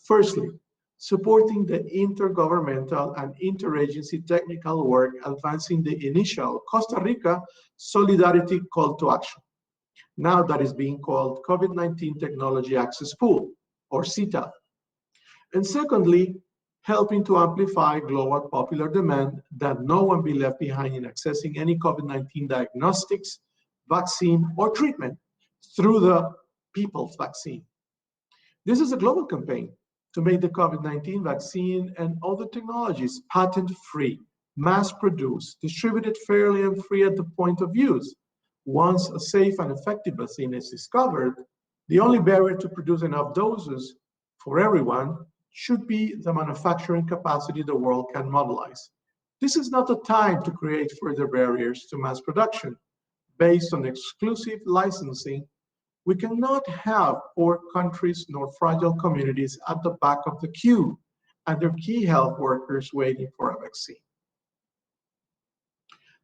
Firstly, supporting the intergovernmental and interagency technical work advancing the initial Costa Rica Solidarity Call to Action. Now that is being called COVID-19 Technology Access Pool, or CTAP. And secondly, helping to amplify global popular demand that no one be left behind in accessing any COVID-19 diagnostics, vaccine, or treatment through the people's vaccine. This is a global campaign to make the COVID-19 vaccine and other technologies patent-free, mass-produced, distributed fairly and free at the point of use. Once a safe and effective vaccine is discovered, the only barrier to produce enough doses for everyone should be the manufacturing capacity the world can mobilize. This is not the time to create further barriers to mass production. Based on exclusive licensing, we cannot have poor countries nor fragile communities at the back of the queue and their key health workers waiting for a vaccine.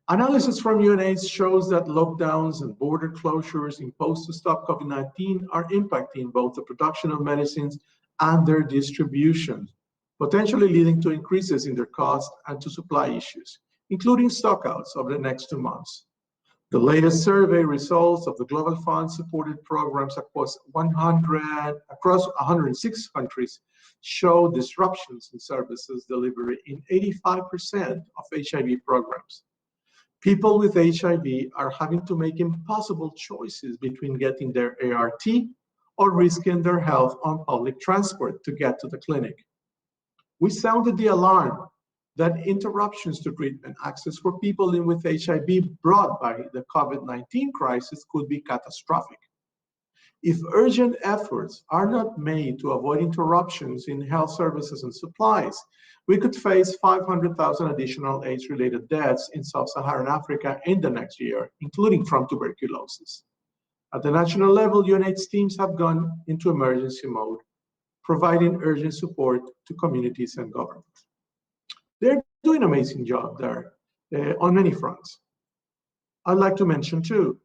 Analysis from UNAIDS shows that lockdowns and border closures imposed to stop COVID-19 are impacting both the production of medicines and their distribution, potentially leading to increases in their cost and to supply issues, including stockouts over the next 2 months. The latest survey results of the Global Fund supported programs across 106 countries show disruptions in services delivery in 85% of HIV programs. People with HIV are having to make impossible choices between getting their ART or risking their health on public transport to get to the clinic. We sounded the alarm that interruptions to treatment access for people living with HIV brought by the COVID-19 crisis could be catastrophic. If urgent efforts are not made to avoid interruptions in health services and supplies, we could face 500,000 additional AIDS-related deaths in sub-Saharan Africa in the next year, including from tuberculosis. At the national level, UNAIDS teams have gone into emergency mode, providing urgent support to communities and governments. They're doing an amazing job there on many fronts. I'd like to mention two.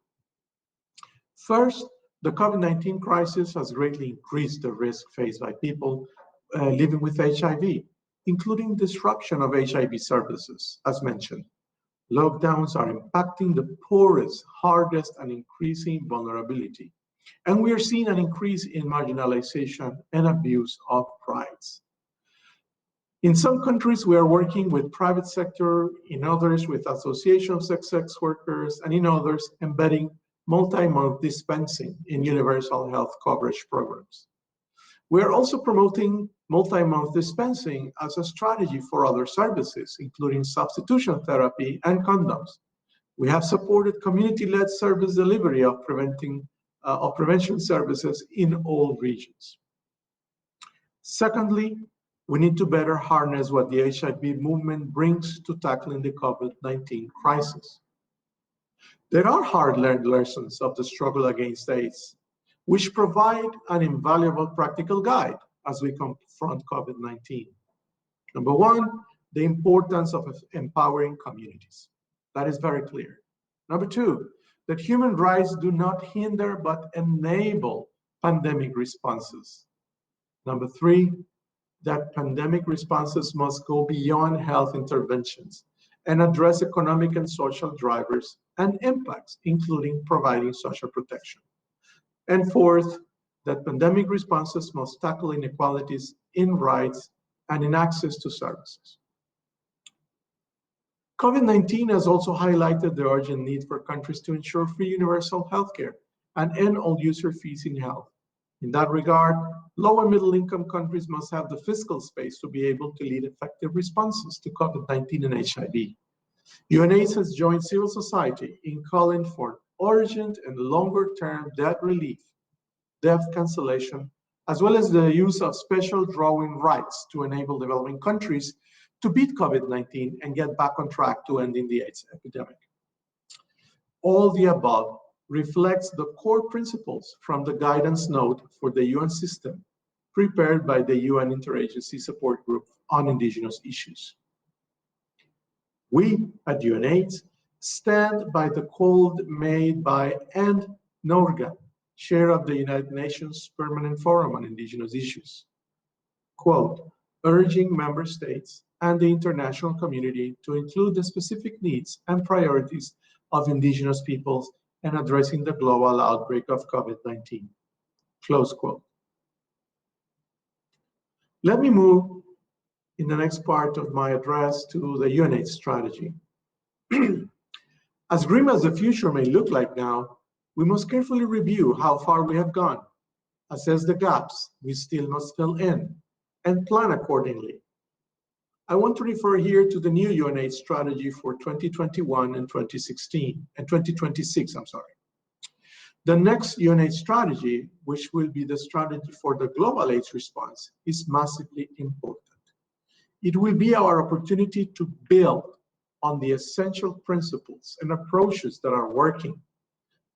First, the COVID-19 crisis has greatly increased the risk faced by people living with HIV, including disruption of HIV services, as mentioned. Lockdowns are impacting the poorest, hardest, and increasing vulnerability. And we are seeing an increase in marginalization and abuse of rights. In some countries, we are working with private sector, in others with associations of sex workers, and in others, embedding multi-month dispensing in universal health coverage programs. We are also promoting multi-month dispensing as a strategy for other services, including substitution therapy and condoms. We have supported community-led service delivery of prevention services in all regions. Secondly, we need to better harness what the HIV movement brings to tackling the COVID-19 crisis. There are hard-learned lessons of the struggle against AIDS, which provide an invaluable practical guide as we confront COVID-19. Number one, the importance of empowering communities. That is very clear. Number two, that human rights do not hinder but enable pandemic responses. Number three, that pandemic responses must go beyond health interventions and address economic and social drivers and impacts, including providing social protection. And fourth, that pandemic responses must tackle inequalities in rights and in access to services. COVID-19 has also highlighted the urgent need for countries to ensure free universal healthcare and end all user fees in health. In that regard, low and middle income countries must have the fiscal space to be able to lead effective responses to COVID-19 and HIV. UNAIDS has joined civil society in calling for urgent and longer-term debt relief, debt cancellation, as well as the use of special drawing rights to enable developing countries to beat COVID-19 and get back on track to ending the AIDS epidemic. All the above reflects the core principles from the guidance note for the UN system prepared by the UN Interagency Support Group on Indigenous Issues. We at UNAIDS stand by the call made by NORGA, chair of the United Nations Permanent Forum on Indigenous Issues, quote, urging member states and the international community to include the specific needs and priorities of Indigenous peoples and addressing the global outbreak of COVID-19, close quote. Let me move in the next part of my address to the UNAIDS strategy. As grim as the future may look like now, we must carefully review how far we have gone, assess the gaps we still must fill in, and plan accordingly. I want to refer here to the new UNAIDS strategy for 2021 and 2026, I'm sorry. The next UNAIDS strategy, which will be the strategy for the global AIDS response, is massively important. It will be our opportunity to build on the essential principles and approaches that are working,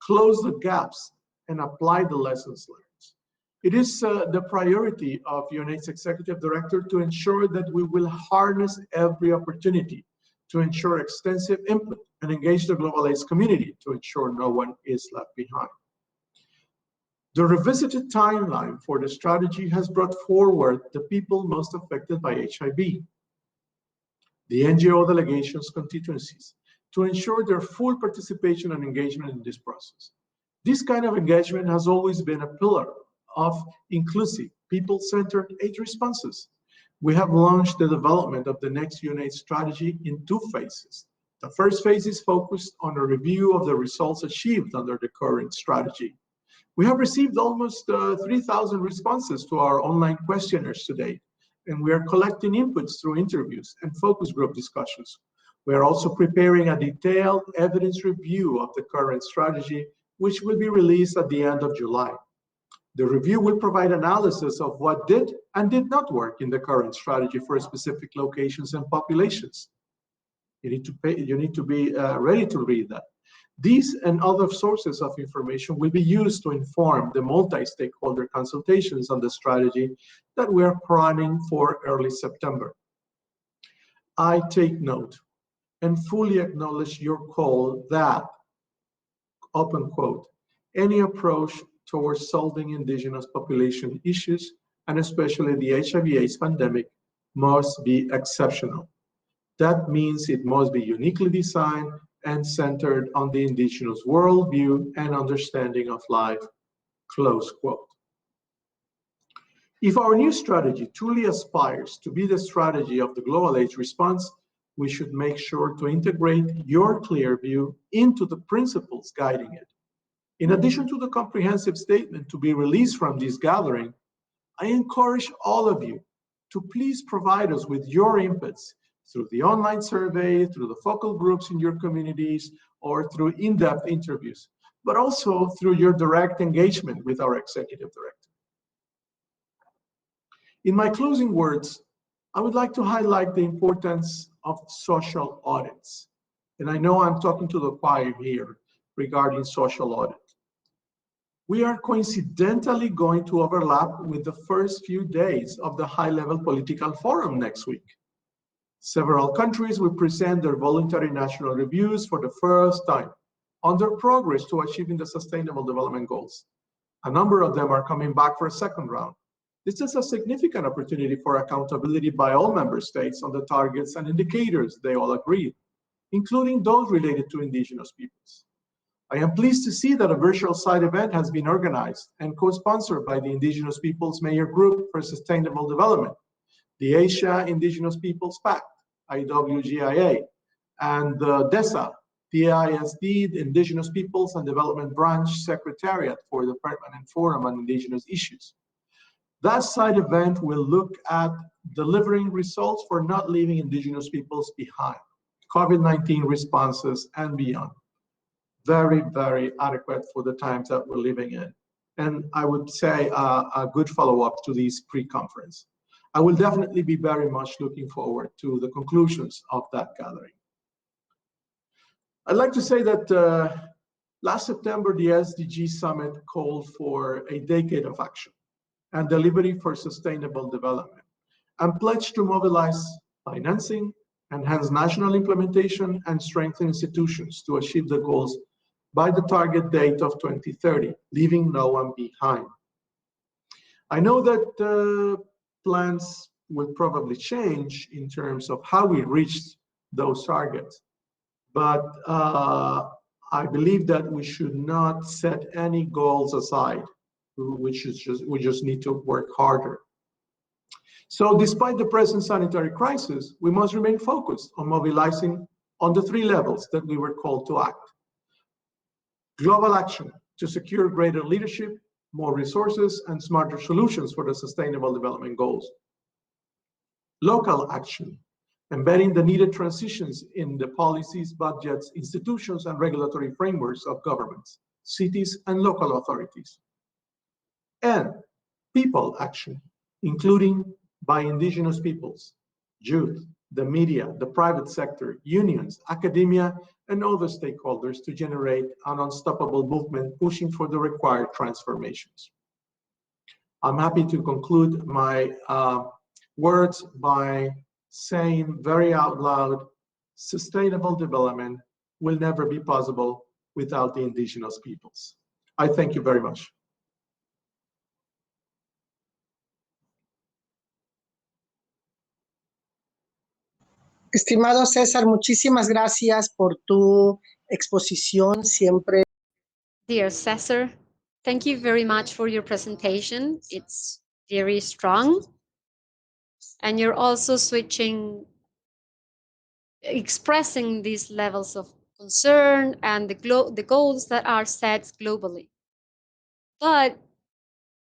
close the gaps, and apply the lessons learned. It is the priority of UNAIDS Executive Director to ensure that we will harness every opportunity to ensure extensive input and engage the global AIDS community to ensure no one is left behind. The revisited timeline for the strategy has brought forward the people most affected by HIV, the NGO delegations' constituencies, to ensure their full participation and engagement in this process. This kind of engagement has always been a pillar of inclusive, people-centered AIDS responses. We have launched the development of the next UNAIDS strategy in 2 phases. The first phase is focused on a review of the results achieved under the current strategy. We have received almost 3,000 responses to our online questionnaires today, and we are collecting inputs through interviews and focus group discussions. We are also preparing a detailed evidence review of the current strategy, which will be released at the end of July. The review will provide analysis of what did and did not work in the current strategy for specific locations and populations. You need to be ready to read that. These and other sources of information will be used to inform the multi-stakeholder consultations on the strategy that we are planning for early September. I take note and fully acknowledge your call that, open quote, any approach towards solving indigenous population issues, and especially the HIV/AIDS pandemic, must be exceptional. That means it must be uniquely designed and centered on the indigenous worldview and understanding of life, close quote. If our new strategy truly aspires to be the strategy of the global AIDS response, we should make sure to integrate your clear view into the principles guiding it. In addition to the comprehensive statement to be released from this gathering, I encourage all of you to please provide us with your inputs through the online survey, through the focal groups in your communities, or through in-depth interviews, but also through your direct engagement with our executive director. In my closing words, I would like to highlight the importance of social audits. And I know I'm talking to the choir here regarding social audit. We are coincidentally going to overlap with the first few days of the high-level political forum next week. Several countries will present their voluntary national reviews for the first time on their progress to achieving the Sustainable Development Goals. A number of them are coming back for a second round. This is a significant opportunity for accountability by all member states on the targets and indicators they all agreed, including those related to indigenous peoples. I am pleased to see that a virtual side event has been organized and co-sponsored by the Indigenous Peoples Mayor Group for Sustainable Development, the Asia Indigenous Peoples Pact, IWGIA, and the DESA, TISD, the Indigenous Peoples and Development Branch Secretariat for the Permanent Forum on Indigenous Issues. That side event will look at delivering results for not leaving Indigenous peoples behind, COVID-19 responses and beyond. Very, very adequate for the times that we're living in. And I would say a good follow-up to this pre-conference. I will definitely be very much looking forward to the conclusions of that gathering. I'd like to say that last September, the SDG Summit called for a decade of action and delivery for sustainable development, and pledged to mobilize financing, enhance national implementation, and strengthen institutions to achieve the goals by the target date of 2030, leaving no one behind. I know that plans will probably change in terms of how we reach those targets, but I believe that we should not set any goals aside. We just need to work harder. So despite the present sanitary crisis, we must remain focused on mobilizing on the 3 levels that we were called to act. Global action to secure greater leadership, more resources, and smarter solutions for the Sustainable Development Goals. Local action, embedding the needed transitions in the policies, budgets, institutions, and regulatory frameworks of governments, cities, and local authorities. And people action, including by indigenous peoples, youth, the media, the private sector, unions, academia, and other stakeholders to generate an unstoppable movement pushing for the required transformations. I'm happy to conclude my words by saying very out loud, sustainable development will never be possible without the indigenous peoples. I thank you very much. Estimado César, muchísimas gracias por tu exposición siempre. Dear Cesar, thank you very much for your presentation. It's very strong. And you're also expressing these levels of concern and the goals that are set globally. But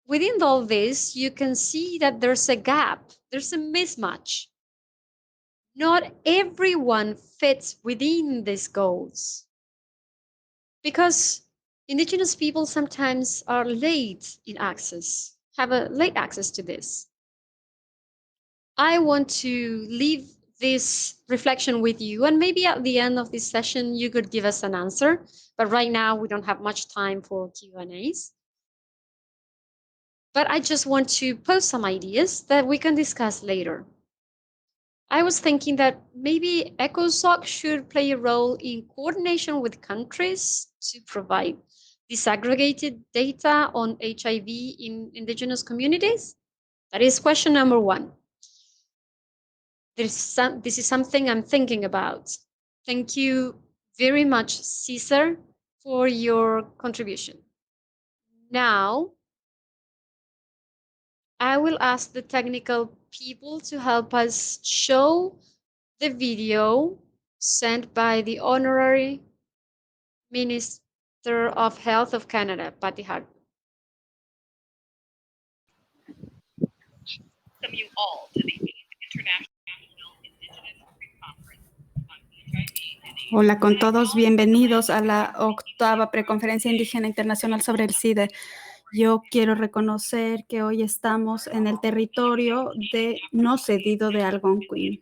within all this, you can see that there's a gap, there's a mismatch. Not everyone fits within these goals because indigenous people sometimes are late in access, have a late access to this. I want to leave this reflection with you, and maybe at the end of this session, you could give us an answer. But right now, we don't have much time for Q&As. But I just want to post some ideas that we can discuss later. I was thinking that maybe ECOSOC should play a role in coordination with countries to provide disaggregated data on HIV in indigenous communities. That is question number 1. This is something I'm thinking about. Thank you very much, Cesar, for your contribution. Now, I will ask the technical people to help us show the video sent by the Honorary Minister of Health of Canada, Patty Hart. Welcome you all to the 8th International Indigenous Pre-Conference on HIV. Hola con todos, bienvenidos a la 8ª Preconferencia Indígena Internacional sobre el SIDA. Yo quiero reconocer que hoy estamos en el territorio no cedido de Algonquin.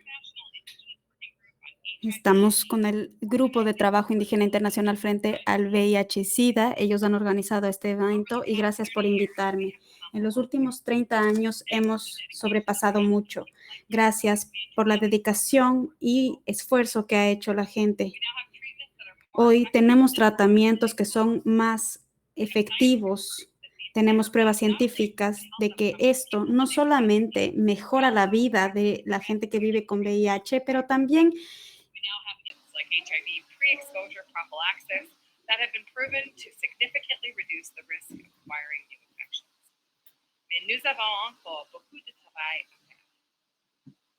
Estamos con el Grupo de Trabajo Indígena Internacional frente al VIH y SIDA. Ellos han organizado este evento y gracias por invitarme. En los últimos 30 años hemos sobrepasado mucho. Gracias por la dedicación y esfuerzo que ha hecho la gente. Hoy tenemos tratamientos que son más efectivos. Tenemos pruebas científicas de que esto no solamente mejora la vida de la gente que vive con VIH, pero también like HIV pre-exposure prophylaxis that have been proven to significantly reduce the risk of acquiring new infections. Mais nous avons encore beaucoup de travail à faire.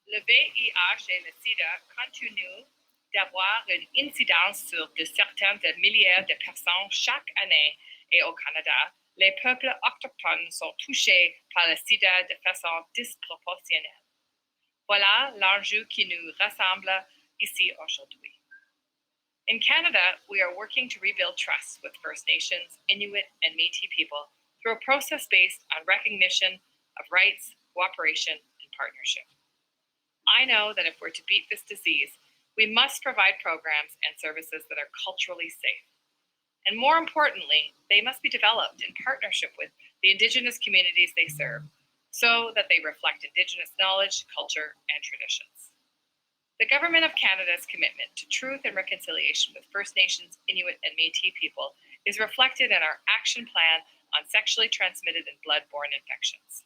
Le VIH et le SIDA continuent d'avoir une incidence sur de centaines de milliers de personnes chaque année et au Canada, les peuples autochtones sont touchés par le SIDA de façon disproportionnelle. Voilà l'enjeu qui nous rassemble ici aujourd'hui. In Canada, we are working to rebuild trust with First Nations, Inuit, and Métis people through a process based on recognition of rights, cooperation, and partnership. I know that if we're to beat this disease, we must provide programs and services that are culturally safe. And more importantly, they must be developed in partnership with the Indigenous communities they serve so that they reflect Indigenous knowledge, culture, and traditions. The Government of Canada's commitment to truth and reconciliation with First Nations, Inuit, and Métis people is reflected in our action plan on sexually transmitted and blood-borne infections.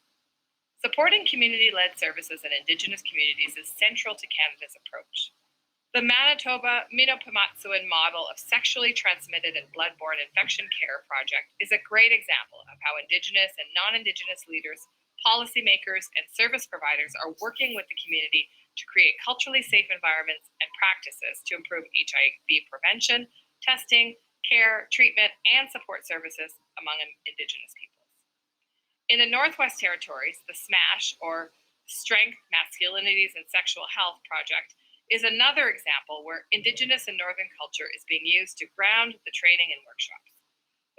Supporting community-led services in Indigenous communities is central to Canada's approach. The Manitoba Minopamatsuan model of sexually transmitted and blood-borne infection care project is a great example of how Indigenous and non-Indigenous leaders policymakers, and service providers are working with the community to create culturally safe environments and practices to improve HIV prevention, testing, care, treatment, and support services among Indigenous peoples. In the Northwest Territories, the SMASH, or Strength, Masculinities, and Sexual Health Project, is another example where Indigenous and Northern culture is being used to ground the training and workshops.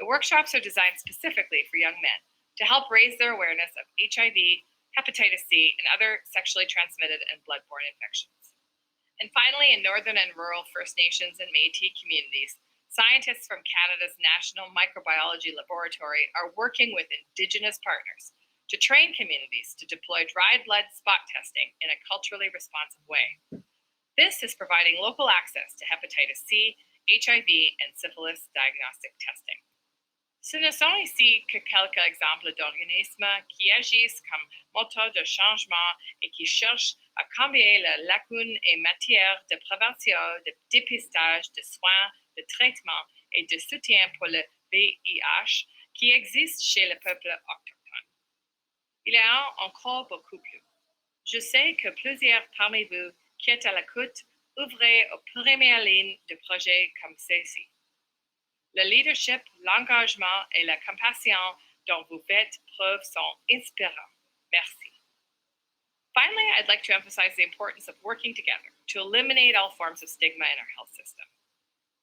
The workshops are designed specifically for young men to help raise their awareness of HIV, hepatitis C, and other sexually transmitted and bloodborne infections. And finally, in Northern and rural First Nations and Métis communities, scientists from Canada's National Microbiology Laboratory are working with Indigenous partners to train communities to deploy dried blood spot testing in a culturally responsive way. This is providing local access to hepatitis C, HIV, and syphilis diagnostic testing. Ce ne sont ici que quelques exemples d'organismes qui agissent comme moteur de changement et qui cherchent à combler les lacunes en matière de prévention, de dépistage, de soins, de traitement et de soutien pour le VIH qui existent chez le peuple autochtone. Il y en a encore beaucoup plus. Je sais que plusieurs parmi vous qui êtes à l'écoute ouvrez aux premières lignes de projets comme ceci. Le leadership, l'engagement et la compassion dont vous faites preuve sont inspirants. Merci. Finally, I'd like to emphasize the importance of working together to eliminate all forms of stigma in our health system.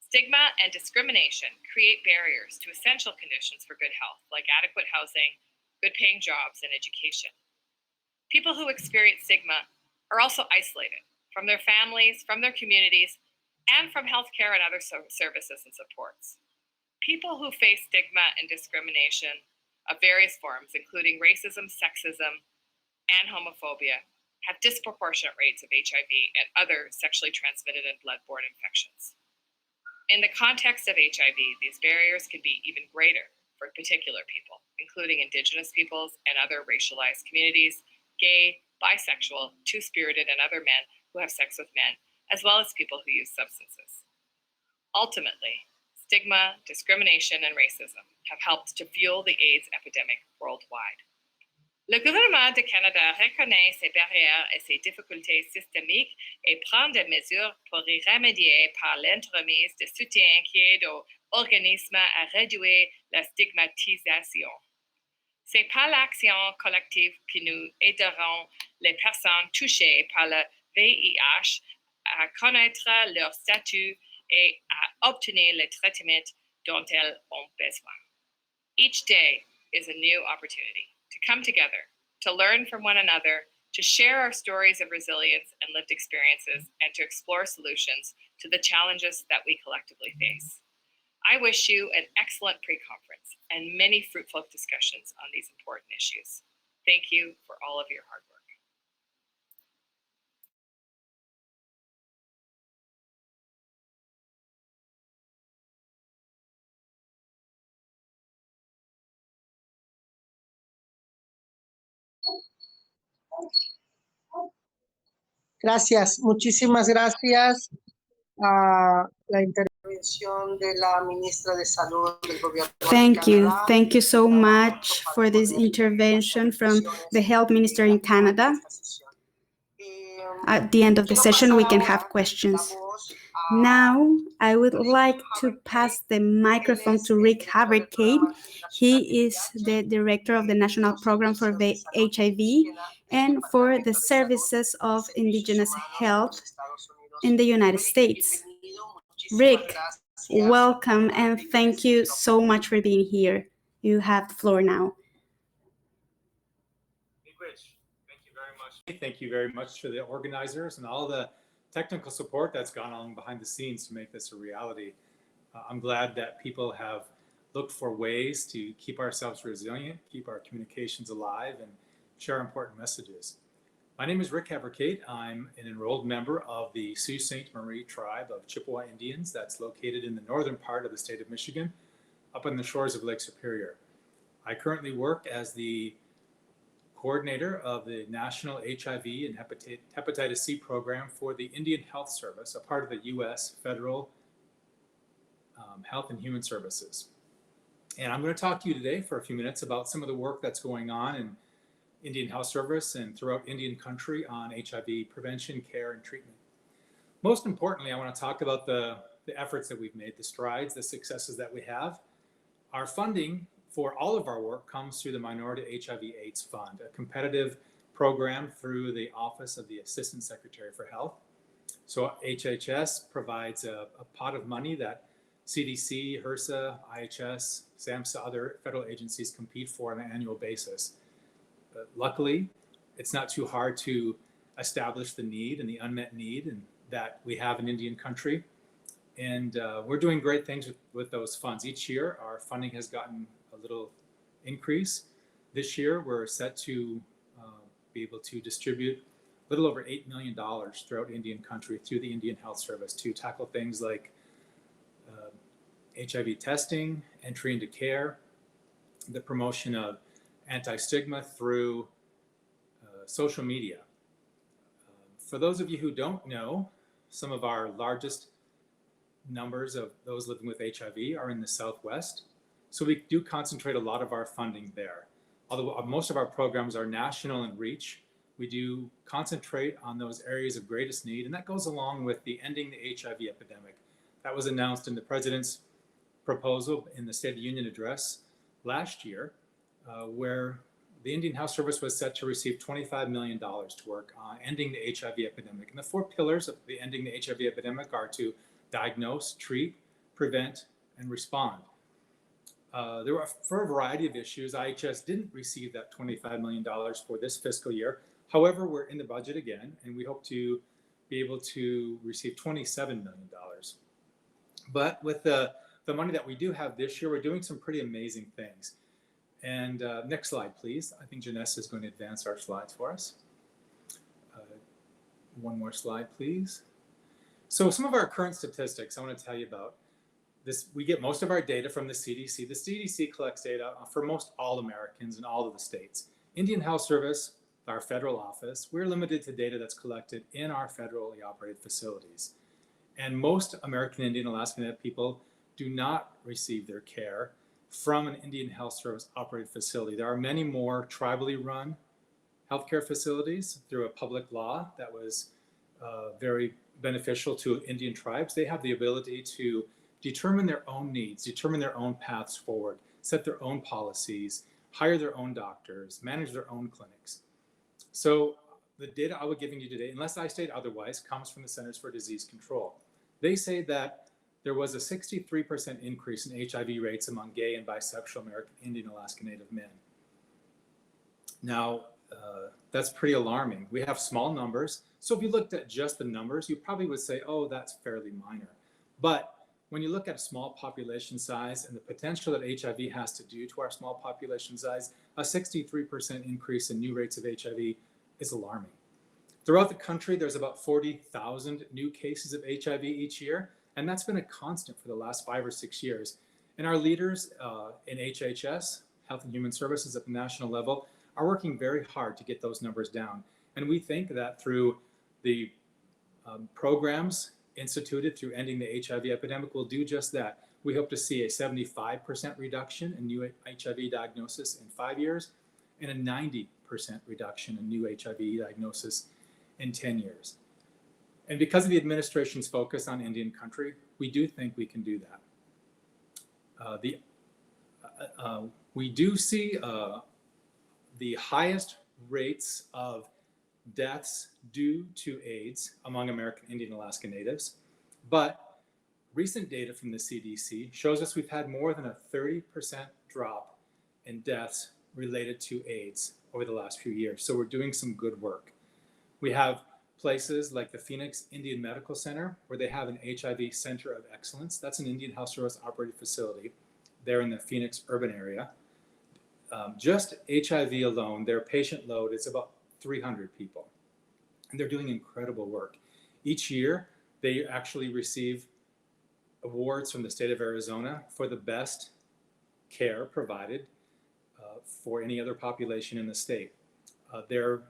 Stigma and discrimination create barriers to essential conditions for good health, like adequate housing, good paying jobs, and education. People who experience stigma are also isolated from their families, from their communities, and from healthcare and other services and supports. People who face stigma and discrimination of various forms, including racism, sexism, and homophobia, have disproportionate rates of HIV and other sexually transmitted and bloodborne infections. In the context of HIV, these barriers can be even greater for particular people, including Indigenous peoples and other racialized communities, gay, bisexual, two-spirited, and other men who have sex with men, as well as people who use substances. Ultimately, stigma, discrimination, and racism have helped to fuel the AIDS epidemic worldwide. Le gouvernement du Canada reconnaît ces barrières et ces difficultés systémiques et prend des mesures pour y remédier par l'entremise de soutien qui aide aux organismes à réduire la stigmatisation. C'est par l'action collective que nous aiderons les personnes touchées par le VIH à connaître leur statut et à obtenir les traitements dont elles ont besoin. Each day is a new opportunity to come together, to learn from one another, to share our stories of resilience and lived experiences, and to explore solutions to the challenges that we collectively face. I wish you an excellent pre-conference and many fruitful discussions on these important issues. Thank you for all of your hard work. Gracias, muchísimas gracias a la intervención de la ministra de Salud del Gobierno. Thank you so much for this intervention from the Health Minister in Canada. At the end of the session, we can have questions. Now, I would like to pass the microphone to Rick Haverkade. He is the director of the National Program for HIV and for the Services of Indigenous Health in the United States. Rick, welcome and thank you so much for being here. You have the floor now. Thank you very much to the organizers and all the technical support that's gone on behind the scenes to make this a reality. I'm glad that people have looked for ways to keep ourselves resilient, keep our communications alive, and share important messages. My name is Rick Haverkade. I'm an enrolled member of the Sault Ste. Marie tribe of Chippewa Indians that's located in the northern part of the state of Michigan, up on the shores of Lake Superior. I currently work as the coordinator of the National HIV and Hepatitis C program for the Indian Health Service, a part of the U.S. Federal Health and Human Services. And I'm going to talk to you today for a few minutes about some of the work that's going on Indian Health Service and throughout Indian country on HIV prevention, care, and treatment. Most importantly, I want to talk about the efforts that we've made, the strides, the successes that we have. Our funding for all of our work comes through the Minority HIV/AIDS Fund, a competitive program through the Office of the Assistant Secretary for Health. So HHS provides a pot of money that CDC, HRSA, IHS, SAMHSA, other federal agencies compete for on an annual basis. Luckily, it's not too hard to establish the need and the unmet need and that we have in Indian country. And we're doing great things with those funds. Each year, our funding has gotten a little increase. This year, we're set to be able to distribute a little over $8 million throughout Indian country through the Indian Health Service to tackle things like HIV testing, entry into care, the promotion of anti-stigma through social media. For those of you who don't know, some of our largest numbers of those living with HIV are in the Southwest. So we do concentrate a lot of our funding there. Although most of our programs are national in reach, we do concentrate on those areas of greatest need, and that goes along with the ending the HIV epidemic. That was announced in the President's proposal in the State of the Union address last year, where the Indian Health Service was set to receive $25 million to work on ending the HIV epidemic. And the 4 pillars of the ending the HIV epidemic are to diagnose, treat, prevent, and respond. There were for a variety of issues. IHS didn't receive that $25 million for this fiscal year. However, we're in the budget again, and we hope to be able to receive $27 million. But with the money that we do have this year, we're doing some pretty amazing things. And next slide, please. I think Janessa is going to advance our slides for us. One more slide, please. So some of our current statistics I want to tell you about. This, we get most of our data from the CDC. The CDC collects data for most all Americans in all of the states. Indian Health Service, our federal office, we're limited to data that's collected in our federally operated facilities. And most American Indian Alaska Native people do not receive their care from an Indian Health Service operated facility. There are many more tribally run healthcare facilities through a public law that was very beneficial to Indian tribes. They have the ability to determine their own needs, determine their own paths forward, set their own policies, hire their own doctors, manage their own clinics. So the data I will be giving you today, unless I state otherwise, comes from the Centers for Disease Control. They say that there was a 63% increase in HIV rates among gay and bisexual American Indian Alaska Native men. Now, that's pretty alarming. We have small numbers. So if you looked at just the numbers, you probably would say, oh, that's fairly minor. But when you look at a small population size and the potential that HIV has to do to our small population size, a 63% increase in new rates of HIV is alarming. Throughout the country, there's about 40,000 new cases of HIV each year, and that's been a constant for the last 5 or 6 years. And our leaders in HHS, Health and Human Services at the national level, are working very hard to get those numbers down. And we think that through the programs instituted through ending the HIV epidemic will do just that. We hope to see a 75% reduction in new HIV diagnosis in 5 years and a 90% reduction in new HIV diagnosis in 10 years. And because of the administration's focus on Indian country, we do think we can do that. We do see the highest rates of deaths due to AIDS among American Indian Alaska Natives, but recent data from the CDC shows us we've had more than a 30% drop in deaths related to AIDS over the last few years. So we're doing some good work. We have places like the Phoenix Indian Medical Center, where they have an HIV Center of Excellence. That's an Indian Health Service operated facility there in the Phoenix urban area. Just HIV alone, their patient load is about 300 people. And they're doing incredible work. Each year, they actually receive awards from the state of Arizona for the best care provided for any other population in the state. Their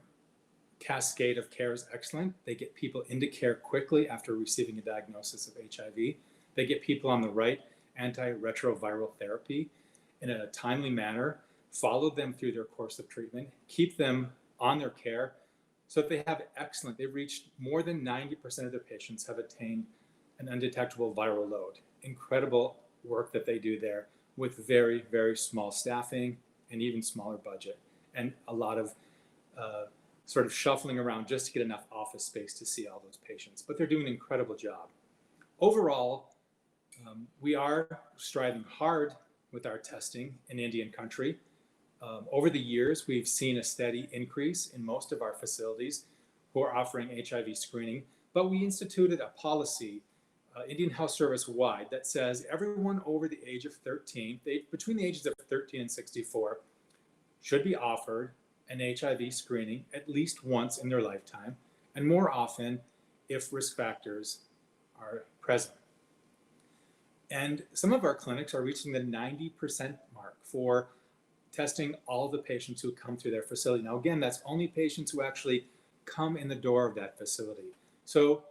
cascade of care is excellent. They get people into care quickly after receiving a diagnosis of HIV. They get people on the right antiretroviral therapy in a timely manner. follow them through their course of treatment, keep them on their care so that they have excellent, they've reached more than 90% of their patients have attained an undetectable viral load. Incredible work that they do there with very, very small staffing and even smaller budget, and a lot of sort of shuffling around just to get enough office space to see all those patients. But they're doing an incredible job. Overall, we are striving hard with our testing in Indian country. Over the years, we've seen a steady increase in most of our facilities who are offering HIV screening, but we instituted a policy, Indian Health Service wide, that says everyone over the age of 13, between the ages of 13 and 64, should be offered an HIV screening at least once in their lifetime, and more often if risk factors are present. And some of our clinics are reaching the 90% mark for testing all the patients who come through their facility. Now, again, that's only patients who actually come in the door of that facility. So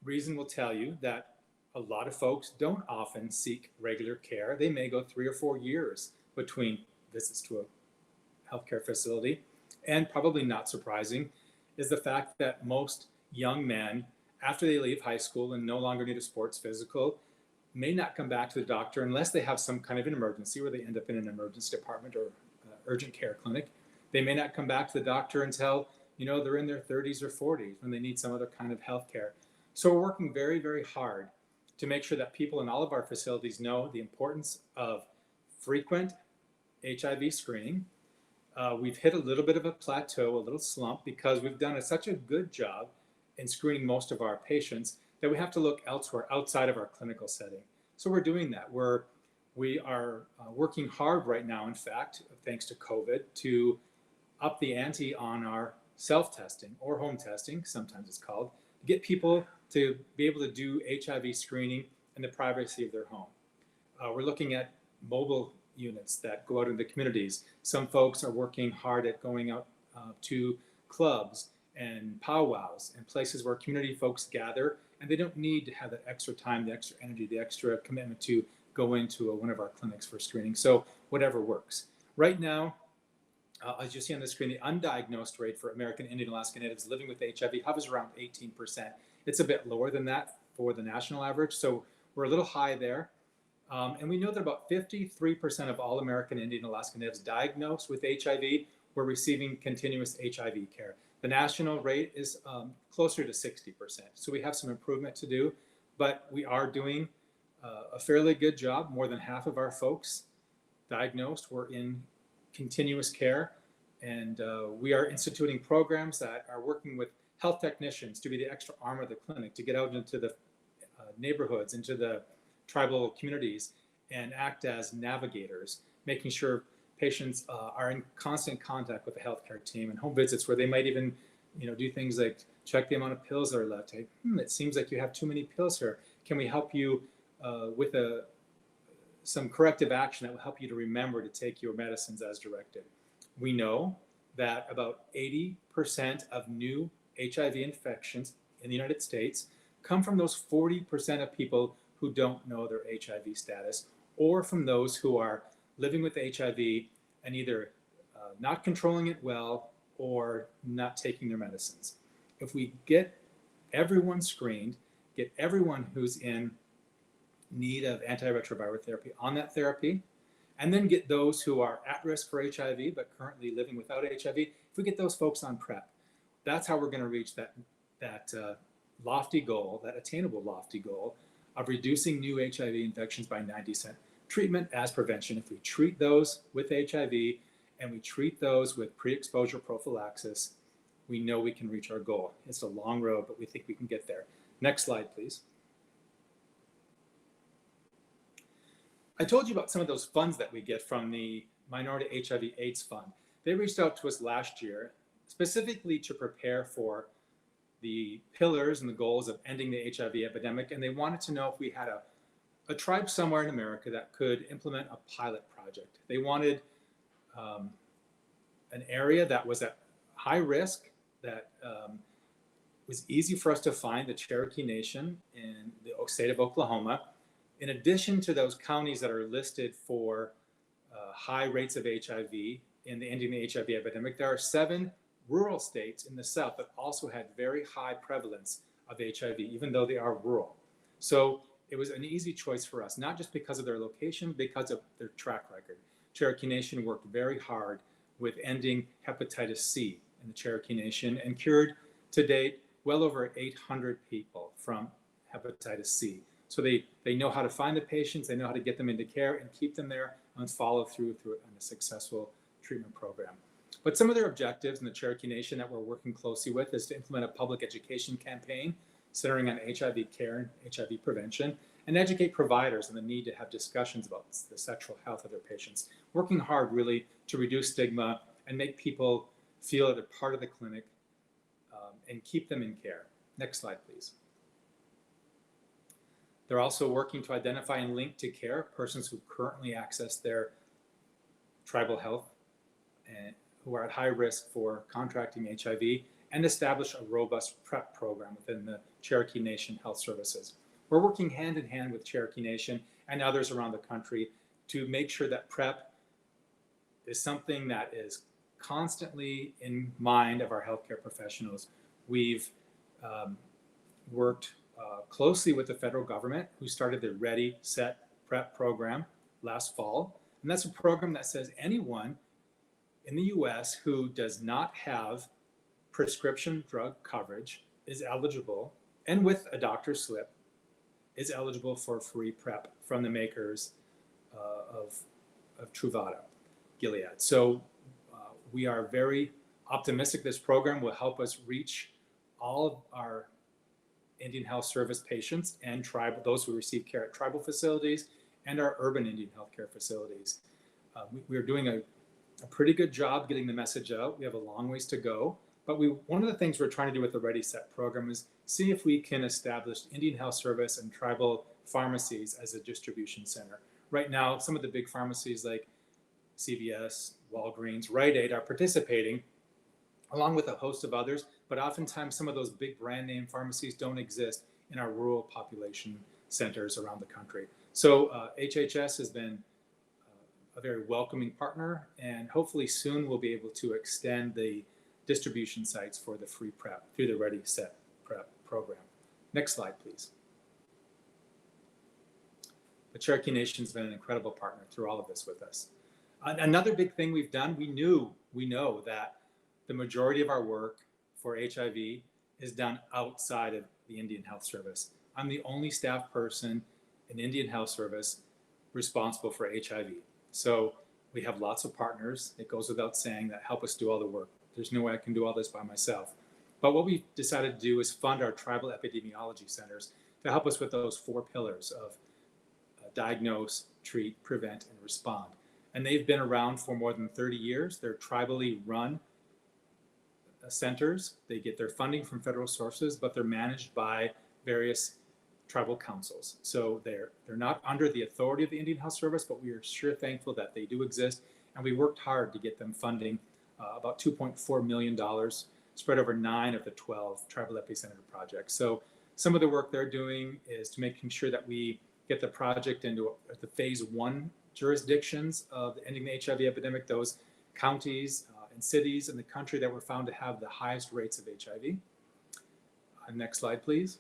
reason will tell you that a lot of folks don't often seek regular care. They may go 3 or 4 years between visits to a healthcare facility. And probably not surprising is the fact that most young men, after they leave high school and no longer need a sports physical, may not come back to the doctor unless they have some kind of an emergency where they end up in an emergency department or urgent care clinic. They may not come back to the doctor until, they're in their 30s or 40s when they need some other kind of health care. So we're working very, very hard to make sure that people in all of our facilities know the importance of frequent HIV screening. We've hit a little bit of a plateau, a little slump, because we've done such a good job in screening most of our patients that we have to look elsewhere outside of our clinical setting. So we're doing that. We are working hard right now, in fact, thanks to COVID, to up the ante on our self-testing or home testing, sometimes it's called, to get people to be able to do HIV screening in the privacy of their home. We're looking at mobile units that go out in the communities. Some folks are working hard at going out to clubs and powwows and places where community folks gather, and they don't need to have that extra time, the extra energy, the extra commitment to go into one of our clinics for screening. So whatever works. Right now, as you see on the screen, the undiagnosed rate for American Indian Alaska Natives living with HIV hovers around 18%. It's a bit lower than that for the national average, so we're a little high there. And we know that about 53% of all American Indian Alaska Natives diagnosed with HIV were receiving continuous HIV care. The national rate is closer to 60%. So we have some improvement to do, but we are doing a fairly good job. More than half of our folks diagnosed were in continuous care. And we are instituting programs that are working with health technicians to be the extra arm of the clinic, to get out into the neighborhoods, into the tribal communities, and act as navigators, making sure patients are in constant contact with the healthcare team, and home visits where they might even, do things like check the amount of pills that are left. Hey, it seems like you have too many pills here. Can we help you with some corrective action that will help you to remember to take your medicines as directed? We know that about 80% of new HIV infections in the United States come from those 40% of people who don't know their HIV status, or from those who are living with HIV and either not controlling it well or not taking their medicines. If we get everyone screened, get everyone who's in need of antiretroviral therapy on that therapy, and then get those who are at risk for HIV but currently living without HIV, if we get those folks on PrEP, that's how we're going to reach that lofty goal, that attainable lofty goal of reducing new HIV infections by 90%. Treatment as prevention. If we treat those with HIV and we treat those with pre-exposure prophylaxis, we know we can reach our goal. It's a long road, but we think we can get there. Next slide, please. I told you about some of those funds that we get from the Minority HIV/AIDS Fund. They reached out to us last year specifically to prepare for the pillars and the goals of ending the HIV epidemic, and they wanted to know if we had a tribe somewhere in America that could implement a pilot project. They wanted an area that was at high risk, that was easy for us to find, the Cherokee Nation in the state of Oklahoma, in addition to those counties that are listed for high rates of HIV in the Indian HIV epidemic, there are 7 rural states in the South that also had very high prevalence of HIV, even though they are rural. So it was an easy choice for us, not just because of their location, because of their track record. Cherokee Nation worked very hard with ending hepatitis C in the Cherokee Nation and cured to date well over 800 people from hepatitis C. So they know how to find the patients, they know how to get them into care and keep them there and follow through a successful treatment program. But some of their objectives in the Cherokee Nation that we're working closely with is to implement a public education campaign centering on HIV care and HIV prevention, and educate providers on the need to have discussions about the sexual health of their patients, working hard really to reduce stigma and make people feel that they're part of the clinic and keep them in care. Next slide, please. They're also working to identify and link to care persons who currently access their tribal health and who are at high risk for contracting HIV, and establish a robust PrEP program within the Cherokee Nation Health Services. We're working hand in hand with Cherokee Nation and others around the country to make sure that PrEP is something that is constantly in mind of our healthcare professionals. We've worked closely with the federal government, who started the Ready, Set, PrEP program last fall. And that's a program that says anyone in the US who does not have prescription drug coverage is eligible, and with a doctor's slip, is eligible for free PrEP from the makers of Truvada, Gilead. So we are very optimistic this program will help us reach all of our Indian Health Service patients and those who receive care at tribal facilities and our urban Indian healthcare facilities. We are doing a pretty good job getting the message out. We have a long ways to go, but one of the things we're trying to do with the Ready Set program is see if we can establish Indian Health Service and tribal pharmacies as a distribution center. Right now, some of the big pharmacies like CVS, Walgreens, Rite Aid are participating, along with a host of others, but oftentimes some of those big brand name pharmacies don't exist in our rural population centers around the country. So HHS has been a very welcoming partner, and hopefully soon we'll be able to extend the distribution sites for the free PrEP through the Ready Set PrEP program. Next slide, please. The Cherokee Nation's been an incredible partner through all of this with us. Another big thing we've done, we know that the majority of our work for HIV is done outside of the Indian Health Service. I'm the only staff person in Indian Health Service responsible for HIV. So we have lots of partners, it goes without saying, that help us do all the work. There's no way I can do all this by myself. But what we've decided to do is fund our tribal epidemiology centers to help us with those 4 pillars of diagnose, treat, prevent, and respond. And they've been around for more than 30 years. They're tribally run centers. They get their funding from federal sources, but they're managed by various tribal councils. So they're not under the authority of the Indian Health Service, but we are sure thankful that they do exist. And we worked hard to get them funding, about $2.4 million, spread over 9 of the 12 tribal epicenter projects. So some of the work they're doing is to making sure that we get the project into the phase 1 jurisdictions of ending the HIV epidemic, those counties and cities in the country that were found to have the highest rates of HIV. Next slide, please.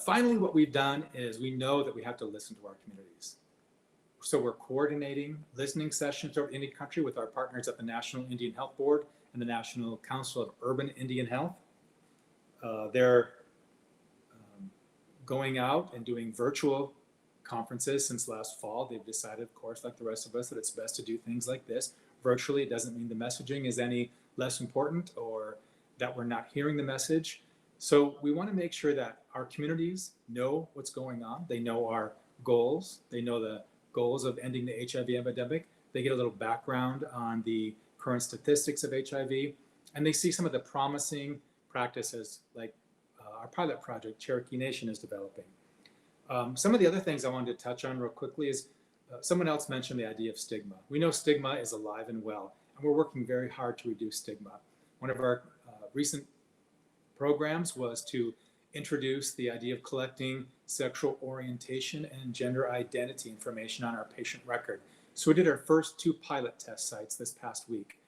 Finally, what we've done is we know that we have to listen to our communities. So we're coordinating listening sessions throughout Indian country with our partners at the National Indian Health Board and the National Council of Urban Indian Health. They're going out and doing virtual conferences since last fall. They've decided, of course, like the rest of us, that it's best to do things like this virtually. It doesn't mean the messaging is any less important or that we're not hearing the message. So we want to make sure that our communities know what's going on. They know our goals. They know the goals of ending the HIV epidemic. They get a little background on the current statistics of HIV, and they see some of the promising practices like our pilot project, Cherokee Nation, is developing. Some of the other things I wanted to touch on real quickly is someone else mentioned the idea of stigma. We know stigma is alive and well, and we're working very hard to reduce stigma. One of our recent programs was to introduce the idea of collecting sexual orientation and gender identity information on our patient record. So we did our first 2 pilot test sites this past week,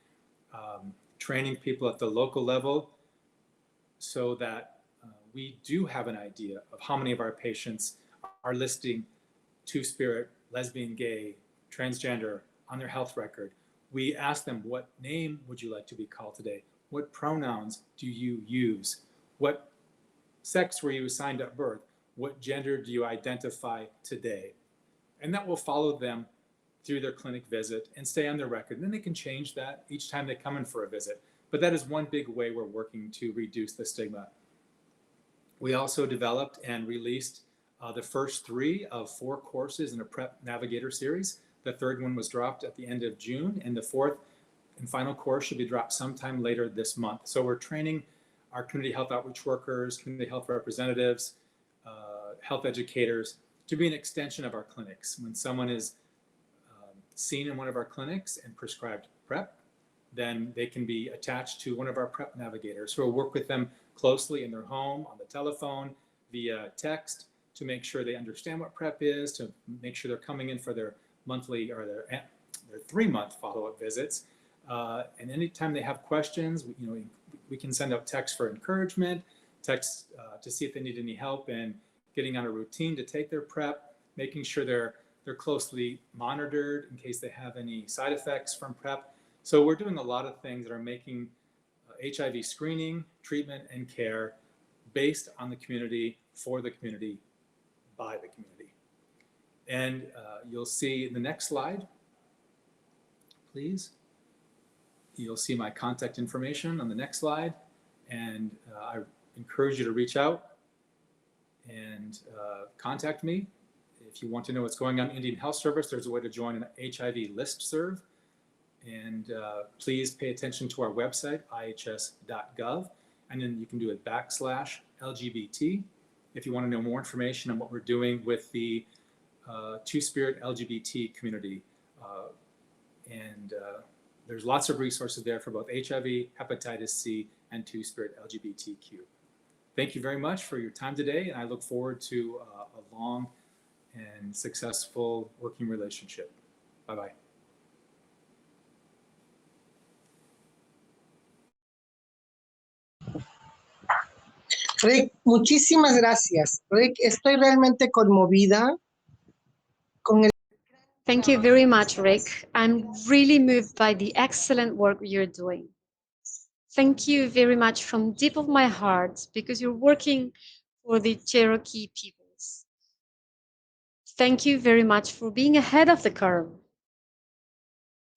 training people at the local level so that we do have an idea of how many of our patients are listing two-spirit, lesbian, gay, transgender on their health record. We ask them, what name would you like to be called today? What pronouns do you use? What sex were you assigned at birth? What gender do you identify today? And that will follow them through their clinic visit and stay on their record. And then they can change that each time they come in for a visit. But that is one big way we're working to reduce the stigma. We also developed and released the first 3 of 4 courses in a PrEP Navigator series. The 3rd one was dropped at the end of June, and the 4th and final course should be dropped sometime later this month. So we're training our community health outreach workers, community health representatives, health educators to be an extension of our clinics. When someone is seen in one of our clinics and prescribed PrEP, then they can be attached to one of our PrEP navigators who will work with them closely in their home, on the telephone, via text, to make sure they understand what PrEP is, to make sure they're coming in for their monthly or their 3-month follow-up visits. And anytime they have questions, we can send out texts for encouragement, texts to see if they need any help in getting on a routine to take their PrEP, making sure they're closely monitored in case they have any side effects from PrEP. So we're doing a lot of things that are making HIV screening, treatment, and care based on the community, for the community, by the community. And you'll see in the next slide, please. You'll see my contact information on the next slide. And I encourage you to reach out and contact me. If you want to know what's going on in Indian Health Service, there's a way to join an HIV listserv. And please pay attention to our website, ihs.gov, and then you can do it /LGBT if you want to know more information on what we're doing with the Two-Spirit LGBT community. There's lots of resources there for both HIV, hepatitis C, and Two-Spirit LGBTQ. Thank you very much for your time today, and I look forward to a long and successful working relationship. Bye-bye. Rick, muchísimas gracias. Rick, estoy realmente conmovida con el... Thank you very much, Rick. I'm really moved by the excellent work you're doing. Thank you very much from deep of my heart, because you're working for the Cherokee peoples. Thank you very much for being ahead of the curve,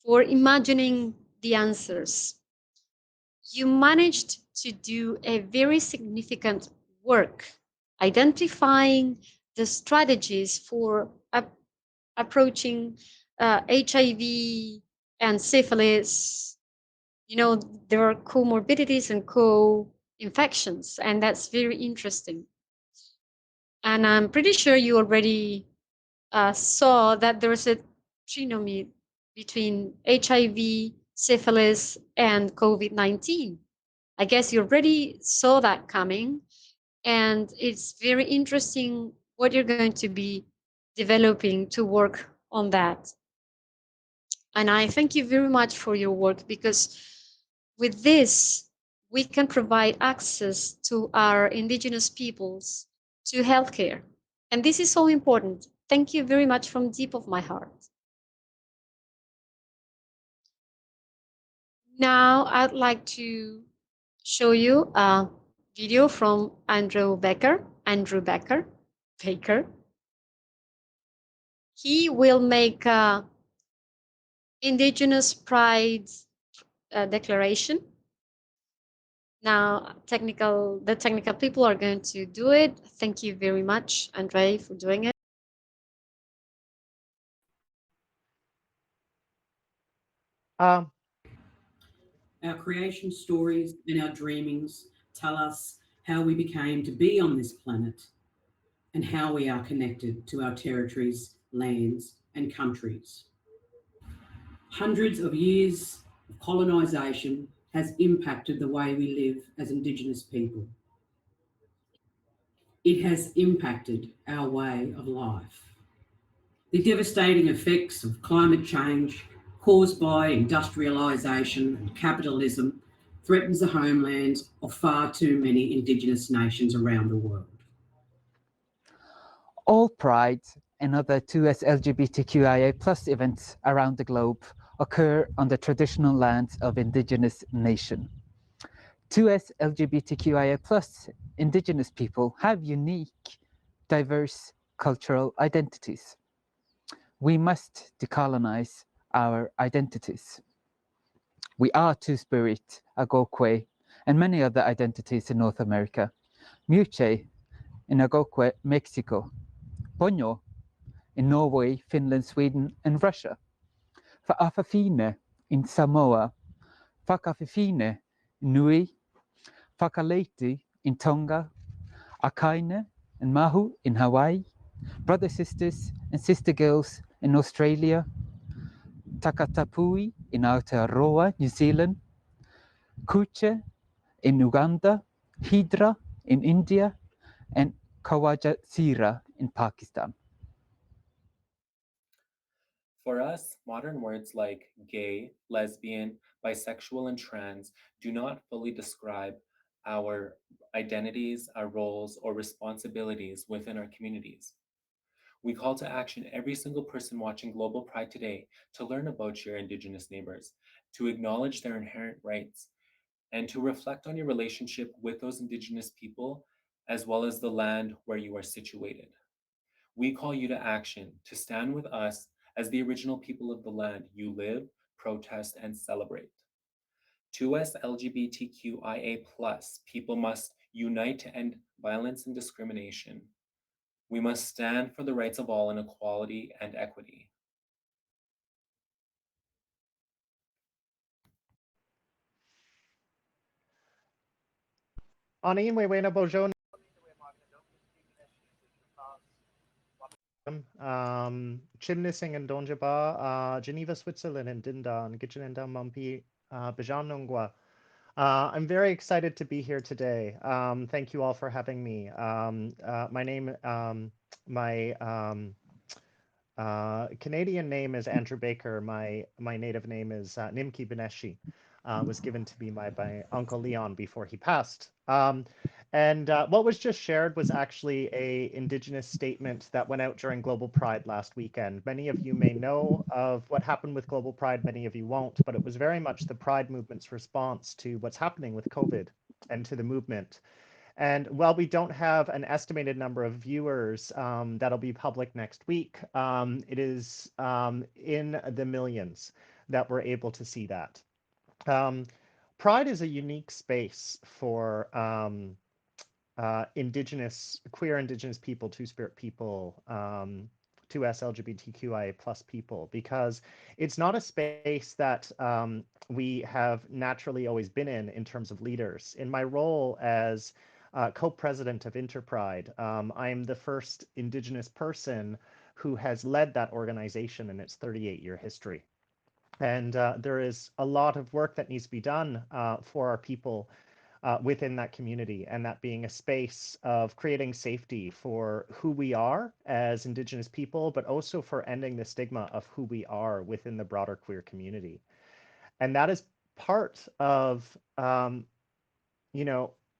for imagining the answers. You managed to do a very significant work, identifying the strategies for approaching HIV and syphilis. There are comorbidities and co-infections, and that's very interesting. And I'm pretty sure you already saw that there's a trinomial between HIV, syphilis, and COVID-19. I guess you already saw that coming, and it's very interesting what you're going to be developing to work on that. And I thank you very much for your work, because with this, we can provide access to our Indigenous peoples to healthcare. And this is so important. Thank you very much from deep of my heart. Now, I'd like to show you a video from Andrew Baker. He will make a Indigenous Pride declaration. Now, the technical people are going to do it. Thank you very much, Andre, for doing it. Our creation stories and our dreamings tell us how we became to be on this planet and how we are connected to our territories, lands, and countries. Hundreds of years of colonisation has impacted the way we live as Indigenous people. It has impacted our way of life. The devastating effects of climate change caused by industrialisation and capitalism threatens the homelands of far too many Indigenous nations around the world. All Pride and other 2S LGBTQIA+ events around the globe occur on the traditional lands of Indigenous nation. 2S LGBTQIA+ Indigenous people have unique, diverse cultural identities. We must decolonize our identities. We are Two-Spirit, Agokwe, and many other identities in North America. Muche in Agokwe, Mexico. Ponyo in Norway, Finland, Sweden, and Russia. Fa'afafine in Samoa. Fakafifine in Nui. Fakaleiti in Tonga. Akaine and Mahu in Hawaii. Brother sisters and sister girls in Australia. Takatapui in Aotearoa, New Zealand. Kuche in Uganda. Hidra in India. And Kawajasira in Pakistan. For us, modern words like gay, lesbian, bisexual, and trans do not fully describe our identities, our roles, or responsibilities within our communities. We call to action every single person watching Global Pride today to learn about your Indigenous neighbors, to acknowledge their inherent rights, and to reflect on your relationship with those Indigenous people, as well as the land where you are situated. We call you to action, to stand with us as the original people of the land you live, protest, and celebrate. 2S LGBTQIA+ people must unite to end violence and discrimination. We must stand for the rights of all in equality and equity. Ani Mwewena Bojo Chimnising and Donjaba, Geneva, Switzerland, and Dindan, Gichinenda Mampi, Bajanungwa. I'm very excited to be here today. Thank you all for having me. My Canadian name is Andrew Baker. My native name is Nimki Beneshi. Was given to me by my Uncle Leon before he passed. What was just shared was actually a Indigenous statement that went out during Global Pride last weekend. Many of you may know of what happened with Global Pride, many of you won't, but it was very much the Pride movement's response to what's happening with COVID and to the movement. And while we don't have an estimated number of viewers that'll be public next week, it is in the millions that we're able to see that. Pride is a unique space for queer Indigenous people, Two-Spirit people, 2S LGBTQIA+ people, because it's not a space that we have naturally always been in terms of leaders. In my role as co-president of Interpride, I'm the first Indigenous person who has led that organization in its 38-year history. And there is a lot of work that needs to be done for our people within that community, and that being a space of creating safety for who we are as Indigenous people, but also for ending the stigma of who we are within the broader queer community. And that is part of,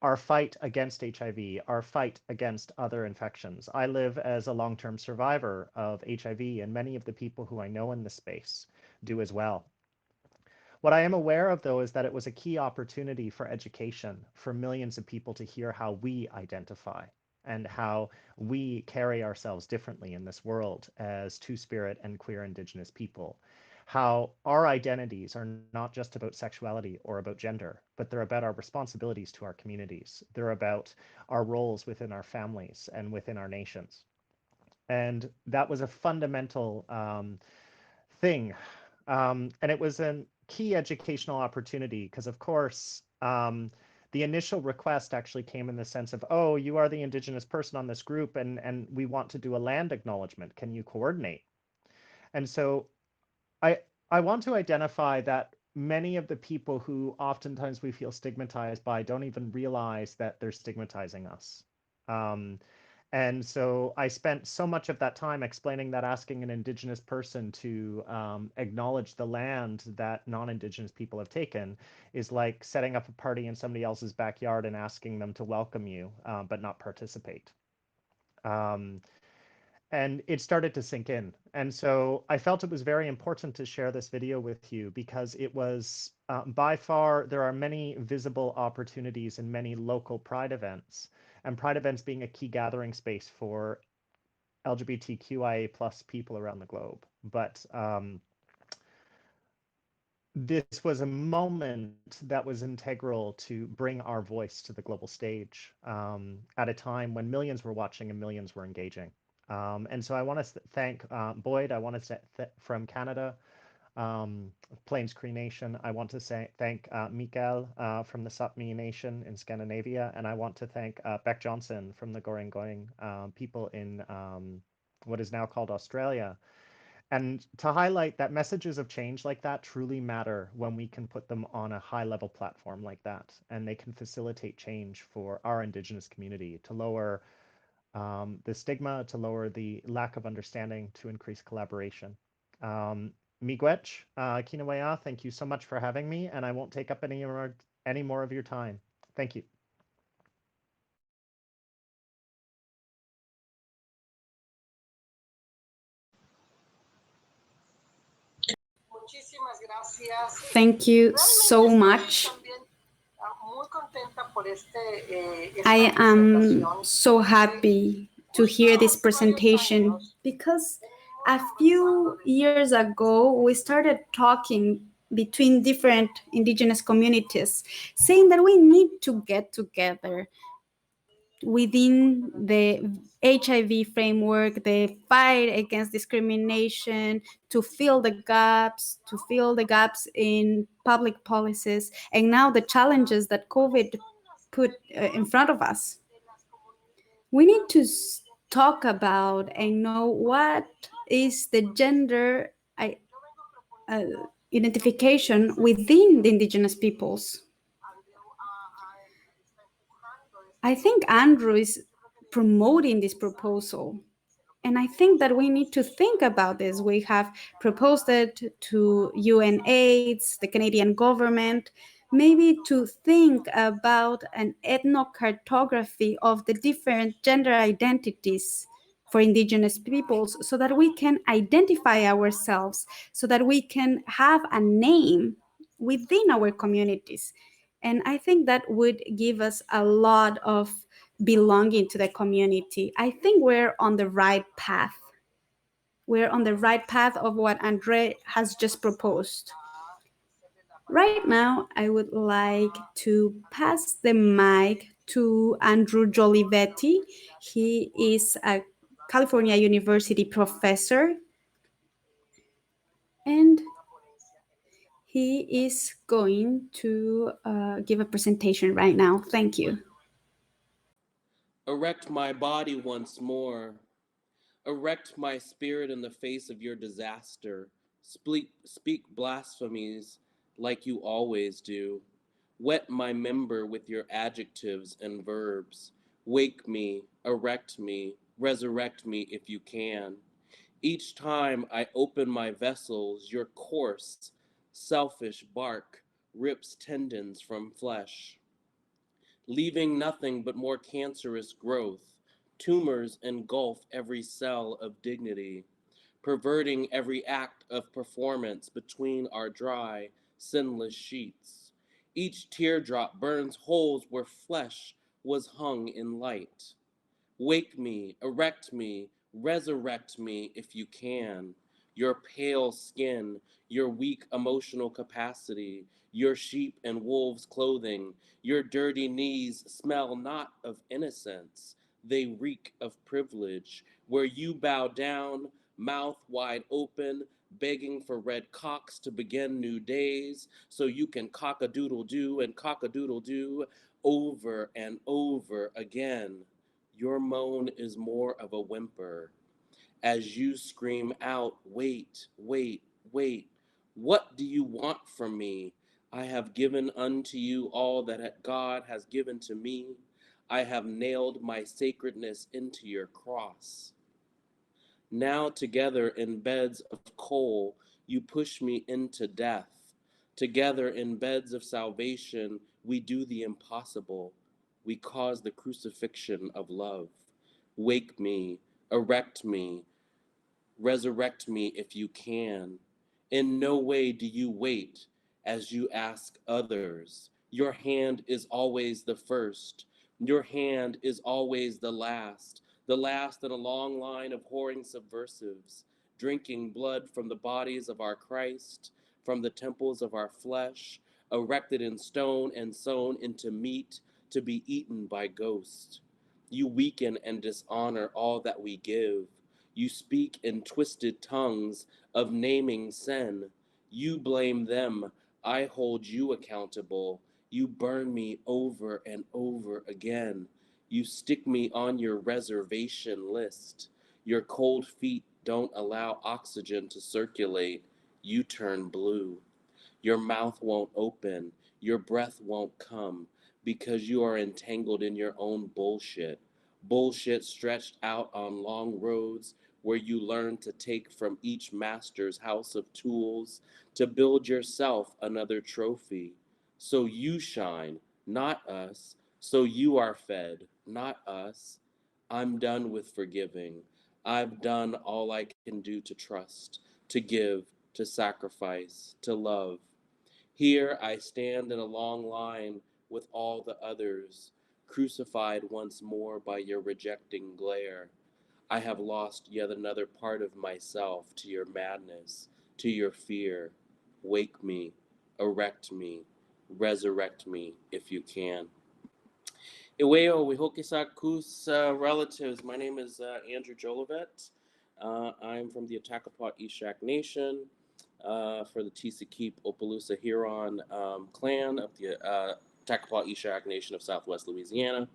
our fight against HIV, our fight against other infections. I live as a long-term survivor of HIV, and many of the people who I know in the space do as well. What I am aware of, though, is that it was a key opportunity for education for millions of people to hear how we identify and how we carry ourselves differently in this world as Two-Spirit and queer Indigenous people. How our identities are not just about sexuality or about gender, but they're about our responsibilities to our communities. They're about our roles within our families and within our nations. And that was a fundamental thing. And it was a key educational opportunity because, of course, the initial request actually came in the sense of, oh, you are the Indigenous person on this group, and we want to do a land acknowledgement. Can you coordinate? And so I want to identify that many of the people who oftentimes we feel stigmatized by don't even realize that they're stigmatizing us. And so I spent so much of that time explaining that asking an Indigenous person to acknowledge the land that non-Indigenous people have taken is like setting up a party in somebody else's backyard and asking them to welcome you, but not participate. And it started to sink in. And so I felt it was very important to share this video with you because it was by far, there are many visible opportunities in many local Pride events, and Pride events being a key gathering space for LGBTQIA plus people around the globe. But this was a moment that was integral to bring our voice to the global stage at a time when millions were watching and millions were engaging. And so I want to thank Boyd. I want to from Canada, Plains Cree Nation. I want to thank Mikael from the Sapmi Nation in Scandinavia, and I want to thank Beck Johnson from the Goring people in what is now called Australia. And to highlight that messages of change like that truly matter when we can put them on a high-level platform like that, and they can facilitate change for our Indigenous community to lower the stigma, to lower the lack of understanding, to increase collaboration. Miigwech, Kinawea, thank you so much for having me, and I won't take up any more of your time. Thank you. Thank you so much. I am so happy to hear this presentation because a few years ago we started talking between different Indigenous communities, saying that we need to get together within the HIV framework, the fight against discrimination, to fill the gaps in public policies, and now the challenges that COVID put in front of us. We need to talk about and know what is the gender identification within the Indigenous peoples. I think Andrew is promoting this proposal. And I think that we need to think about this. We have proposed it to UNAIDS, the Canadian government, maybe to think about an ethnocartography of the different gender identities for Indigenous peoples so that we can identify ourselves, so that we can have a name within our communities. And I think that would give us a lot of belonging to the community. I think we're on the right path. We're on the right path of what Andre has just proposed. Right now, I would like to pass the mic to Andrew Jolivetti. He is a California University professor, and he is going to give a presentation right now. Thank you. Erect my body once more. Erect my spirit in the face of your disaster. Speak blasphemies like you always do. Wet my member with your adjectives and verbs. Wake me, erect me, resurrect me if you can. Each time I open my vessels, your coarse, selfish bark rips tendons from flesh, leaving nothing but more cancerous growth. Tumors engulf every cell of dignity, perverting every act of performance between our dry, sinless sheets. Each teardrop burns holes where flesh was hung in light. Wake me, erect me, resurrect me if you can. Your pale skin, your weak emotional capacity, your sheep and wolves' clothing, your dirty knees smell not of innocence, they reek of privilege. Where you bow down, mouth wide open, begging for red cocks to begin new days, so you can cock-a-doodle-doo and cock-a-doodle-doo over and over again. Your moan is more of a whimper as you scream out, wait, wait, wait. What do you want from me? I have given unto you all that God has given to me. I have nailed my sacredness into your cross. Now together in beds of coal, you push me into death. Together in beds of salvation, we do the impossible. We cause the crucifixion of love. Wake me, erect me, resurrect me if you can. In no way do you wait as you ask others. Your hand is always the first. Your hand is always the last in a long line of whoring subversives, drinking blood from the bodies of our Christ, from the temples of our flesh, erected in stone and sown into meat to be eaten by ghosts. You weaken and dishonor all that we give. You speak in twisted tongues of naming sin. You blame them. I hold you accountable. You burn me over and over again. You stick me on your reservation list. Your cold feet don't allow oxygen to circulate. You turn blue. Your mouth won't open. Your breath won't come because you are entangled in your own bullshit. Bullshit stretched out on long roads where you learn to take from each master's house of tools to build yourself another trophy. So you shine, not us. So you are fed, not us. I'm done with forgiving. I've done all I can do to trust, to give, to sacrifice, to love. Here I stand in a long line with all the others, crucified once more by your rejecting glare. I have lost yet another part of myself to your madness, to your fear. Wake me, erect me, resurrect me if you can. Iweo, Wihokisakus relatives. My name is Andrew Jolivet. I'm from the Attakapaw Ishak Nation for the Tisakeep Opelousas Huron clan of the Attakapaw Ishak Nation of Southwest Louisiana.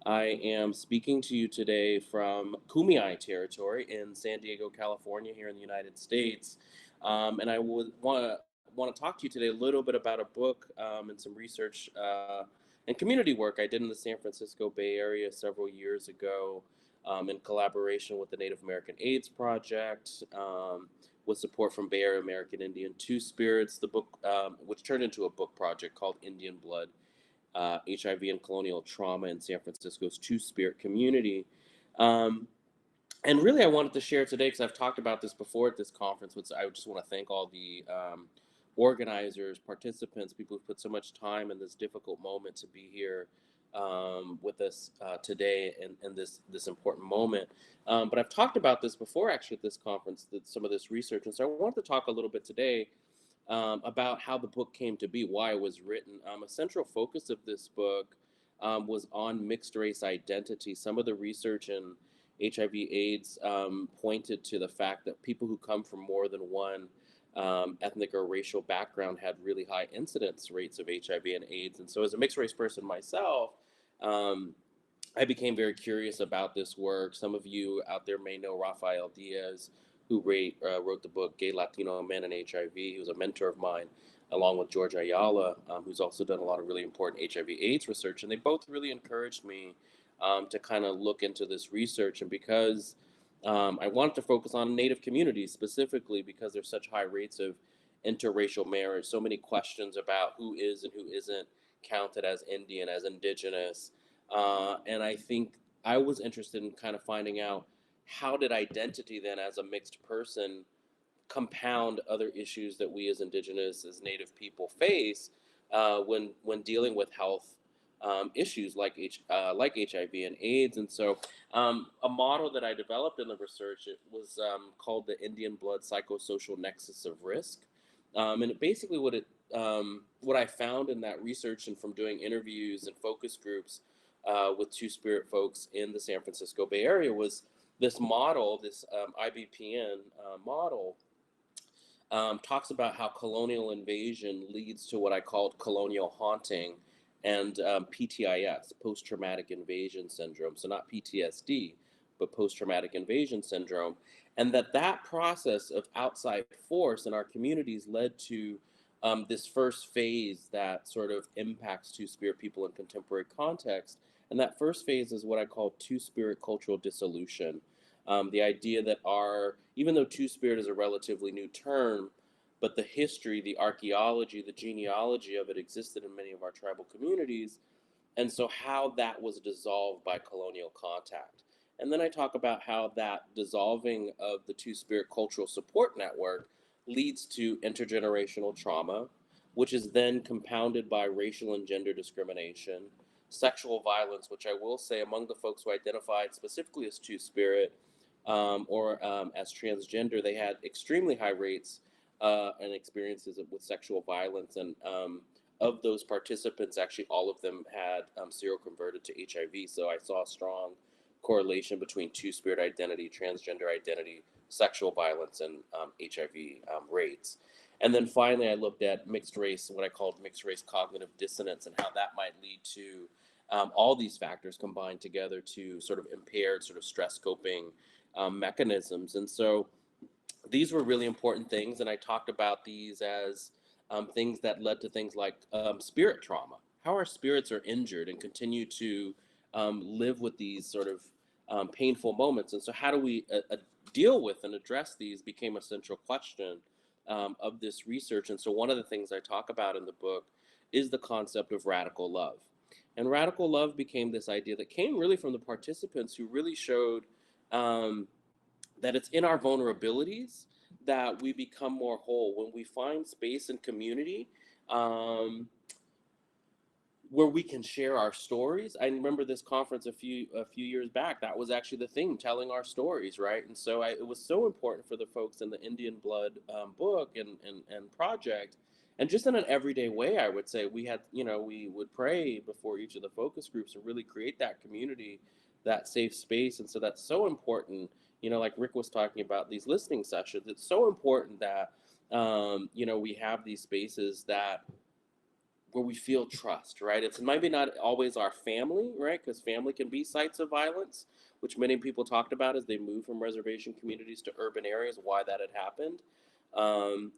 I am speaking to you today from Kumeyaay territory in San Diego, California, here in the United States. And I would want to talk to you today a little bit about a book and some research and community work I did in the San Francisco Bay Area several years ago in collaboration with the Native American AIDS Project, with support from Bay Area American Indian Two Spirits, the book, which turned into a book project called Indian Blood, HIV and Colonial Trauma in San Francisco's Two-Spirit community. And really I wanted to share today, because I've talked about this before at this conference, which I just want to thank all the organizers, participants, people who put so much time in this difficult moment to be here with us today in this important moment. But I've talked about this before actually at this conference, some of this research. And so I wanted to talk a little bit today about how the book came to be, why it was written. A central focus of this book was on mixed race identity. Some of the research in HIV/AIDS pointed to the fact that people who come from more than one ethnic or racial background had really high incidence rates of HIV and AIDS. And so as a mixed race person myself, I became very curious about this work. Some of you out there may know Rafael Diaz, who wrote the book Gay Latino Men and HIV. He was a mentor of mine, along with George Ayala, who's also done a lot of really important HIV/AIDS research. And they both really encouraged me to kind of look into this research. And because I wanted to focus on Native communities specifically, because there's such high rates of interracial marriage, so many questions about who is and who isn't counted as Indian, as Indigenous. And I think I was interested in kind of finding out, how did identity then as a mixed person compound other issues that we as Indigenous, as Native people face when dealing with health issues like HIV and AIDS. And so a model that I developed in the research, it was called the Indian Blood Psychosocial Nexus of Risk. And it basically what I found in that research and from doing interviews and focus groups with Two-Spirit folks in the San Francisco Bay Area was this model, this IBPN model, talks about how colonial invasion leads to what I called colonial haunting and PTIS, post-traumatic invasion syndrome. So not PTSD, but post-traumatic invasion syndrome. And that process of outside force in our communities led to this first phase that sort of impacts Two-Spirit people in contemporary context. And that first phase is what I call Two-Spirit cultural dissolution. The idea that even though Two-Spirit is a relatively new term, but the history, the archaeology, the genealogy of it existed in many of our tribal communities. And so how that was dissolved by colonial contact. And then I talk about how that dissolving of the Two-Spirit cultural support network leads to intergenerational trauma, which is then compounded by racial and gender discrimination, sexual violence, which I will say among the folks who identified specifically as Two-Spirit or as transgender, they had extremely high rates and experiences with sexual violence. And of those participants, actually all of them had seroconverted to HIV. So I saw a strong correlation between Two-Spirit identity, transgender identity, sexual violence, and HIV rates. And then finally, I looked at mixed race, what I called mixed race cognitive dissonance, and how that might lead to all these factors combined together to sort of impaired sort of stress coping mechanisms. And so these were really important things. And I talked about these as things that led to things like spirit trauma. How our spirits are injured and continue to live with these sort of painful moments. And so how do we deal with and address these became a central question of this research. And so one of the things I talk about in the book is the concept of radical love. And radical love became this idea that came really from the participants who really showed that it's in our vulnerabilities that we become more whole. When we find space and community where we can share our stories. I remember this conference a few years back. That was actually the thing, telling our stories, right? And so it was so important for the folks in the Indian Blood book and project. And just in an everyday way, I would say we would pray before each of the focus groups and really create that community, that safe space. And so that's so important. Like Rick was talking about these listening sessions, it's so important that, we have these spaces where we feel trust, right? It's maybe not always our family, right? Because family can be sites of violence, which many people talked about as they moved from reservation communities to urban areas, why that had happened.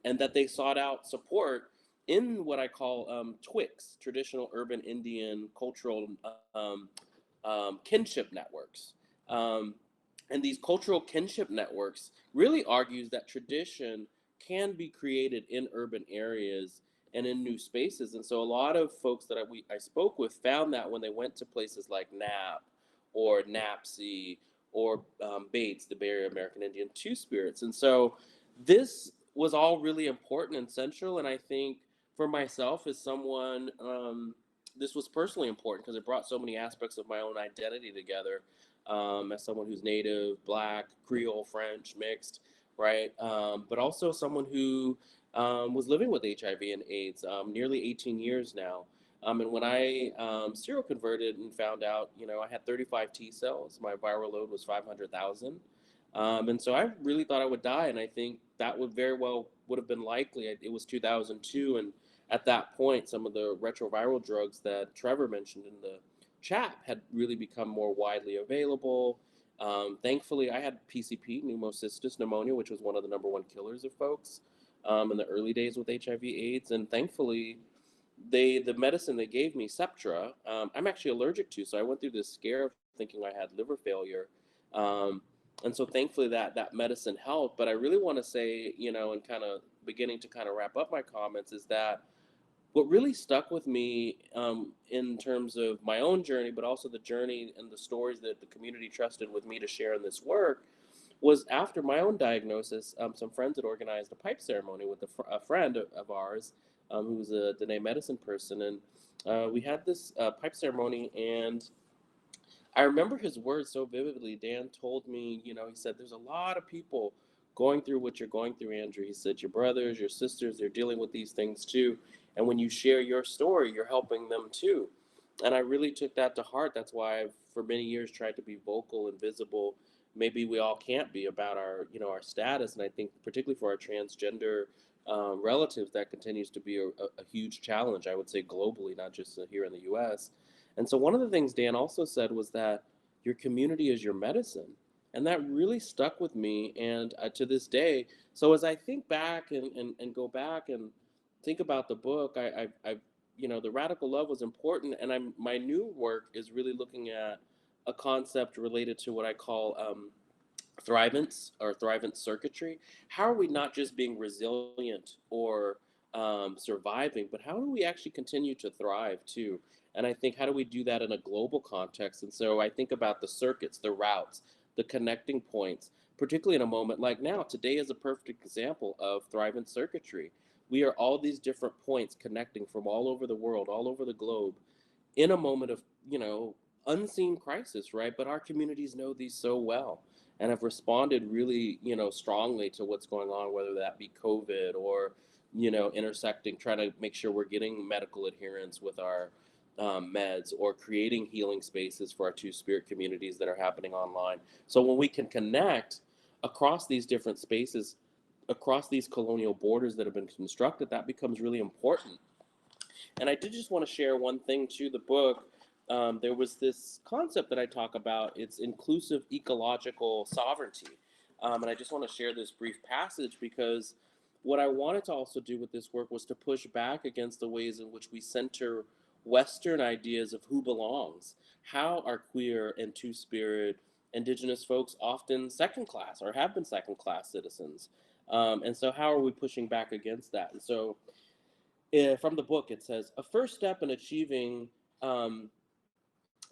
And that they sought out support in what I call TWICs, traditional urban Indian cultural kinship networks. And these cultural kinship networks really argues that tradition can be created in urban areas and in new spaces. And so a lot of folks that I spoke with found that when they went to places like NAP or NAPC or Bates, the Bay Area American Indian Two-Spirits. And so this was all really important and central. And I think for myself as someone, this was personally important because it brought so many aspects of my own identity together. As someone who's Native, Black, Creole, French, mixed, right? But also someone who was living with HIV and AIDS nearly 18 years now. And when I seroconverted and found out, I had 35 T cells, my viral load was 500,000. And so I really thought I would die. And I think that would have been likely. It was 2002. And at that point, some of the retroviral drugs that Trevor mentioned in the chat had really become more widely available. Thankfully, I had PCP, pneumocystis pneumonia, which was one of the number one killers of folks in the early days with HIV/AIDS. And thankfully, the medicine they gave me, Septra, I'm actually allergic to. So I went through this scare of thinking I had liver failure. And so thankfully that medicine helped. But I really want to say, and kind of beginning to kind of wrap up my comments, is that what really stuck with me in terms of my own journey, but also the journey and the stories that the community trusted with me to share in this work, was after my own diagnosis, some friends had organized a pipe ceremony with a friend of ours who was a Dene medicine person. And we had this pipe ceremony, and I remember his words so vividly. Dan told me, he said, there's a lot of people going through what you're going through, Andrew. He said, your brothers, your sisters, they're dealing with these things too. And when you share your story, you're helping them too. And I really took that to heart. That's why I've, for many years, tried to be vocal and visible. Maybe we all can't be about our status. And I think particularly for our transgender relatives, that continues to be a huge challenge, I would say globally, not just here in the US. And so one of the things Dan also said was that your community is your medicine. And that really stuck with me. And to this day, so as I think back and go back and think about the book, the radical love was important, and my new work is really looking at a concept related to what I call thrivance or thrivance circuitry. How are we not just being resilient or surviving, but how do we actually continue to thrive too? And I think, how do we do that in a global context? And so I think about the circuits, the routes, the connecting points, particularly in a moment like now. Today is a perfect example of thrivance circuitry. We are all these different points connecting from all over the world, all over the globe, in a moment of, unseen crisis, right? But our communities know these so well and have responded really, strongly to what's going on, whether that be COVID or, intersecting, trying to make sure we're getting medical adherence with our meds, or creating healing spaces for our two-spirit communities that are happening online. So when we can connect across these different spaces, across these colonial borders that have been constructed, that becomes really important. And I did just want to share one thing to the book. There was this concept that I talk about. It's inclusive ecological sovereignty. And I just want to share this brief passage, because what I wanted to also do with this work was to push back against the ways in which we center Western ideas of who belongs. How are queer and two-spirit Indigenous folks often second class, or have been second class citizens? And so how are we pushing back against that? And so from the book, it says, a first step in achieving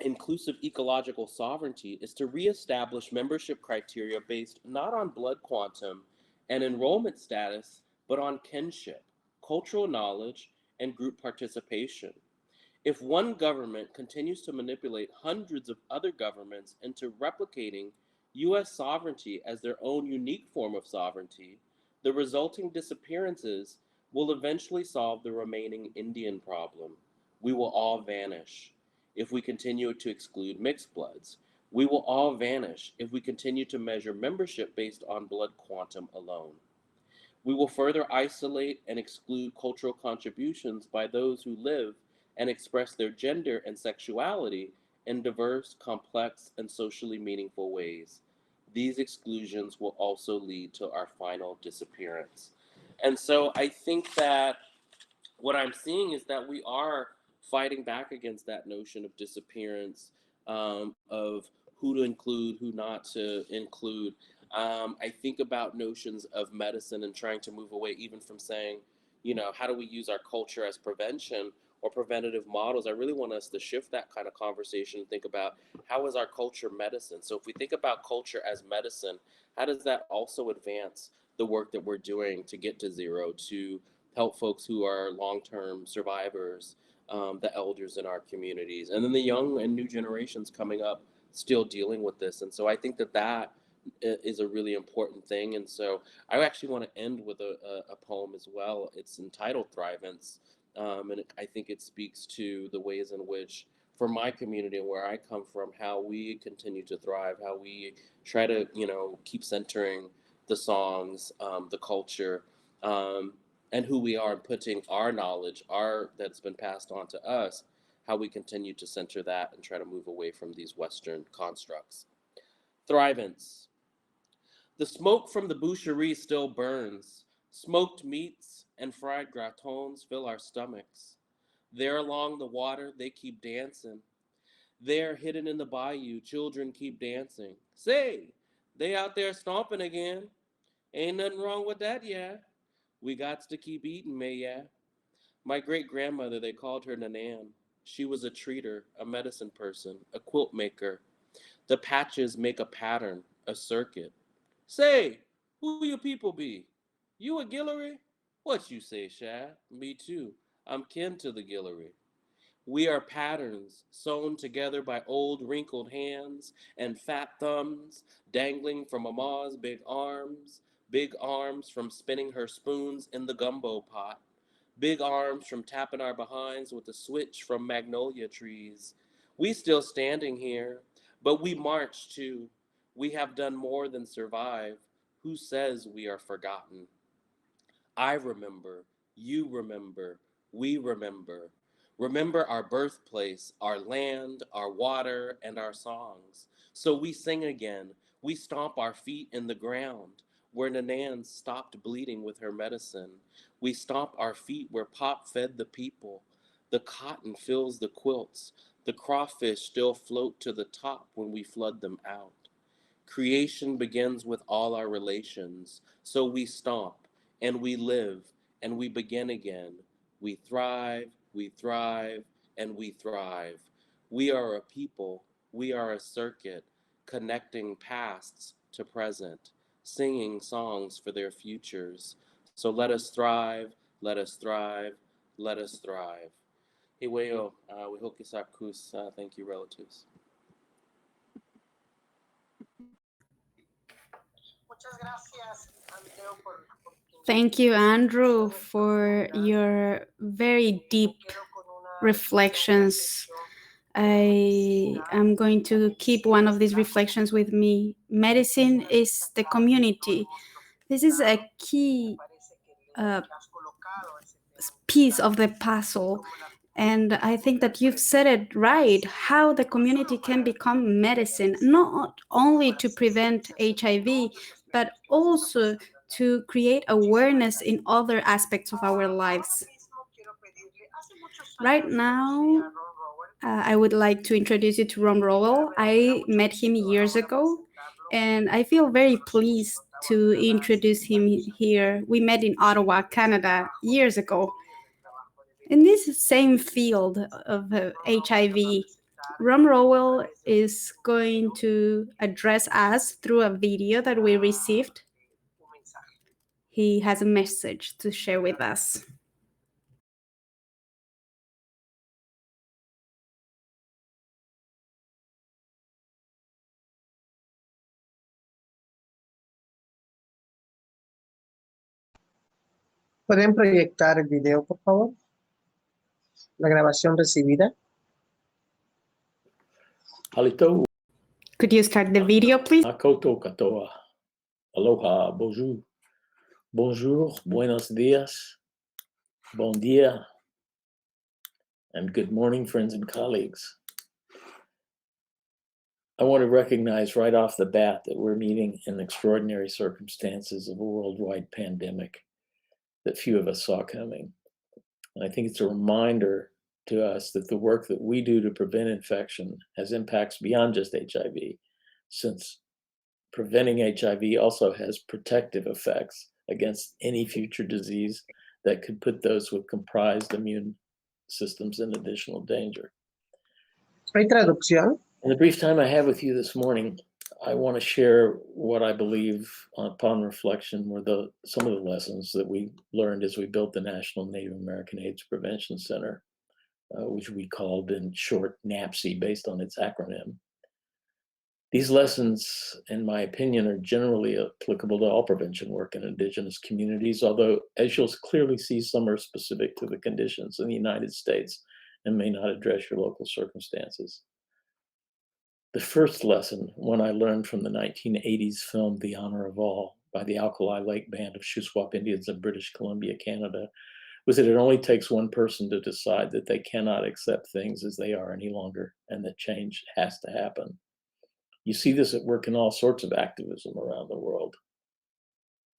inclusive ecological sovereignty is to reestablish membership criteria based not on blood quantum and enrollment status, but on kinship, cultural knowledge, and group participation. If one government continues to manipulate hundreds of other governments into replicating US sovereignty as their own unique form of sovereignty, the resulting disappearances will eventually solve the remaining Indian problem. We will all vanish if we continue to exclude mixed bloods. We will all vanish if we continue to measure membership based on blood quantum alone. We will further isolate and exclude cultural contributions by those who live and express their gender and sexuality in diverse, complex, and socially meaningful ways. These exclusions will also lead to our final disappearance. And so I think that what I'm seeing is that we are fighting back against that notion of disappearance, of who to include, who not to include. I think about notions of medicine and trying to move away even from saying, how do we use our culture as prevention or preventative models? I really want us to shift that kind of conversation and think about, how is our culture medicine? So if we think about culture as medicine, how does that also advance the work that we're doing to get to zero, to help folks who are long-term survivors, the elders in our communities, and then the young and new generations coming up still dealing with this? And so I think that is a really important thing. And so I actually want to end with a poem as well. It's entitled Thrivance, and I think it speaks to the ways in which, for my community and where I come from, how we continue to thrive, how we try to, keep centering the songs, the culture, and who we are, and putting our knowledge, that's been passed on to us, how we continue to center that and try to move away from these Western constructs. Thrivance. The smoke from the boucherie still burns. Smoked meats and fried gratons fill our stomachs. There along the water, they keep dancing. There, hidden in the bayou, children keep dancing. Say, they out there stomping again. Ain't nothing wrong with that, yeah. We gots to keep eating, may yeah. My great-grandmother, they called her Nanan. She was a treater, a medicine person, a quilt maker. The patches make a pattern, a circuit. Say, who you people be? You a Guillory? What you say, Shad? Me too. I'm kin to the Guillory. We are patterns sewn together by old wrinkled hands and fat thumbs dangling from Mama's big arms from spinning her spoons in the gumbo pot, big arms from tapping our behinds with a switch from magnolia trees. We still standing here, but we march too. We have done more than survive. Who says we are forgotten? I remember, you remember, we remember. Remember our birthplace, our land, our water, and our songs. So we sing again. We stomp our feet in the ground where Nanan stopped bleeding with her medicine. We stomp our feet where Pop fed the people. The cotton fills the quilts. The crawfish still float to the top when we flood them out. Creation begins with all our relations, so we stomp, and we live, and we begin again. We thrive, and we thrive. We are a people, we are a circuit, connecting pasts to present, singing songs for their futures. So let us thrive, let us thrive, let us thrive. Hiweo, we hope Kisakus, thank you, relatives. Thank you, Andrew, for your very deep reflections. I am going to keep one of these reflections with me. Medicine is the community. This is a key piece of the puzzle. And I think that you've said it right, how the community can become medicine, not only to prevent HIV, but also to create awareness in other aspects of our lives. Right now, I would like to introduce you to Ron Rowell. I met him years ago, and I feel very pleased to introduce him here. We met in Ottawa, Canada, years ago. In this same field of HIV, Ron Rowell is going to address us through a video that we received. He has a message to share with us. ¿Pueden proyectar el video, por favor? La grabación recibida. Halito. Could you start the video, please? Makoto katoa. Aloha, bonjour. Bonjour, buenos dias, bon dia, and good morning, friends and colleagues. I want to recognize right off the bat that we're meeting in extraordinary circumstances of a worldwide pandemic that few of us saw coming. And I think it's a reminder to us that the work that we do to prevent infection has impacts beyond just HIV, since preventing HIV also has protective effects against any future disease that could put those with comprised immune systems in additional danger. ¿Hay traducción? In the brief time I have with you this morning, I want to share what I believe, upon reflection, were some of the lessons that we learned as we built the National Native American AIDS Prevention Center, which we called in short NAPCI based on its acronym. These lessons, in my opinion, are generally applicable to all prevention work in Indigenous communities, although, as you'll clearly see, some are specific to the conditions in the United States and may not address your local circumstances. The first lesson, one I learned from the 1980s film The Honor of All by the Alkali Lake Band of Shuswap Indians of British Columbia, Canada, was that it only takes one person to decide that they cannot accept things as they are any longer and that change has to happen. You see this at work in all sorts of activism around the world.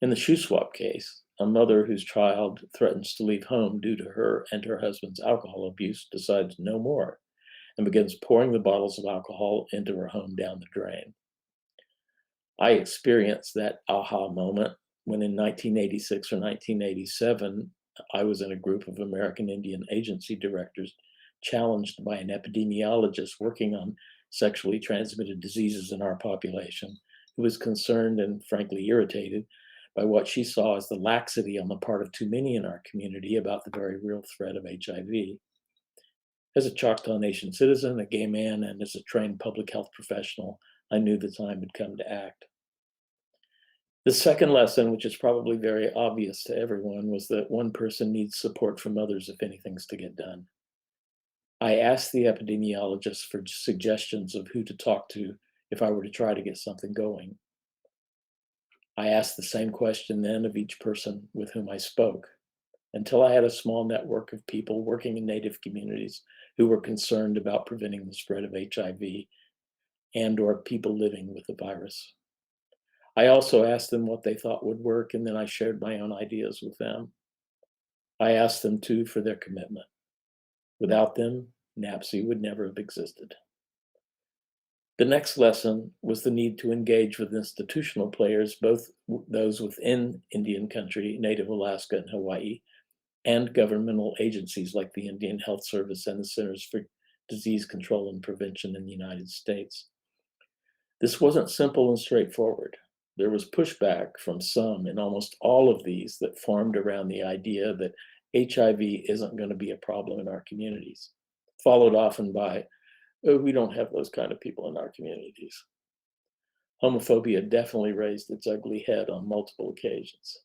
In the Shuswap case, a mother whose child threatens to leave home due to her and her husband's alcohol abuse decides no more and begins pouring the bottles of alcohol into her home down the drain. I experienced that aha moment when in 1986 or 1987, I was in a group of American Indian Agency directors challenged by an epidemiologist working on sexually transmitted diseases in our population, who was concerned and frankly irritated by what she saw as the laxity on the part of too many in our community about the very real threat of HIV. As a Choctaw Nation citizen, a gay man, and as a trained public health professional, I knew the time had come to act. The second lesson, which is probably very obvious to everyone, was that one person needs support from others if anything's to get done. I asked the epidemiologist for suggestions of who to talk to if I were to try to get something going. I asked the same question then of each person with whom I spoke, until I had a small network of people working in Native communities who were concerned about preventing the spread of HIV and or people living with the virus. I also asked them what they thought would work, and then I shared my own ideas with them. I ask them too for their commitment. Without them, NAPSI would never have existed. The next lesson was the need to engage with institutional players, both those within Indian country, Native Alaska and Hawaii, and governmental agencies like the Indian Health Service and the Centers for Disease Control and Prevention in the United States. This wasn't simple and straightforward. There was pushback from some in almost all of these that formed around the idea that HIV isn't going to be a problem in our communities, followed often by, oh, we don't have those kind of people in our communities. Homophobia definitely raised its ugly head on multiple occasions.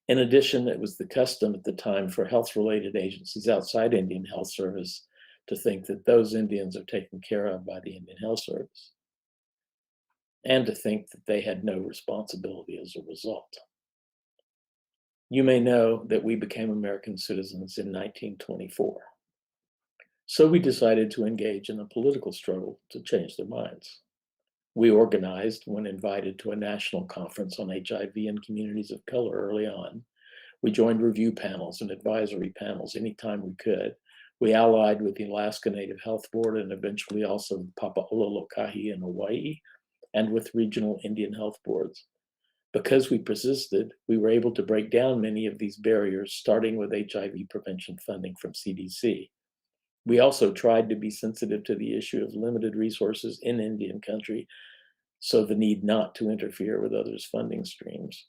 In addition, it was the custom at the time for health-related agencies outside Indian Health Service to think that those Indians are taken care of by the Indian Health Service, and to think that they had no responsibility as a result. You may know that we became American citizens in 1924. So we decided to engage in a political struggle to change their minds. We organized when invited to a national conference on HIV in communities of color early on. We joined review panels and advisory panels anytime we could. We allied with the Alaska Native Health Board and eventually also with Papa'ololokahi in Hawaii and with regional Indian health boards. Because we persisted, we were able to break down many of these barriers, starting with HIV prevention funding from CDC. We also tried to be sensitive to the issue of limited resources in Indian country, so the need not to interfere with others' funding streams.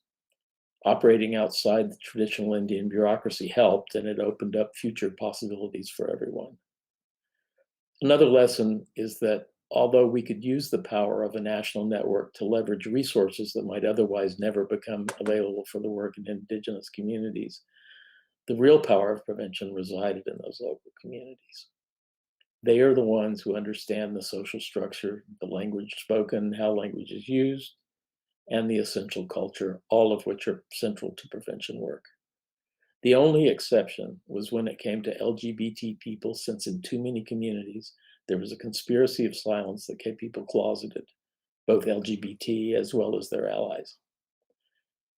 Operating outside the traditional Indian bureaucracy helped, and it opened up future possibilities for everyone. Another lesson is that although we could use the power of a national network to leverage resources that might otherwise never become available for the work in Indigenous communities, the real power of prevention resided in those local communities. They are the ones who understand the social structure, the language spoken, how language is used, and the essential culture, all of which are central to prevention work. The only exception was when it came to LGBT people, since in too many communities, there was a conspiracy of silence that kept people closeted, both LGBT as well as their allies.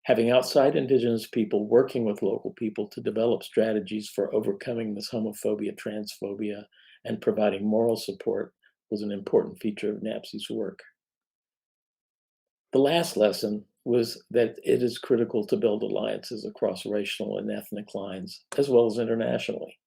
Having outside Indigenous people working with local people to develop strategies for overcoming this homophobia, transphobia, and providing moral support was an important feature of NAPSI's work. The last lesson was that it is critical to build alliances across racial and ethnic lines, as well as internationally.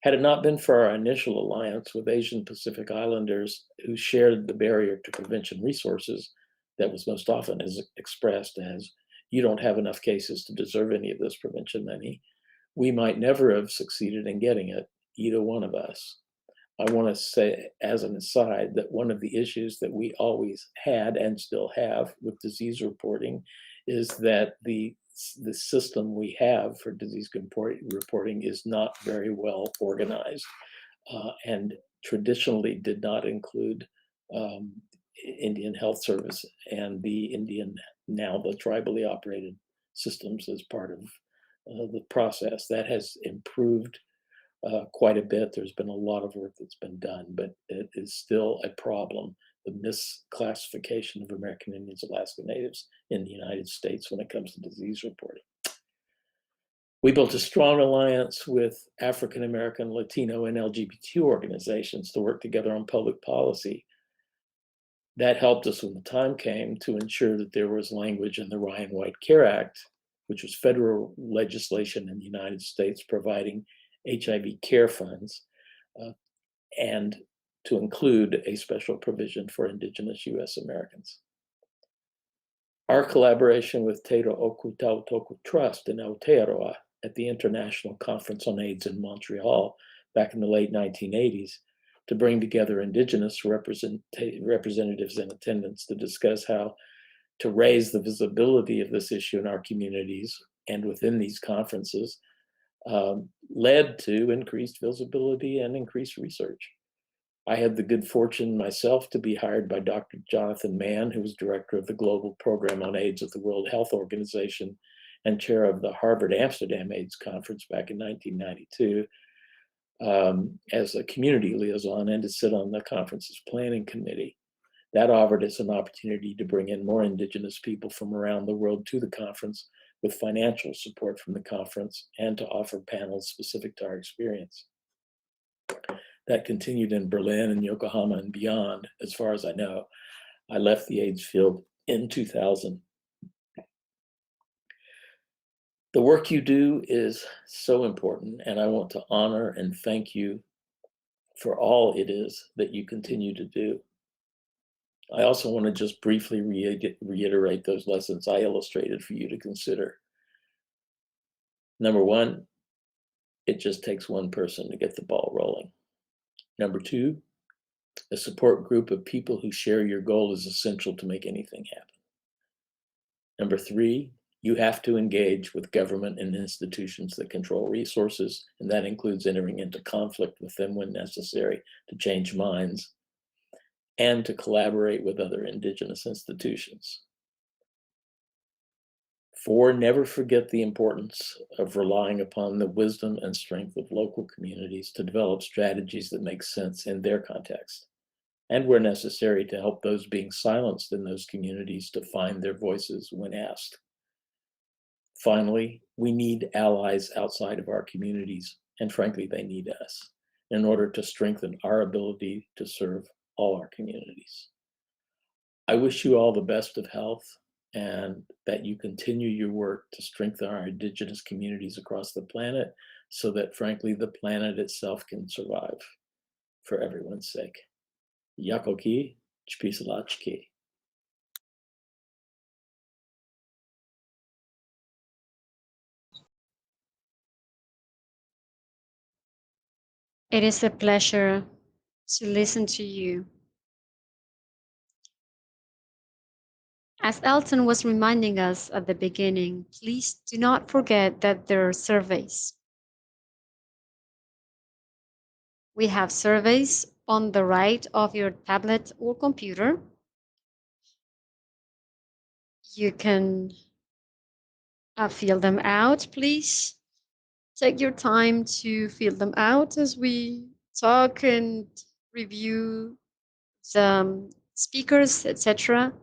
Had it not been for our initial alliance with Asian Pacific Islanders who shared the barrier to prevention resources that was most often expressed as, you don't have enough cases to deserve any of this prevention money, we might never have succeeded in getting it, either one of us. I want to say as an aside that one of the issues that we always had and still have with disease reporting is that the system we have for disease reporting is not very well organized and traditionally did not include Indian Health Service and the Indian, now the tribally operated systems as part of the process. That has improved quite a bit. There's been a lot of work that's been done, but it is still a problem, the misclassification of American Indians, Alaska Natives in the United States when it comes to disease reporting. We built a strong alliance with African American, Latino, and LGBT organizations to work together on public policy. That helped us when the time came to ensure that there was language in the Ryan White Care Act, which was federal legislation in the United States providing HIV care funds, and to include a special provision for Indigenous US Americans. Our collaboration with Te Rō'oku Tautoku Trust in Aotearoa at the International Conference on AIDS in Montreal back in the late 1980s to bring together Indigenous representatives in attendance to discuss how to raise the visibility of this issue in our communities and within these conferences led to increased visibility and increased research. I had the good fortune myself to be hired by Dr. Jonathan Mann, who was director of the Global Program on AIDS at the World Health Organization and chair of the Harvard Amsterdam AIDS Conference back in 1992, as a community liaison and to sit on the conference's planning committee. That offered us an opportunity to bring in more Indigenous people from around the world to the conference with financial support from the conference and to offer panels specific to our experience. That continued in Berlin and Yokohama and beyond, as far as I know. I left the AIDS field in 2000. The work you do is so important, and I want to honor and thank you for all it is that you continue to do. I also want to just briefly reiterate those lessons I illustrated for you to consider. Number one, it just takes one person to get the ball rolling. Number two, a support group of people who share your goal is essential to make anything happen. Number three, you have to engage with government and institutions that control resources, and that includes entering into conflict with them when necessary to change minds and to collaborate with other Indigenous institutions. 4, never forget the importance of relying upon the wisdom and strength of local communities to develop strategies that make sense in their context, and where necessary to help those being silenced in those communities to find their voices when asked. Finally, we need allies outside of our communities, and frankly, they need us in order to strengthen our ability to serve all our communities. I wish you all the best of health and that you continue your work to strengthen our Indigenous communities across the planet so that, frankly, the planet itself can survive for everyone's sake. Yakoki, Chpisalachki. It is a pleasure to listen to you. As Elton was reminding us at the beginning, please do not forget that there are surveys. We have surveys on the right of your tablet or computer. You can fill them out, please. Take your time to fill them out as we talk and review the speakers, etc.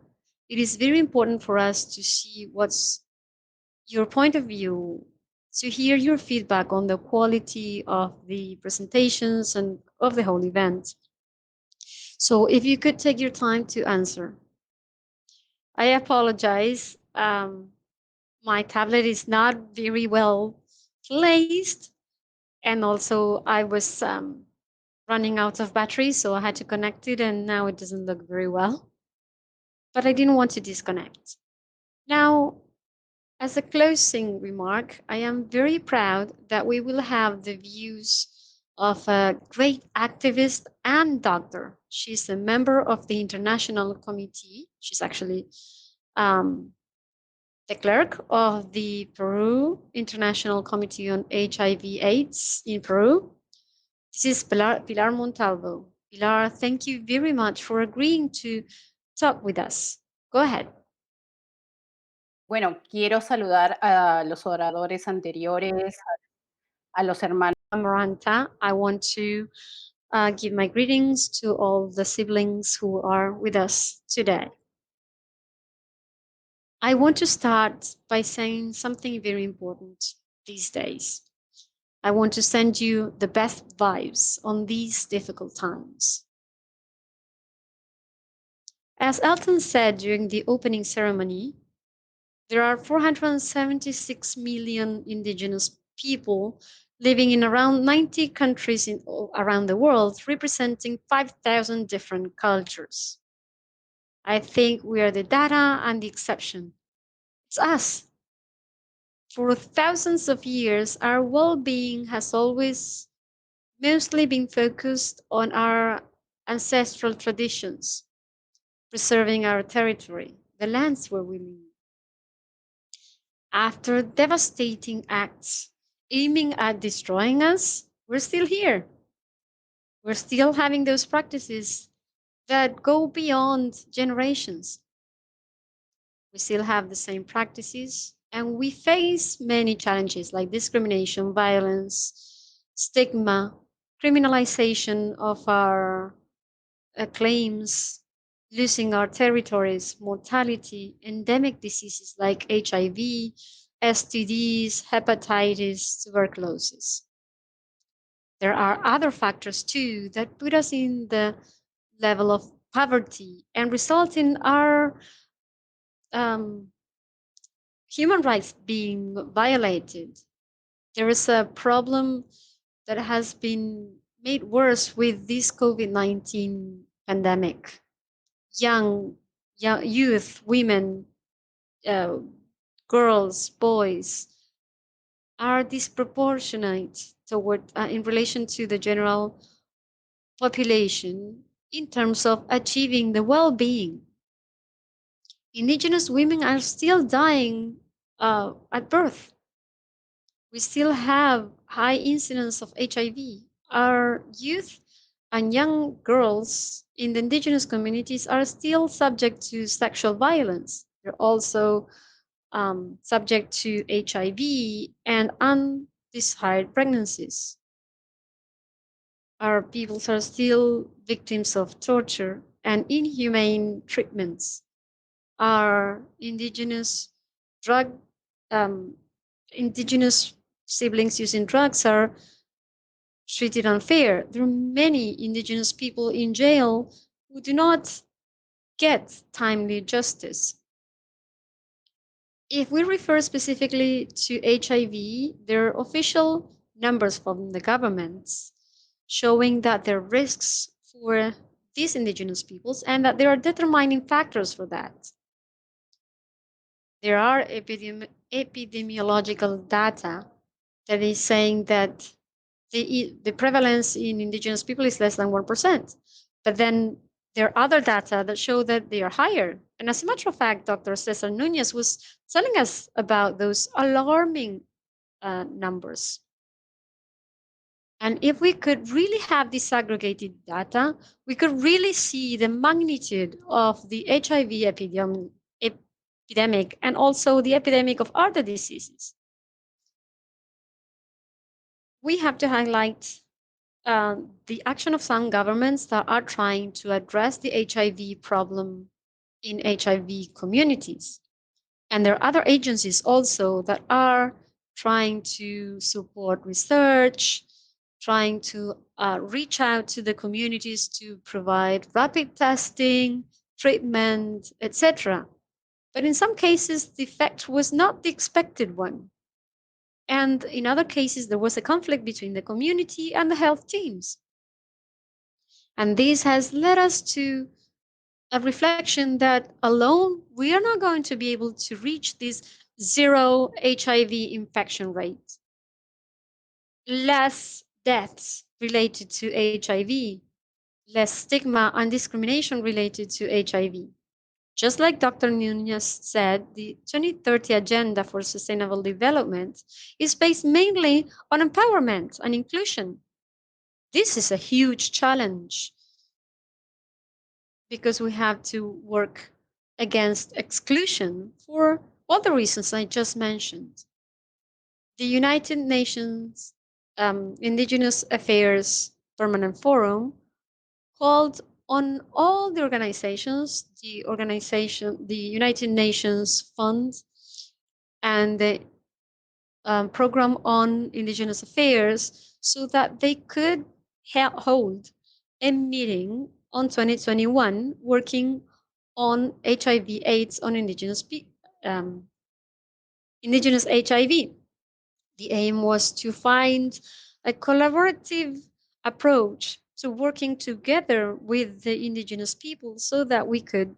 It is very important for us to see what's your point of view, to hear your feedback on the quality of the presentations and of the whole event. So if you could take your time to answer. I apologize. My tablet is not very well placed. And also I was running out of battery, so I had to connect it and now it doesn't look very well. But I didn't want to disconnect. Now, as a closing remark, I am very proud that we will have the views of a great activist and doctor. She's a member of the international committee. She's actually the clerk of the Peru International Committee on HIV/AIDS in Peru. This is Pilar Montalvo. Pilar, thank you very much for agreeing to talk with us. Go ahead. Bueno, quiero saludar a los oradores anteriores, a los hermanos. Amaranta, I want to give my greetings to all the siblings who are with us today. I want to start by saying something very important these days. I want to send you the best vibes on these difficult times. As Elton said during the opening ceremony, there are 476 million indigenous people living in around 90 countries around the world, representing 5,000 different cultures. I think we are the data and the exception. It's us. For thousands of years, our well-being has always mostly been focused on our ancestral traditions, preserving our territory, the lands where we live. After devastating acts aiming at destroying us, we're still here. We're still having those practices that go beyond generations. We still have the same practices, and we face many challenges like discrimination, violence, stigma, criminalization of our claims, losing our territories, mortality, endemic diseases like HIV, STDs, hepatitis, tuberculosis. There are other factors too that put us in the level of poverty and result in our human rights being violated. There is a problem that has been made worse with this COVID-19 pandemic. Young youth, women, uh, girls, boys are disproportionate toward in relation to the general population in terms of achieving the well-being. Indigenous women are still dying at birth. We still have high incidence of HIV. Our youth and young girls in the indigenous communities are still subject to sexual violence. They're also subject to HIV and undesired pregnancies. Our peoples are still victims of torture and inhumane treatments. Our drug, um, indigenous siblings using drugs are treated unfair. There are many indigenous people in jail who do not get timely justice. If we refer specifically to HIV, there are official numbers from the governments showing that there are risks for these indigenous peoples and that there are determining factors for that. There are epidemiological data that is saying that the prevalence in indigenous people is less than 1%. But then there are other data that show that they are higher. And as a matter of fact, Dr. Cesar Nunez was telling us about those alarming numbers. And if we could really have disaggregated data, we could really see the magnitude of the HIV epidemic and also the epidemic of other diseases. We have to highlight the action of some governments that are trying to address the HIV problem in HIV communities. And there are other agencies also that are trying to support research, trying to reach out to the communities to provide rapid testing, treatment, etc. But in some cases, the effect was not the expected one. And in other cases, there was a conflict between the community and the health teams. And this has led us to a reflection that alone, we are not going to be able to reach this zero HIV infection rate. Less deaths related to HIV, less stigma and discrimination related to HIV. Just like Dr. Nunez said, the 2030 Agenda for Sustainable Development is based mainly on empowerment and inclusion. This is a huge challenge because we have to work against exclusion for all the reasons I just mentioned. The United Nations Indigenous Affairs Permanent Forum called on all the organizations, the United Nations Fund and the Program on Indigenous Affairs so that they could hold a meeting on 2021 working on HIV/AIDS on Indigenous HIV. The aim was to find a collaborative approach to working together with the indigenous people so that we could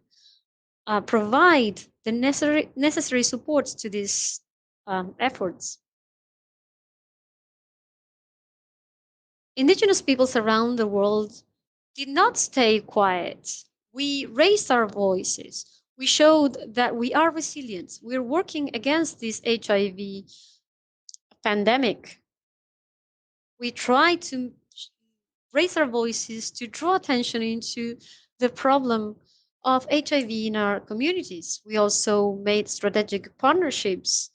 provide the necessary supports to these efforts. Indigenous peoples around the world did not stay quiet. We raised our voices. We showed that we are resilient. We're working against this HIV pandemic. We try to raise our voices to draw attention into the problem of HIV in our communities. We also made strategic partnerships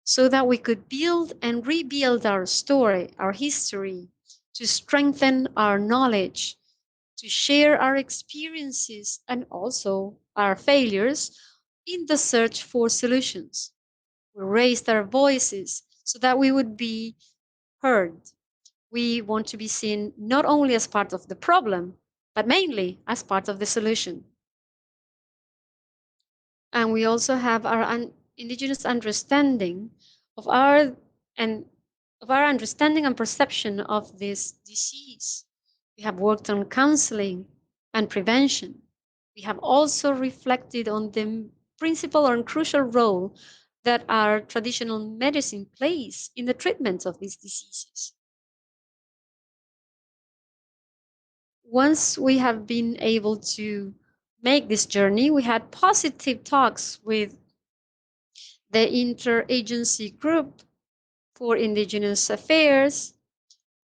so that we could build and rebuild our story, our history, to strengthen our knowledge, to share our experiences and also our failures in the search for solutions. We raised our voices so that we would be heard. We want to be seen not only as part of the problem, but mainly as part of the solution. And we also have our indigenous understanding of our understanding and perception of this disease. We have worked on counseling and prevention. We have also reflected on the principal or crucial role that our traditional medicine plays in the treatment of these diseases. Once we have been able to make this journey, we had positive talks with the interagency group for Indigenous Affairs.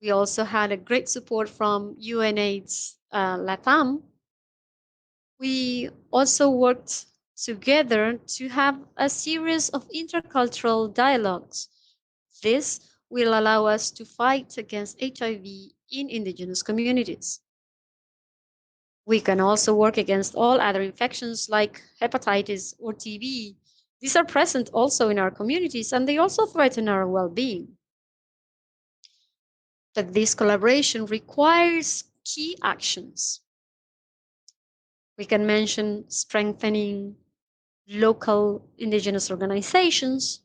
We also had a great support from UNAIDS LATAM. We also worked together to have a series of intercultural dialogues. This will allow us to fight against HIV in Indigenous communities. We can also work against all other infections like hepatitis or TB. These are present also in our communities, and they also threaten our well-being. But this collaboration requires key actions. We can mention strengthening local Indigenous organizations.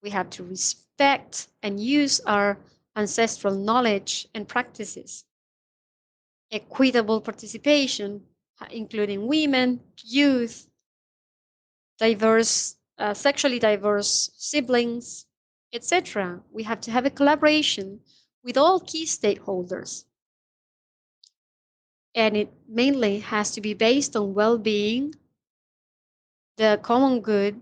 We have to respect and use our ancestral knowledge and practices. Equitable participation, including women, youth, sexually diverse siblings, etc. We have to have a collaboration with all key stakeholders. And it mainly has to be based on well-being, the common good,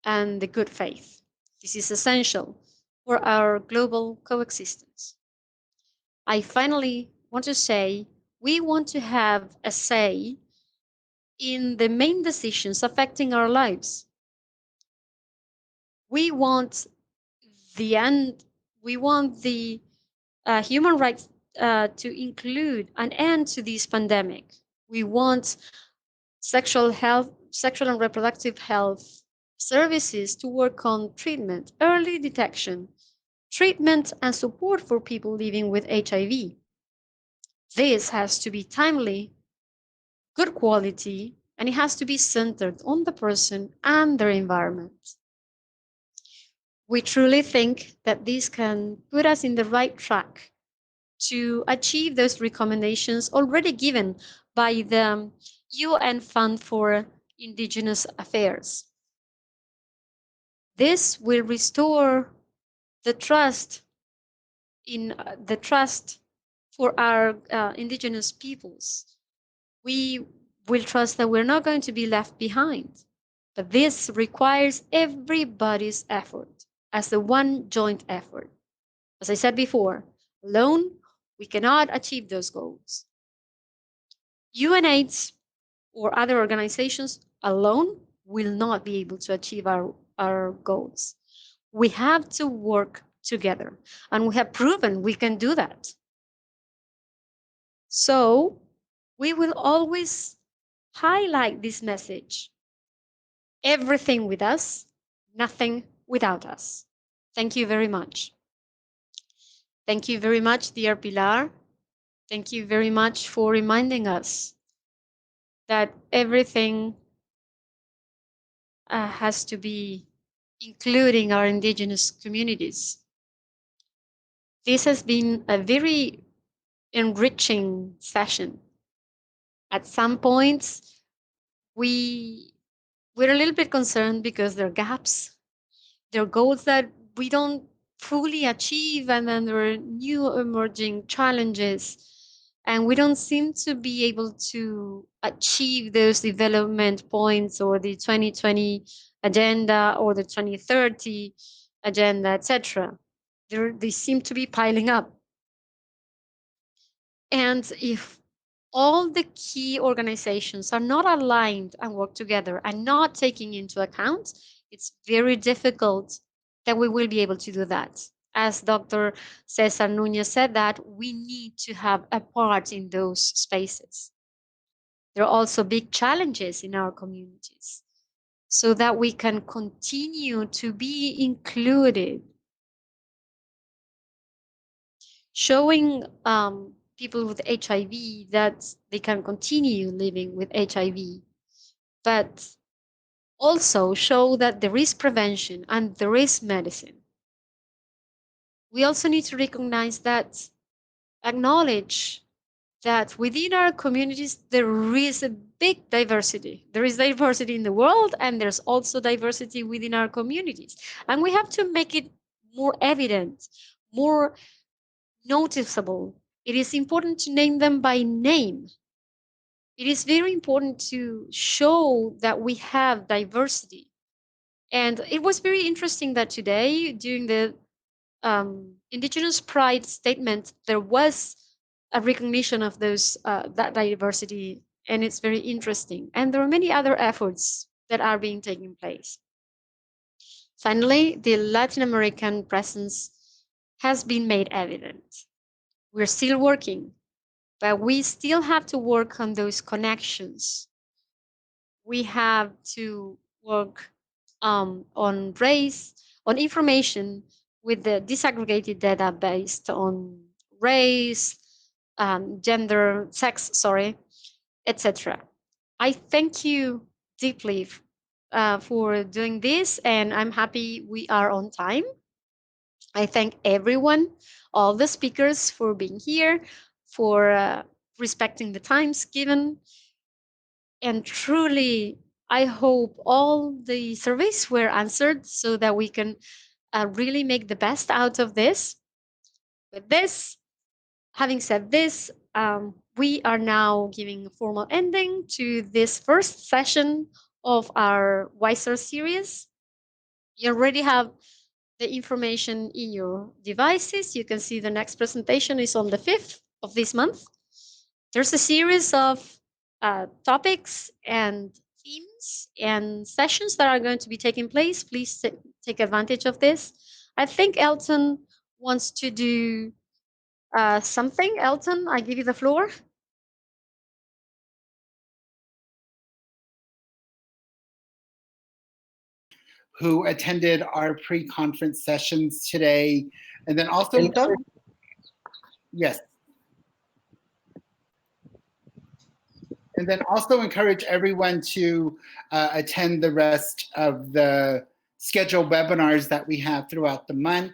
and the good faith. This is essential for our global coexistence. I finally want to say we want to have a say in the main decisions affecting our lives. We want the human rights to include an end to this pandemic. We want sexual and reproductive health services to work on treatment, early detection, treatment, and support for people living with HIV. This has to be timely, good quality, and it has to be centered on the person and their environment. We truly think that this can put us in the right track to achieve those recommendations already given by the UN Fund for Indigenous Affairs. This will restore the trust for our Indigenous peoples. We will trust that we're not going to be left behind, but this requires everybody's effort as a one joint effort. As I said before, alone, we cannot achieve those goals. UNAIDS or other organizations alone will not be able to achieve our goals. We have to work together, and we have proven we can do that. So we will always highlight this message. Everything with us, nothing without us. Thank you very much. Thank you very much, dear Pilar. Thank you very much for reminding us that everything has to be including our Indigenous communities. This has been a very enriching session. At some points, we're a little bit concerned because there are gaps. There are goals that we don't fully achieve, and then there are new emerging challenges. And we don't seem to be able to achieve those development points or the 2020 agenda or the 2030 agenda, etc. They seem to be piling up. And if all the key organizations are not aligned and work together and not taking into account, it's very difficult that we will be able to do that. As Dr. Cesar Nunez said, that we need to have a part in those spaces. There are also big challenges in our communities. so that we can continue to be included. Showing people with HIV that they can continue living with HIV, but also show that there is prevention and there is medicine. We also need to recognize that, acknowledge that within our communities, there is a big diversity. There is diversity in the world, and there's also diversity within our communities. And we have to make it more evident, more noticeable. It is important to name them by name. It is very important to show that we have diversity. And it was very interesting that today, during the Indigenous Pride statement, there was a recognition of those that diversity, and it's very interesting. And there are many other efforts that are being taken place. Finally, the Latin American presence has been made evident. We're still working, but we still have to work on those connections. We have to work on race, on information with the disaggregated data based on race, gender, sex, etc. I thank you deeply for doing this, and I'm happy we are on time. I thank everyone, all the speakers for being here, for respecting the times given, and truly, I hope all the surveys were answered so that we can really make the best out of this. With this, having said this, we are now giving a formal ending to this first session of our Wiser series. You already have the information in your devices. You can see the next presentation is on the 5th of this month. There's a series of topics and themes and sessions that are going to be taking place. Please take advantage of this. I think Elton wants to do something. Elton, I give you the floor. Who attended our pre-conference sessions today, and then also yes. And then also encourage everyone to attend the rest of the scheduled webinars that we have throughout the month.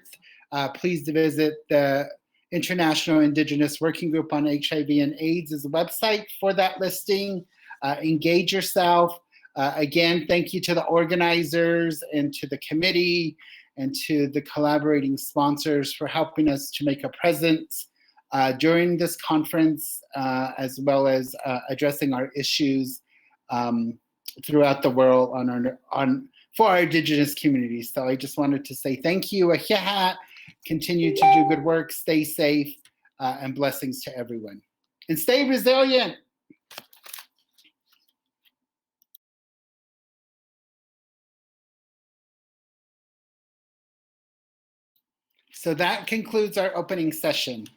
Please visit the International Indigenous Working Group on HIV and AIDS' website for that listing. Engage yourself. Again, thank you to the organizers and to the committee and to the collaborating sponsors for helping us to make a presence during this conference, as well as addressing our issues throughout the world for our Indigenous communities. So I just wanted to say thank you. Continue to do good work, stay safe, and blessings to everyone. And stay resilient. So that concludes our opening session.